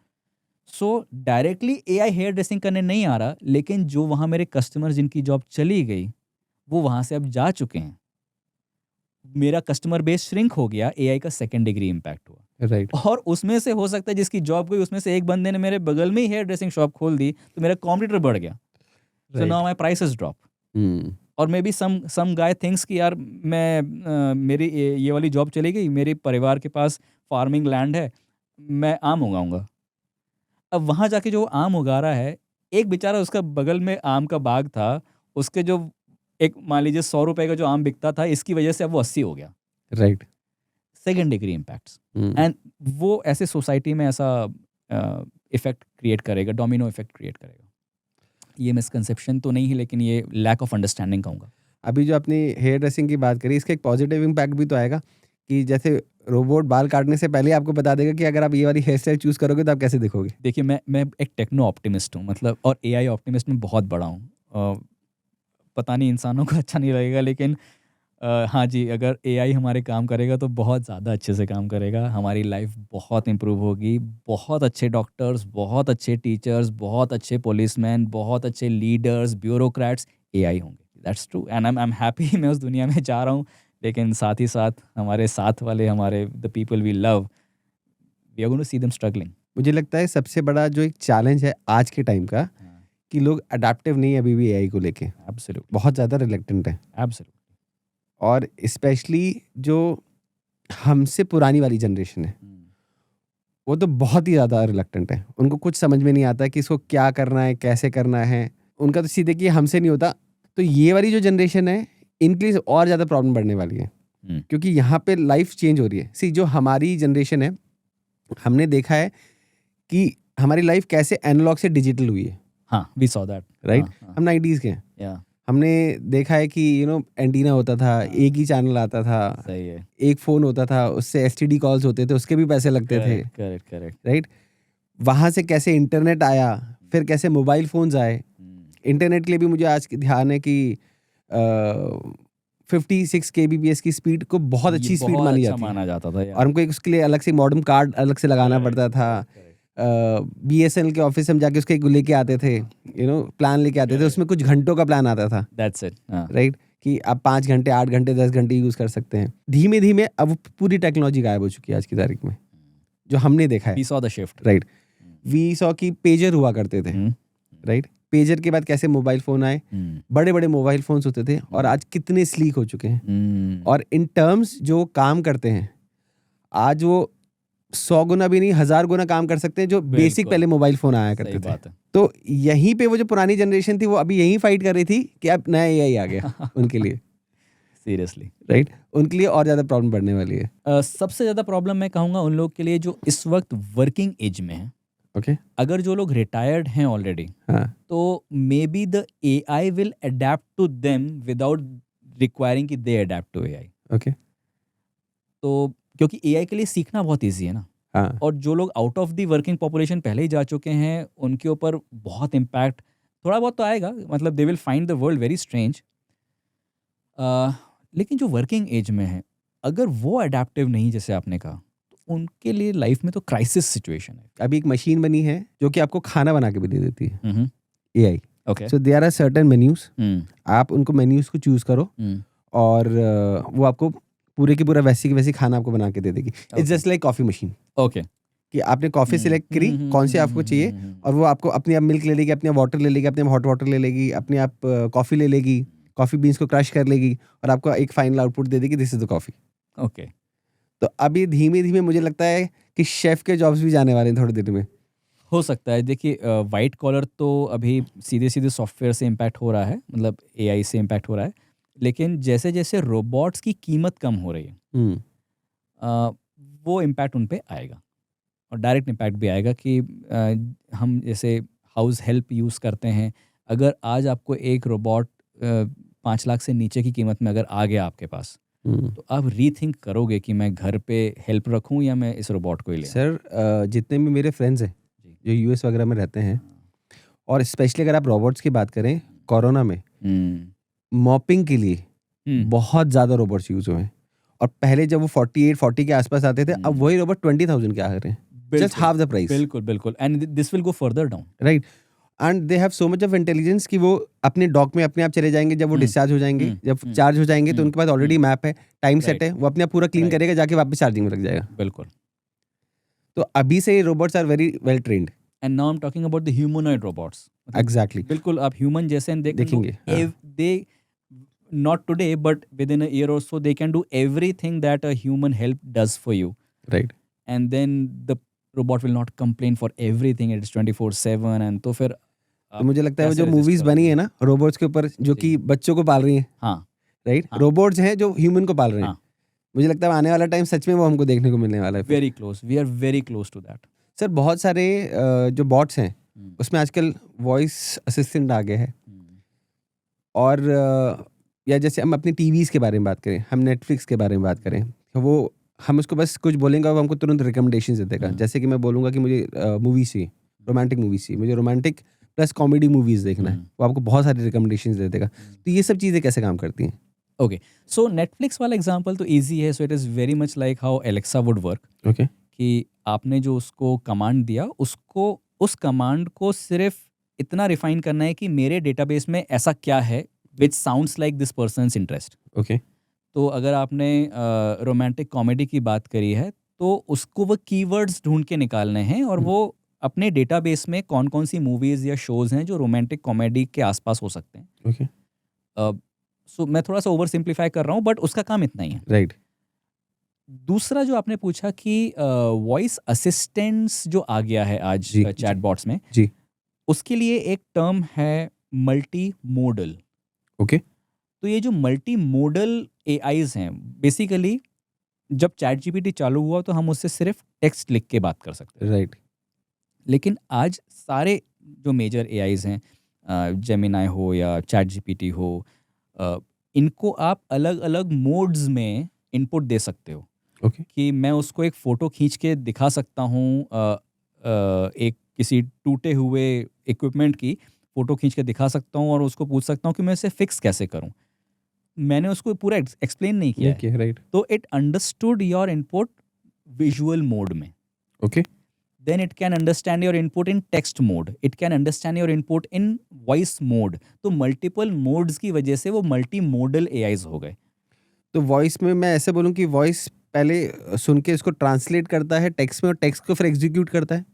so directly AI hairdressing करने नहीं आ रहा, लेकिन जो वहाँ मेरे कस्टमर जिनकी जॉब चली गई, वो वहाँ से अब जा चुके हैं, मेरा कस्टमर बेस श्रिंक हो गया, एआई का सेकंड डिग्री इम्पैक्ट हुआ। राइट और उसमें से हो सकता है जिसकी जॉब गई, उसमें से एक बंदे ने मेरे बगल में ही हेयर ड्रेसिंग शॉप खोल दी, तो मेरा कॉम्पिटिटर बढ़ गया। So now my prices drop. और may be some guy thinks कि यार मेरी ये वाली जॉब चली गई, मेरे परिवार के पास फार्मिंग लैंड है, मैं आम उगाऊंगा। अब वहाँ जाके जो आम उगा रहा है, एक बेचारा उसका बगल में आम का बाग था, उसके जो एक मान लीजिए 100 रुपए का जो आम बिकता था, इसकी वजह से अब वो 80 हो गया। Right second degree impacts, and वो ऐसे सोसाइटी में ऐसा इफेक्ट क्रिएट करेगा, डोमिनो इफेक्ट क्रिएट करेगा। ये मिसकंसेप्शन तो नहीं है, लेकिन ये लैक ऑफ अंडरस्टैंडिंग कहूँगा। अभी जो आपने हेयर ड्रेसिंग की बात करी, इसका एक पॉजिटिव इम्पैक्ट भी तो आएगा कि जैसे रोबोट बाल काटने से पहले आपको बता देगा कि अगर आप ये वाली हेयर स्टाइल चूज करोगे तो आप कैसे दिखोगे। देखिए मैं एक टेक्नो ऑप्टिमिस्ट हूँ, मतलब, और एआई ऑप्टिमिस्ट में बहुत बड़ा हूँ। पता नहीं इंसानों को अच्छा नहीं लगेगा, लेकिन हाँ जी, अगर एआई हमारे काम करेगा तो बहुत ज़्यादा अच्छे से काम करेगा, हमारी लाइफ बहुत इम्प्रूव होगी, बहुत अच्छे डॉक्टर्स, बहुत अच्छे टीचर्स, बहुत अच्छे पुलिसमैन, बहुत अच्छे लीडर्स, ब्यूरोक्रेट्स एआई होंगे। That's true, and I am happy मैं उस दुनिया में जा रहा हूँ। लेकिन साथ ही साथ हमारे साथ वाले, हमारे the people we love, we are going to see them struggling. मुझे लगता है सबसे बड़ा जो एक चैलेंज है आज के टाइम का, कि लोग अडेप्टिव नहीं है अभी भी एआई को लेके, एब्सोल्युटली बहुत ज़्यादा रिलेक्टेंट है। एब्सोल्युटली। और स्पेशली जो हमसे पुरानी वाली जनरेशन है, वो तो बहुत ही ज़्यादा रिलेक्टेंट है। उनको कुछ समझ में नहीं आता कि इसको क्या करना है, कैसे करना है। उनका तो सीधे कि हमसे नहीं होता। तो ये वाली जो जनरेशन है, इनके लिए और ज़्यादा प्रॉब्लम बढ़ने वाली है, क्योंकि यहाँ पे लाइफ चेंज हो रही है। सी जो हमारी जनरेशन है, हमने देखा है कि हमारी लाइफ कैसे एनालॉग से डिजिटल हुई है। हाँ, वी सॉ दैट, राइट। हम 90s के हैं। हमने देखा है कि एंटीना होता था, एक ही चैनल आता था, सही है, एक फ़ोन होता था, उससे एसटीडी कॉल्स होते थे, उसके भी पैसे लगते थे। करेक्ट। राइट। वहाँ से कैसे इंटरनेट आया, फिर कैसे मोबाइल फ़ोन्स आए। इंटरनेट के लिए भी मुझे आज ध्यान है कि 56 kbps की स्पीड को बहुत अच्छी स्पीड मानी जाती है, माना जाता था, और हमको उसके लिए अलग से मॉडेम कार्ड अलग से लगाना पड़ता था। BSNL के ऑफिस में हम जाके उसके लेके आते थे, प्लान लेके आते थे, उसमें कुछ घंटों का प्लान आता था। दैट्स इट, राइट, कि आप 5 घंटे, 8 घंटे, 10 घंटे यूज़ कर सकते हैं। धीमे धीमे अब पूरी टेक्नोलॉजी गायब हो चुकी है आज की तारीख में, जो हमने देखा है। We saw the shift. Right, we saw कि पेजर हुआ करते थे। राइट, पेजर के बाद कैसे मोबाइल फ़ोन आए, बड़े बड़े मोबाइल फ़ोन्स होते थे, और आज कितने स्लीक हो चुके हैं। और इन टर्म्स जो काम करते हैं आज, वो 100 गुना भी नहीं, 1000 गुना काम कर सकते हैं, जो बेसिक पहले मोबाइल फ़ोन आया करते थे। तो यहीं पे वो जो पुरानी जनरेशन थी, वो अभी यहीं फाइट कर रही थी कि अब नया एआई आ गया उनके लिए। सीरियसली, राइट, उनके लिए और ज़्यादा प्रॉब्लम बढ़ने वाली है। सबसे ज़्यादा प्रॉब्लम मैं कहूँगा उन लोग के लिए जो इस वक्त वर्किंग एज में है। ओके, अगर जो लोग रिटायर्ड हैं ऑलरेडी, तो may be the AI will adapt to them without requiring कि they adapt to AI. Okay, तो क्योंकि एआई के लिए सीखना बहुत ईजी है ना। और जो लोग out of the working population पहले ही जा चुके हैं, उनके ऊपर बहुत इम्पैक्ट थोड़ा बहुत तो आएगा, मतलब they will find the world very strange. लेकिन जो वर्किंग एज में है, अगर वो अडेप्टिव नहीं जैसे आपने कहा, तो उनके लिए लाइफ में तो क्राइसिस सिचुएशन है। अभी एक मशीन बनी है जो कि आपको खाना बना के भी दे देती है, hmm, AI। Okay. So there are certain menus, आप उनको मेन्यूज को चूज करो और वो आपको पूरे की पूरा वैसी की वैसी खाना आपको बना के दे देगी। It's just like coffee machine, okay. कि आपने कॉफी सिलेक्ट करी कौन सी आपको चाहिए, और वो आपको अपने आप मिल्क ले लेगी, अपने आप वाटर ले लेगी, अपने आप हॉट वाटर ले लेगी, अपने आप कॉफी ले लेगी, कॉफी बीन्स को क्रश कर लेगी और आपको एक फाइनल आउटपुट दे देगी, this is the coffee. Okay. तो अभी धीमे धीमे मुझे लगता है कि शेफ के जॉब्स भी जाने वाले हैं थोड़ी देर में। हो सकता है। देखिए, वाइट कॉलर तो अभी सीधे सीधे सॉफ्टवेयर से इम्पैक्ट हो रहा है, मतलब AI से इम्पैक्ट हो रहा है। लेकिन जैसे जैसे रोबोट्स की कीमत कम हो रही है, वो इम्पैक्ट उन पे आएगा, और डायरेक्ट इम्पैक्ट भी आएगा कि हम जैसे हाउस हेल्प यूज़ करते हैं, अगर आज आपको एक रोबोट 5 लाख से नीचे की कीमत में अगर आ गया आपके पास, तो आप रीथिंक करोगे कि मैं घर पे हेल्प रखूं या मैं इस रोबोट को ही ले आऊं। सर जितने भी मेरे फ्रेंड्स हैं जो US वगैरह में रहते हैं, और स्पेशली अगर आप रोबोट्स की बात करें, कोरोना में मॉपिंग के लिए बहुत ज़्यादा रोबोट्स यूज हुए हैं। और पहले जब वो 40 के आसपास आते थे, अब वही रोबोट 20,000 के आ रहे हैं, जस्ट हाफ द प्राइस। बिल्कुल बिल्कुल, and this will go further down, right. And they have so much of intelligence कि वो अपने डॉक में अपने आप चले जाएंगे, जब वो डिस्चार्ज हो जाएंगे, जब चार्ज हो जाएंगे, तो उनके पास ऑलरेडी मैप है, टाइम सेट है, वो अपने आप पूरा क्लीन करेगा, जाके वापस चार्जिंग में लग जाएगा। बिल्कुल। तो अभी से robots are very well trained. And now I am talking about the humanoid robots. Exactly, बिल्कुल, आप ह्यूमन जैसे देखेंगे। They not today but within a year or so they can do everything that a human help does for you, right. and then the robot will not complain for everything, it's 24/7, and तो फिर तो मुझे लगता है वो जो movies बनी है ना रोबोट्स के ऊपर, जो कि बच्चों को पाल रही हैं, हाँ राइट, रोबोट्स हैं जो ह्यूमन को पाल रहे हैं, हाँ, मुझे लगता है आने वाला टाइम सच में वो हमको देखने को मिलने वाला है। Very close, we are very close to that. Sir बहुत सारे जो बॉट्स हैं उसमें आजकल वॉइस असिस्टेंट आ गए हैं, और या जैसे हम अपनी टीवीज़ के बारे में बात करें, हम नेटफ्लिक्स के बारे में बात करें, तो वो हम उसको बस कुछ बोलेंगे और वो हमको तुरंत रिकमेंडेशन दे देगा। जैसे कि मैं बोलूँगा कि मुझे मूवीज़ चाहिए, रोमांटिक मूवीज़ चाहिए, मुझे रोमांटिक प्लस कॉमेडी मूवीज़ देखना है, वो आपको बहुत सारी रिकमेंडेशन दे देगा। तो ये सब चीज़ें कैसे काम करती हैं? ओके, सो नेटफ्लिक्स वाला एग्जांपल तो इजी है। So it is very much like how Alexa would work. Okay, कि आपने जो उसको कमांड दिया, उसको उस कमांड को सिर्फ इतना रिफाइन करना है कि मेरे डेटाबेस में ऐसा क्या है which sounds like this person's interest. Okay. तो अगर आपने रोमांटिक कॉमेडी की बात करी है, तो उसको वो कीवर्ड्स ढूंढ के निकालने हैं, और वो अपने डेटाबेस में कौन कौन सी मूवीज़ या शोज़ हैं जो रोमांटिक कॉमेडी के आसपास हो सकते हैं। ओके। सो मैं थोड़ा सा ओवर सिंप्लीफाई कर रहा हूँ, बट उसका काम इतना ही है। राइट। दूसरा जो आपने पूछा कि वॉइस असिस्टेंट्स जो आ गया है आज चैटबॉट्स में, जी, उसके लिए एक टर्म है मल्टी मोडल। ओके। तो ये जो मल्टी मोडल AIs हैं, बेसिकली जब ChatGPT चालू हुआ तो हम उससे सिर्फ टेक्स्ट लिख के बात कर सकते हैं, राइट। लेकिन आज सारे जो मेजर AIs हैं, जेमिनाई हो या ChatGPT हो, इनको आप अलग अलग मोड्स में इनपुट दे सकते हो। ओके। कि मैं उसको एक फ़ोटो खींच के दिखा सकता हूँ, एक किसी टूटे हुए इक्विपमेंट की फ़ोटो खींच के दिखा सकता हूँ, और उसको पूछ सकता हूँ कि मैं इसे फिक्स कैसे करूँ। मैंने उसको पूरा एक्सप्लेन नहीं किया है, राइट। तो it understood your input visual mode में। Okay. Then it can understand your input in text mode, it can understand your input in voice mode. तो मल्टीपल मोड्स की वजह से वो मल्टी मोडल AIs हो गए। तो वॉइस में मैं ऐसे बोलूँ कि वॉइस पहले सुन के इसको ट्रांसलेट करता है टेक्स्ट में, और टेक्स्ट को फिर एग्जीक्यूट करता है।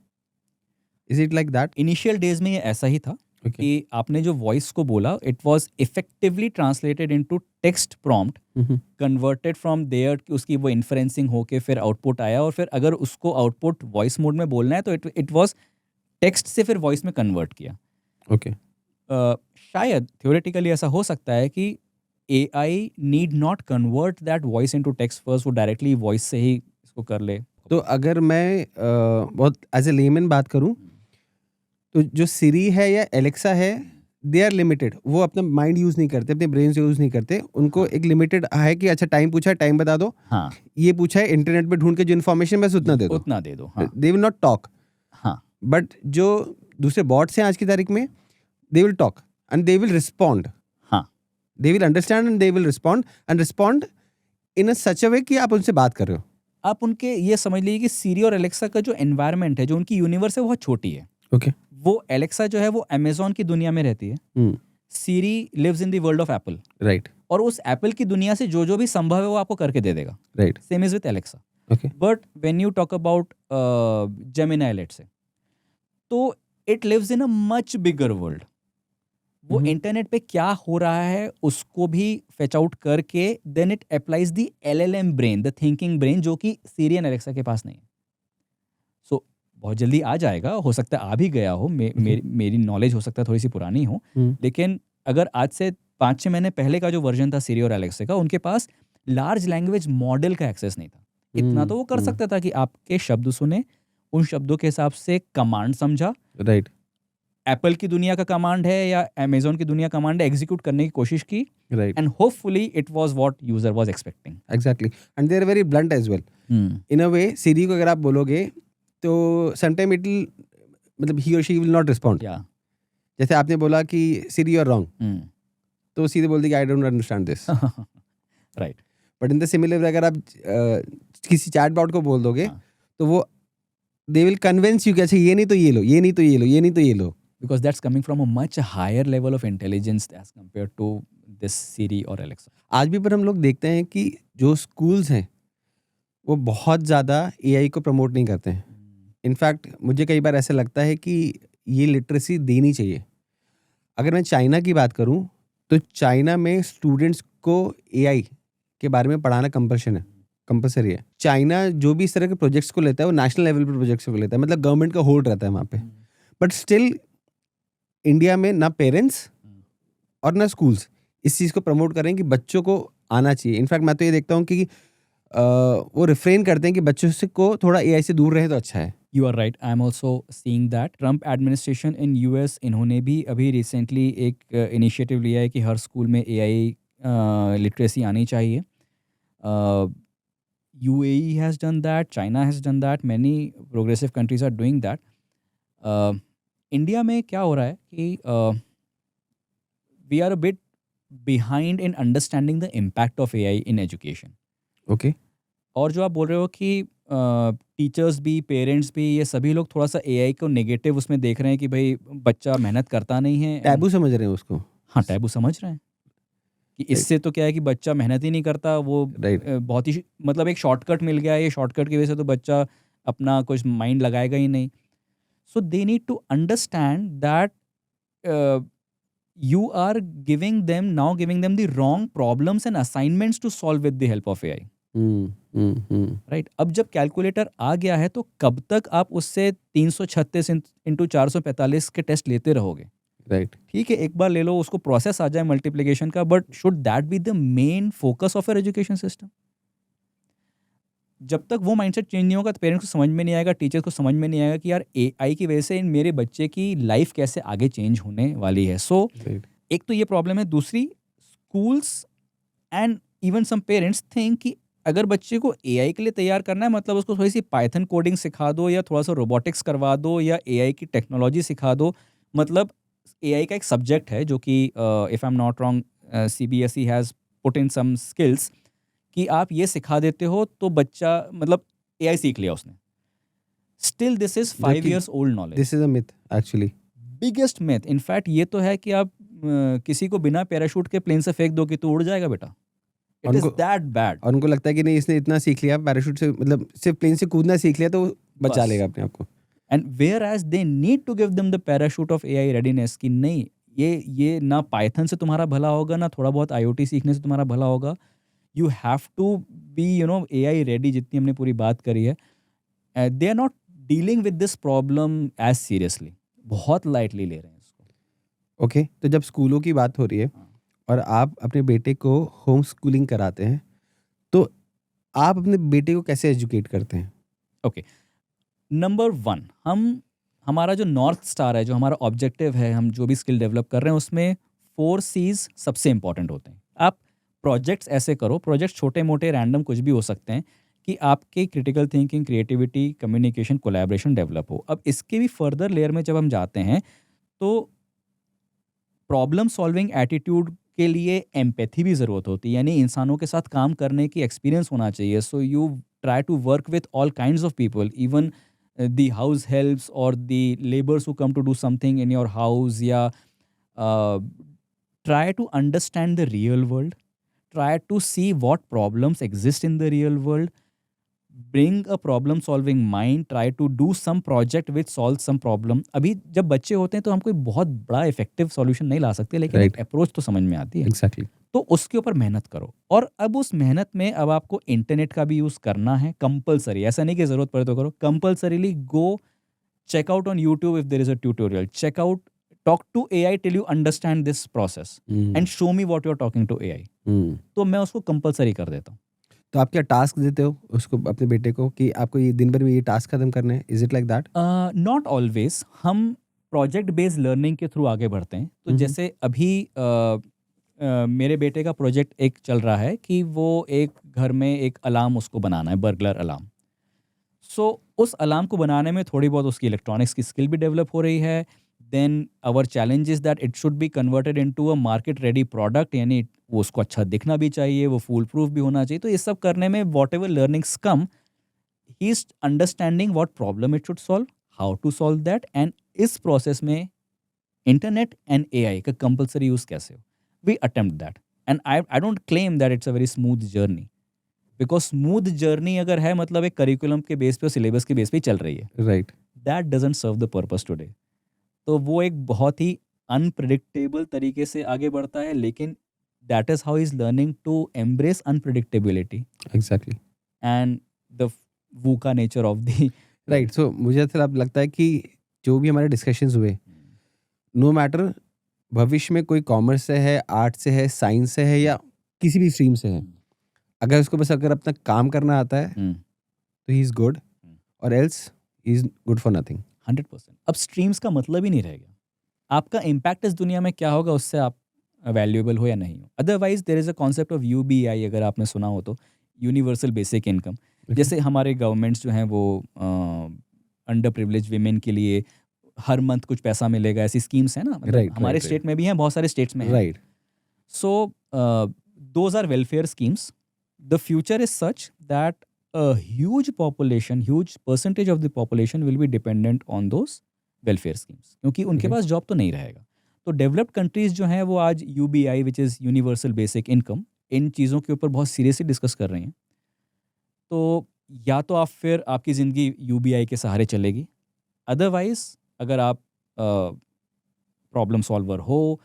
Is it like that? Initial days में ये ऐसा ही था कि आपने जो वॉइस को बोला, it was effectively translated into text prompt, converted from there, उसकी वो इन्फ्रेंसिंग होके फिर आउटपुट आया, और फिर अगर उसको आउटपुट वॉइस मोड में बोलना है तो इट वाज टेक्स्ट से फिर वॉइस में कन्वर्ट किया। ओके। शायद थ्योरेटिकली ऐसा हो सकता है कि AI need not convert that voice into text first, वो डायरेक्टली वॉइस से ही इसको कर ले। तो अगर मैं बहुत एज ए लेमन बात करूं, तो जो सिरी है या एलेक्सा है, दे आर लिमिटेड। वो अपना माइंड यूज़ नहीं करते, अपने ब्रेन यूज़ नहीं करते। उनको एक लिमिटेड है कि अच्छा टाइम पूछा है, टाइम बता दो। हाँ, ये पूछा है, इंटरनेट पे ढूंढ के जो इन्फॉर्मेशन बस उतना दे दो। हाँ, दे विल नॉट टॉक। हाँ, बट जो दूसरे बॉट्स हैं आज की तारीख में, they will talk and they will respond. हाँ, they will understand and they will respond in a such a way कि आप उनसे बात कर रहे हो. आप उनके ये समझ लीजिए कि सीरी और एलेक्सा का जो एनवायरनमेंट है, जो उनकी यूनिवर्स है, वो बहुत छोटी है. ओके. वो एलेक्सा जो है वो अमेजोन की दुनिया में रहती है. Siri lives in the world of Apple. Right. और उस एप्पल की दुनिया से जो भी संभव है वो आपको करके दे देगा. Right. Same is with Alexa. Okay. But when you talk about Gemini, let's say, तो it lives in a much bigger world. वो इंटरनेट पे क्या हो रहा है उसको भी फेच आउट करके then it applies the LLM brain, the thinking brain, जो कि सीरी एंड एलेक्सा के पास नहीं है. सो बहुत जल्दी आ जाएगा, हो सकता है आ भी गया हो. मेरी नॉलेज हो सकता है थोड़ी सी पुरानी हो, लेकिन अगर आज से 5-6 महीने पहले का जो वर्जन था सीरी और एलेक्सा का, उनके पास लार्ज लैंग्वेज मॉडल का एक्सेस नहीं था. इतना तो वो कर सकता था कि आपके शब्द सुने, उन शब्दों के हिसाब से कमांड समझा. राइट. एप्पल की दुनिया का कमांड है या अमेजोन की दुनिया कमांड है, एग्जीक्यूट करने की कोशिश की. Right. And hopefully it was what user was expecting. Exactly. And they are very blunt as well. In a way Siri को अगर आप बोलोगे तो समटाइम इट विल, मतलब ही और शी विल नॉट रिस्पॉन्ड. या जैसे आपने बोला कि सीरी यू आर रॉन्ग, तो सीधे बोल दी कि I don't understand this. Right. But in the similar अगर आप किसी चैट बॉट को बोल दोगे तो वो दे विल कन्विंस यू कि अच्छा ये नहीं तो ये लो, ये नहीं तो ये लो, ये नहीं तो ये लो. Because that's coming from a much higher level of intelligence as compared to this Siri or Alexa. आज भी पर हम लोग देखते हैं कि जो स्कूल्स हैं वो बहुत ज़्यादा AI को प्रमोट नहीं करते हैं. इनफैक्ट मुझे कई बार ऐसा लगता है कि ये लिटरेसी देनी चाहिए. अगर मैं चाइना की बात करूं तो चाइना में स्टूडेंट्स को AI के बारे में पढ़ाना कंपल्सरी है. चाइना जो भी इस तरह के प्रोजेक्ट्स को लेता है वो नेशनल लेवल पर प्रोजेक्ट्स को लेता है, मतलब गवर्नमेंट का होल्ड रहता है वहाँ पे. बट स्टिल इंडिया में ना पेरेंट्स और ना स्कूल्स इस चीज़ को प्रमोट करें कि बच्चों को आना चाहिए. इनफैक्ट मैं तो ये देखता हूँ कि वो रिफ्रेन करते हैं कि बच्चों से को थोड़ा AI से दूर रहे तो अच्छा है. You are right. I am also seeing that. Trump administration in US, इन्होंने भी अभी रिसेंटली एक इनिशिएटिव लिया है कि हर स्कूल में AI लिटरेसी आनी चाहिए. UAE has done that. China has done that. Many progressive countries are doing that. India में क्या हो रहा है कि we are a bit behind in understanding the impact of AI in education. Okay. और जो आप बोल रहे हो कि टीचर्स भी, पेरेंट्स भी, ये सभी लोग थोड़ा सा AI को नेगेटिव उसमें देख रहे हैं कि भाई बच्चा मेहनत करता नहीं है. टैबू समझ रहे हैं उसको. हाँ, टैबू समझ रहे हैं कि इससे तो क्या है कि बच्चा मेहनत ही नहीं करता, वो बहुत ही मतलब एक शॉर्टकट मिल गया है, ये शॉर्टकट की वजह से तो बच्चा अपना कुछ माइंड लगाएगा ही नहीं. So they need to understand that you are giving them the wrong problems and assignments to solve with the help of AI. Right? अब जब कैलकुलेटर आ गया है तो कब तक आप उससे 336 इंटू 445 के टेस्ट लेते रहोगे? राइट. ठीक है, एक बार ले लो, उसको प्रोसेस आ जाए मल्टीप्लिकेशन का, but should that be the main focus of your education system? जब तक वो माइंडसेट चेंज नहीं होगा तो पेरेंट्स को समझ में नहीं आएगा, टीचर्स को समझ में नहीं आएगा कि यार AI की वजह से मेरे बच्चे की लाइफ कैसे आगे चेंज होने वाली है. सो एक तो ये प्रॉब्लम है. दूसरी, schools and even some parents think कि अगर बच्चे को AI के लिए तैयार करना है मतलब उसको थोड़ी सी पाइथन कोडिंग सिखा दो या थोड़ा सा रोबोटिक्स करवा दो या AI की टेक्नोलॉजी सिखा दो. मतलब AI का एक सब्जेक्ट है जो कि if I am not wrong CBSE has put in some skills कि आप ये सिखा देते हो तो बच्चा मतलब AI सीख लिया उसने. Still this is 5 years old knowledge. This is a myth actually. Biggest myth. In fact ये तो है कि आप किसी को बिना पैराशूट के प्लेन से फेंक दो कि तू उड़ जाएगा बेटा. It is that bad. और उनको लगता है कि नहीं इसने इतना सीख लिया पैराशूट से, मतलब सिर्फ प्लेन से कूदना सीख लिया तो बचा लेगा अपने आप को. And whereas they need to give them the parachute of AI readiness कि नहीं, ये ना पाइथन से तुम्हारा भला होगा ना थोड़ा बहुत IoT सीखने से तुम्हारा भला होगा. You have to be, AI ready, जितनी हमने पूरी बात करी है. They are not dealing with this problem as seriously. बहुत lightly ले रहे हैं इसको. ओके. तो जब स्कूलों की बात हो रही है और आप अपने बेटे को होम स्कूलिंग कराते हैं तो आप अपने बेटे को कैसे एजुकेट करते हैं? ओके. नंबर 1, हमारा जो नॉर्थ स्टार है, जो हमारा ऑब्जेक्टिव है, हम जो भी स्किल डेवलप कर रहे हैं उसमें 4 C's सबसे इंपॉर्टेंट होते हैं. आप प्रोजेक्ट्स ऐसे करो, प्रोजेक्ट्स छोटे मोटे रैंडम कुछ भी हो सकते हैं कि आपके critical thinking, creativity, communication, collaboration develop हो. अब इसके भी फर्दर लेयर में जब हम जाते हैं तो प्रॉब्लम सॉल्विंग एटीट्यूड के लिए एम्पैथी भी ज़रूरत होती है, यानी इंसानों के साथ काम करने की एक्सपीरियंस होना चाहिए. So you try to work with all kinds of people, even the house helps or the laborers who come to do something in your house. Yeah, uh, try to understand the real world, try to see what problems exist in the real world, bring a problem solving mind, try to do some project which solves some problem. अभी जब बच्चे होते हैं तो हम कोई बहुत बड़ा इफेक्टिव सॉल्यूशन नहीं ला सकते, लेकिन एक Right. अप्रोच तो समझ में आती है. एग्जैक्टली. तो उसके ऊपर मेहनत करो. और अब उस मेहनत में अब आपको इंटरनेट का भी यूज़ करना है कंपलसरी. ऐसा नहीं कि ज़रूरत पड़े तो करो. Compulsorily go check out on YouTube if there is a tutorial. Check out, talk to AI till you understand this process and show me what you're talking to AI. तो मैं उसको कंपलसरी कर देता हूँ. तो आप क्या टास्क देते हो उसको, अपने बेटे को, कि आपको ये दिन भर में ये टास्क खत्म करने हैं? Is it like that? Not always. हम प्रोजेक्ट बेस्ड लर्निंग के थ्रू आगे बढ़ते हैं. तो जैसे अभी मेरे बेटे का प्रोजेक्ट एक चल रहा है कि वो एक घर में एक अलार्म उसको बनाना है, बर्गलर अलार्म. सो उस अलार्म को बनाने में थोड़ी बहुत उसकी इलेक्ट्रॉनिक्स की स्किल भी डेवलप हो रही है. Then our challenge is that it should be converted into a market ready product, यानी वो उसको अच्छा दिखना भी चाहिए, वो फूल प्रूफ भी होना चाहिए. तो ये सब करने में whatever learnings come, he is understanding what problem it should solve, how to solve that, and इस प्रोसेस में इंटरनेट एंड AI का कंपलसरी यूज़ कैसे हो. We attempt that and I don't claim that it's a very smooth journey, because smooth journey अगर है मतलब एक curriculum के बेस पे और सिलेबस के बेस पे ही चल रही है, right. That doesn't serve the purpose today. तो वो एक बहुत ही अनप्रिडिक्टेबल तरीके से आगे बढ़ता है, लेकिन that is how is learning to embrace unpredictability exactly. And the VUCA nature of the right. So मुझे ऐसा अब लगता है कि जो भी हमारे डिस्कशंस हुए, नो मैटर भविष्य में कोई कॉमर्स से है, आर्ट से है, साइंस से है, या किसी भी स्ट्रीम से है, अगर उसको बस अगर अपना काम करना आता है तो ही इज़ गुड, और else he is good for nothing. 100%. अब स्ट्रीम्स का मतलब ही नहीं रहेगा. आपका इम्पैक्ट इस दुनिया में क्या होगा, उससे आप वैल्यूएबल हो या नहीं हो. Otherwise there is a concept of UBI, अगर आपने सुना हो तो, यूनिवर्सल बेसिक इनकम. जैसे हमारे गवर्नमेंट्स जो हैं वो अंडर प्रिविलेज वीमेन के लिए हर मंथ कुछ पैसा मिलेगा, ऐसी स्कीम्स हैं ना. मतलब Right, हमारे right, स्टेट में भी हैं, बहुत सारे स्टेट्स में हैं. Right. So, those are welfare schemes. The future is such that a huge population, huge percentage of the population will be dependent on those welfare schemes. क्योंकि उनके Okay. पास जॉब तो नहीं रहेगा. तो डेवलप्ड कंट्रीज जो हैं वो आज UBI, which is universal basic income, इन चीज़ों के ऊपर बहुत सीरियसली डिस्कस कर रही हैं. तो या तो आप फिर आपकी ज़िंदगी UBI के सहारे चलेगी, अदरवाइज अगर आप प्रॉब्लम सॉल्वर हो,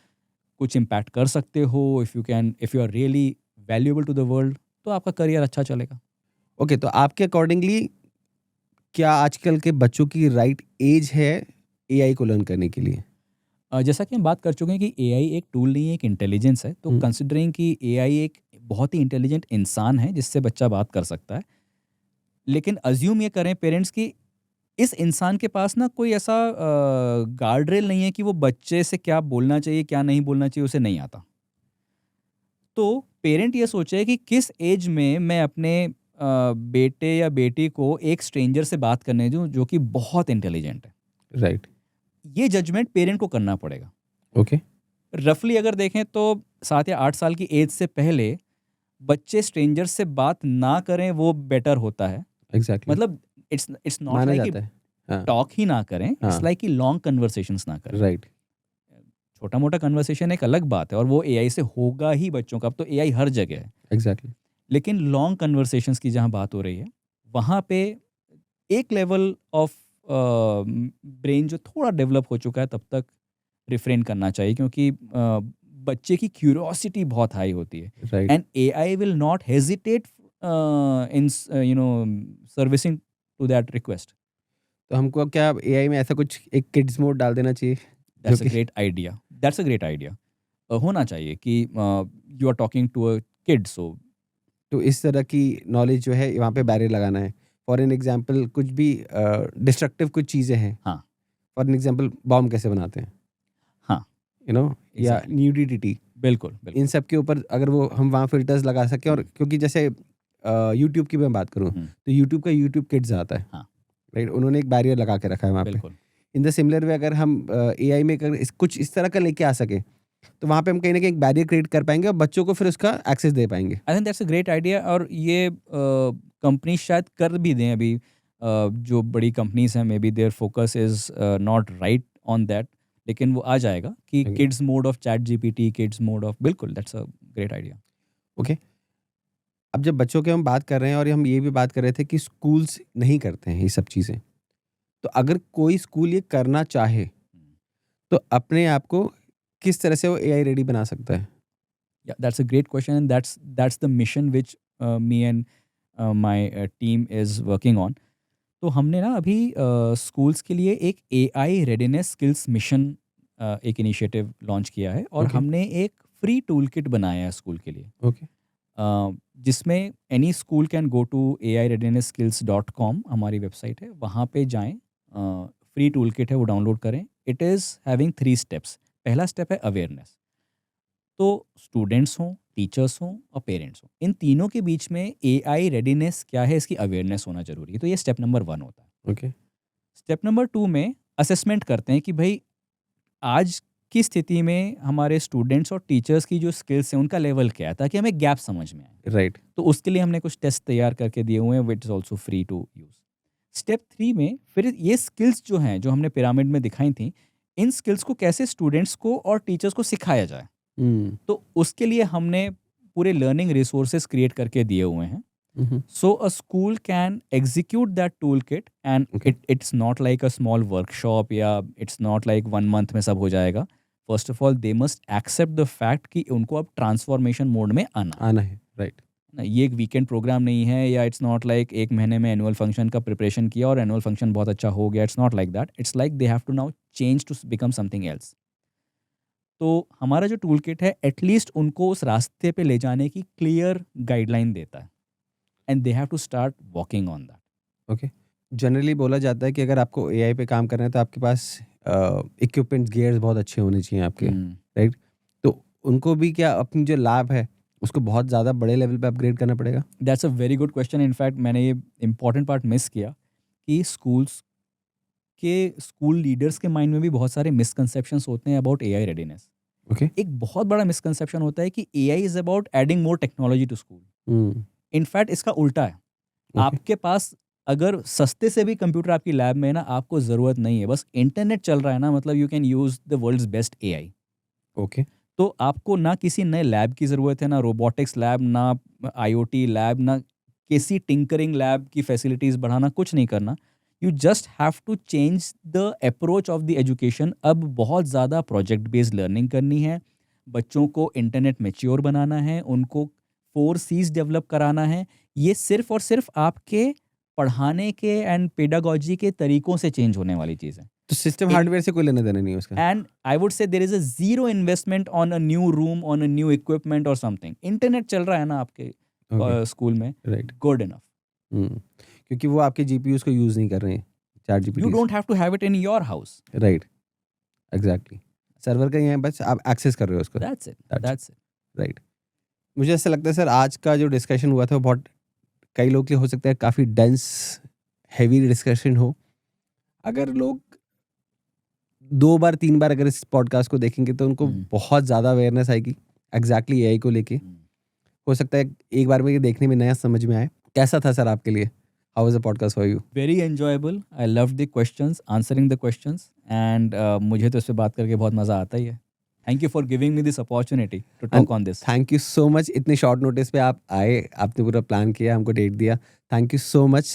कुछ इम्पैक्ट कर सकते हो, if you are really valuable to the world, तो आपका करियर अच्छा चलेगा. ओके, तो आपके अकॉर्डिंगली क्या आजकल के बच्चों की राइट एज है AI को लर्न करने के लिए? जैसा कि हम बात कर चुके हैं कि AI एक टूल नहीं है, एक इंटेलिजेंस है. तो कंसिडरिंग कि AI एक बहुत ही इंटेलिजेंट इंसान है जिससे बच्चा बात कर सकता है, लेकिन अज्यूम ये करें पेरेंट्स कि इस इंसान के पास ना कोई ऐसा गार्ड रेल नहीं है कि वो बच्चे से क्या बोलना चाहिए, क्या नहीं बोलना चाहिए, उसे नहीं आता. तो पेरेंट ये सोचे कि किस एज में मैं अपने बेटे या बेटी को एक स्ट्रेंजर से बात करने दूं जो कि बहुत इंटेलिजेंट है. राइट. ये जजमेंट पेरेंट को करना पड़ेगा. ओके. रफली अगर देखें तो 7 या 8 साल की एज से पहले बच्चे स्ट्रेंजर से बात ना करें वो बेटर होता है. एग्जैक्टली. मतलब इट्स नॉट माना लाइक जाता है. हाँ. टॉक ही ना करें, हाँ. इट्स लाइक कि लॉन्ग कन्वर्सेशंस ना करें. राइट. छोटा मोटा कन्वर्सेशन एक अलग बात है और वो AI से होगा ही बच्चों का. अब तो AI हर जगह है. एग्जैक्टली. लेकिन लॉन्ग कन्वर्सेशंस की जहाँ बात हो रही है, वहाँ पे एक लेवल ऑफ ब्रेन जो थोड़ा डेवलप हो चुका है तब तक रिफ्रेन करना चाहिए, क्योंकि बच्चे की क्यूरियोसिटी बहुत हाई होती है. Right. And AI will not hesitate in servicing to that request. तो हमको क्या AI में ऐसा कुछ एक किड्स मोड डाल देना चाहिए? That's a great idea. That's a great idea. होना चाहिए कि you are talking to a kid, so तो इस तरह की नॉलेज जो है वहाँ पे बैरियर लगाना है. फॉर एन एग्जांपल कुछ भी डिस्ट्रक्टिव कुछ चीज़ें हैं. हाँ. फॉर एन एग्जांपल बॉम्ब कैसे बनाते हैं, हाँ, यू नो, या Exactly. न्यूडिटी, बिल्कुल बिल्कुल. इन सब के ऊपर अगर वो हम वहाँ फिल्टर्स लगा सकें. और क्योंकि जैसे यूट्यूब की मैं बात करूँ तो यूट्यूब का यूट्यूब किड्स आता है. हाँ. राइट. उन्होंने एक बैरियर लगा के रखा है वहाँ पे. बिल्कुल. इन द सिमिलर वे अगर हम AI में कुछ इस तरह का लेके आ सके तो वहाँ पे हम कहीं ना कहीं एक बैरियर क्रिएट कर पाएंगे और बच्चों को फिर उसका एक्सेस दे पाएंगे। I think that's a great idea. और ये कंपनी शायद कर भी दें अभी। जो बड़ी कंपनीज हैं, may be their focus is not right on that, लेकिन वो आ जाएगा कि Okay. Kids mode of chat GPT, kids mode of, बिल्कुल that's a great idea. Okay, अब जब बच्चों की हम बात कर रहे हैं और हम ये भी बात कर रहे थे कि स्कूल्स नहीं करते हैं ये सब चीज़ें, तो अगर कोई स्कूल ये करना चाहे तो अपने आप को किस तरह से वो एआई रेडी बना सकता है? Yeah, that's a great question, and that's the mission which me and my team is working on. तो हमने ना अभी स्कूल्स के लिए एक एआई रेडीनेस स्किल्स मिशन एक इनिशिएटिव लॉन्च किया है, और Okay. हमने एक फ्री टूल किट बनाया है स्कूल के लिए, ओके, जिसमें any school can go to aireadinessskills.com, हमारी वेबसाइट है, वहाँ पे जाएं, फ्री टूल किट है, वो डाउनलोड करें। It is having 3 steps. पहला स्टेप है अवेयरनेस। तो स्टूडेंट्स हों, टीचर्स हों और पेरेंट्स हों, इन तीनों के बीच में एआई रेडीनेस क्या है, इसकी अवेयरनेस होना ज़रूरी है। तो ये स्टेप नंबर 1 होता है। ओके, स्टेप नंबर 2 में असेसमेंट करते हैं कि भाई आज की स्थिति में हमारे स्टूडेंट्स और टीचर्स की जो स्किल्स हैं उनका लेवल क्या है, ताकि हमें गैप समझ में आए। राइट, तो उसके लिए हमने कुछ टेस्ट तैयार करके दिए हुए हैं, which is also free to use. Step 3 में फिर ये स्किल्स जो हैं, जो हमने पिरामिड में दिखाई थी, इन स्किल्स को कैसे स्टूडेंट्स को और टीचर्स को सिखाया जाए। तो उसके लिए हमने पूरे लर्निंग रिसोर्सेज क्रिएट करके दिए हुए हैं। So a school can execute that toolkit, and Okay. it's not like a small workshop, या it's not like 1 month में सब हो जाएगा. First of all, they must accept the fact कि उनको अब ट्रांसफॉर्मेशन मोड में आना है, राइट, ना। ये एक वीकेंड प्रोग्राम नहीं है, या इट्स नॉट लाइक एक महीने में एनुअल फंक्शन का प्रिपरेशन किया और एनुअल फंक्शन बहुत अच्छा हो गया। It's not like that. It's like they have to now change to become something else. तो हमारा जो टूल किट है एटलीस्ट उनको उस रास्ते पे ले जाने की क्लियर गाइडलाइन देता है, and they have to start working on that. Okay. Generally बोला जाता है कि अगर आपको एआई पे काम करना है तो आपके पास इक्विपमेंट्स, गियर्स बहुत अच्छे होने चाहिए आपके, राइट? तो उनको भी क्या अपनी जो लैब है उसको बहुत ज़्यादा बड़े लेवल पे अपग्रेड करना पड़ेगा? That's a very good question. In fact मैंने ये इंपॉर्टेंट पार्ट मिस किया कि स्कूल लीडर्स के माइंड में भी बहुत सारे मिसकंसेप्शंस होते हैं अबाउट एआई रेडीनेस। ओके। एक बहुत बड़ा मिसकंसेप्शन होता है कि AI is about adding more technology to school. In fact इसका उल्टा है। आपके पास अगर सस्ते से भी कंप्यूटर आपकी लैब में है ना, आपको ज़रूरत नहीं है, बस इंटरनेट चल रहा है ना, मतलब you can use the world's best AI. Okay. तो आपको ना किसी नए लैब की ज़रूरत है, ना रोबोटिक्स लैब, ना आईओटी लैब, ना किसी टिंकरिंग लैब की फैसिलिटीज़ बढ़ाना, कुछ नहीं करना। You just have to change the approach of the education. अब बहुत ज़्यादा प्रोजेक्ट बेस्ड लर्निंग करनी है, बच्चों को इंटरनेट मैच्योर बनाना है, उनको 4 C's डेवलप कराना है। ये सिर्फ और सिर्फ आपके पढ़ाने के एंड पेडागोजी के तरीकों से चेंज होने वाली चीज़ है। तो सिस्टम हार्डवेयर से कोई लेना देना नहीं है उसका? And I would say there is a zero investment on a new room, on a new equipment or something. Internet चल रहा है ना आपके स्कूल में, राइट। Good enough. क्योंकि वो आपके जीपीयूज को यूज नहीं कर रहे हैं, chat GPT. You don't have to have it in your house. Right, exactly. Server का ही है, बस आप एक्सेस कर रहे हो उसको। That's it. राइट। मुझे ऐसा लगता है सर आज का जो डिस्कशन हुआ था वो बहुत, कई लोग के लिए हो सकता है काफ़ी डेंस हैवी डिस्कशन हो। अगर लोग 2 बार 3 बार अगर इस पॉडकास्ट को देखेंगे तो उनको बहुत ज़्यादा अवेयरनेस आएगी एग्जैक्टली एआई को लेके। हो सकता है एक बार में ये देखने में नया समझ में आए। कैसा था सर आपके लिए? How was the podcast for you? Very enjoyable. I love the questions, answering the questions, and मुझे तो इस पे बात करके बहुत मज़ा आता ही है। Thank you for giving me this opportunity to talk on this. Thank you so much. इतने शॉर्ट नोटिस पे आप आए, आपने पूरा प्लान किया, हमको डेट दिया। Thank you so much.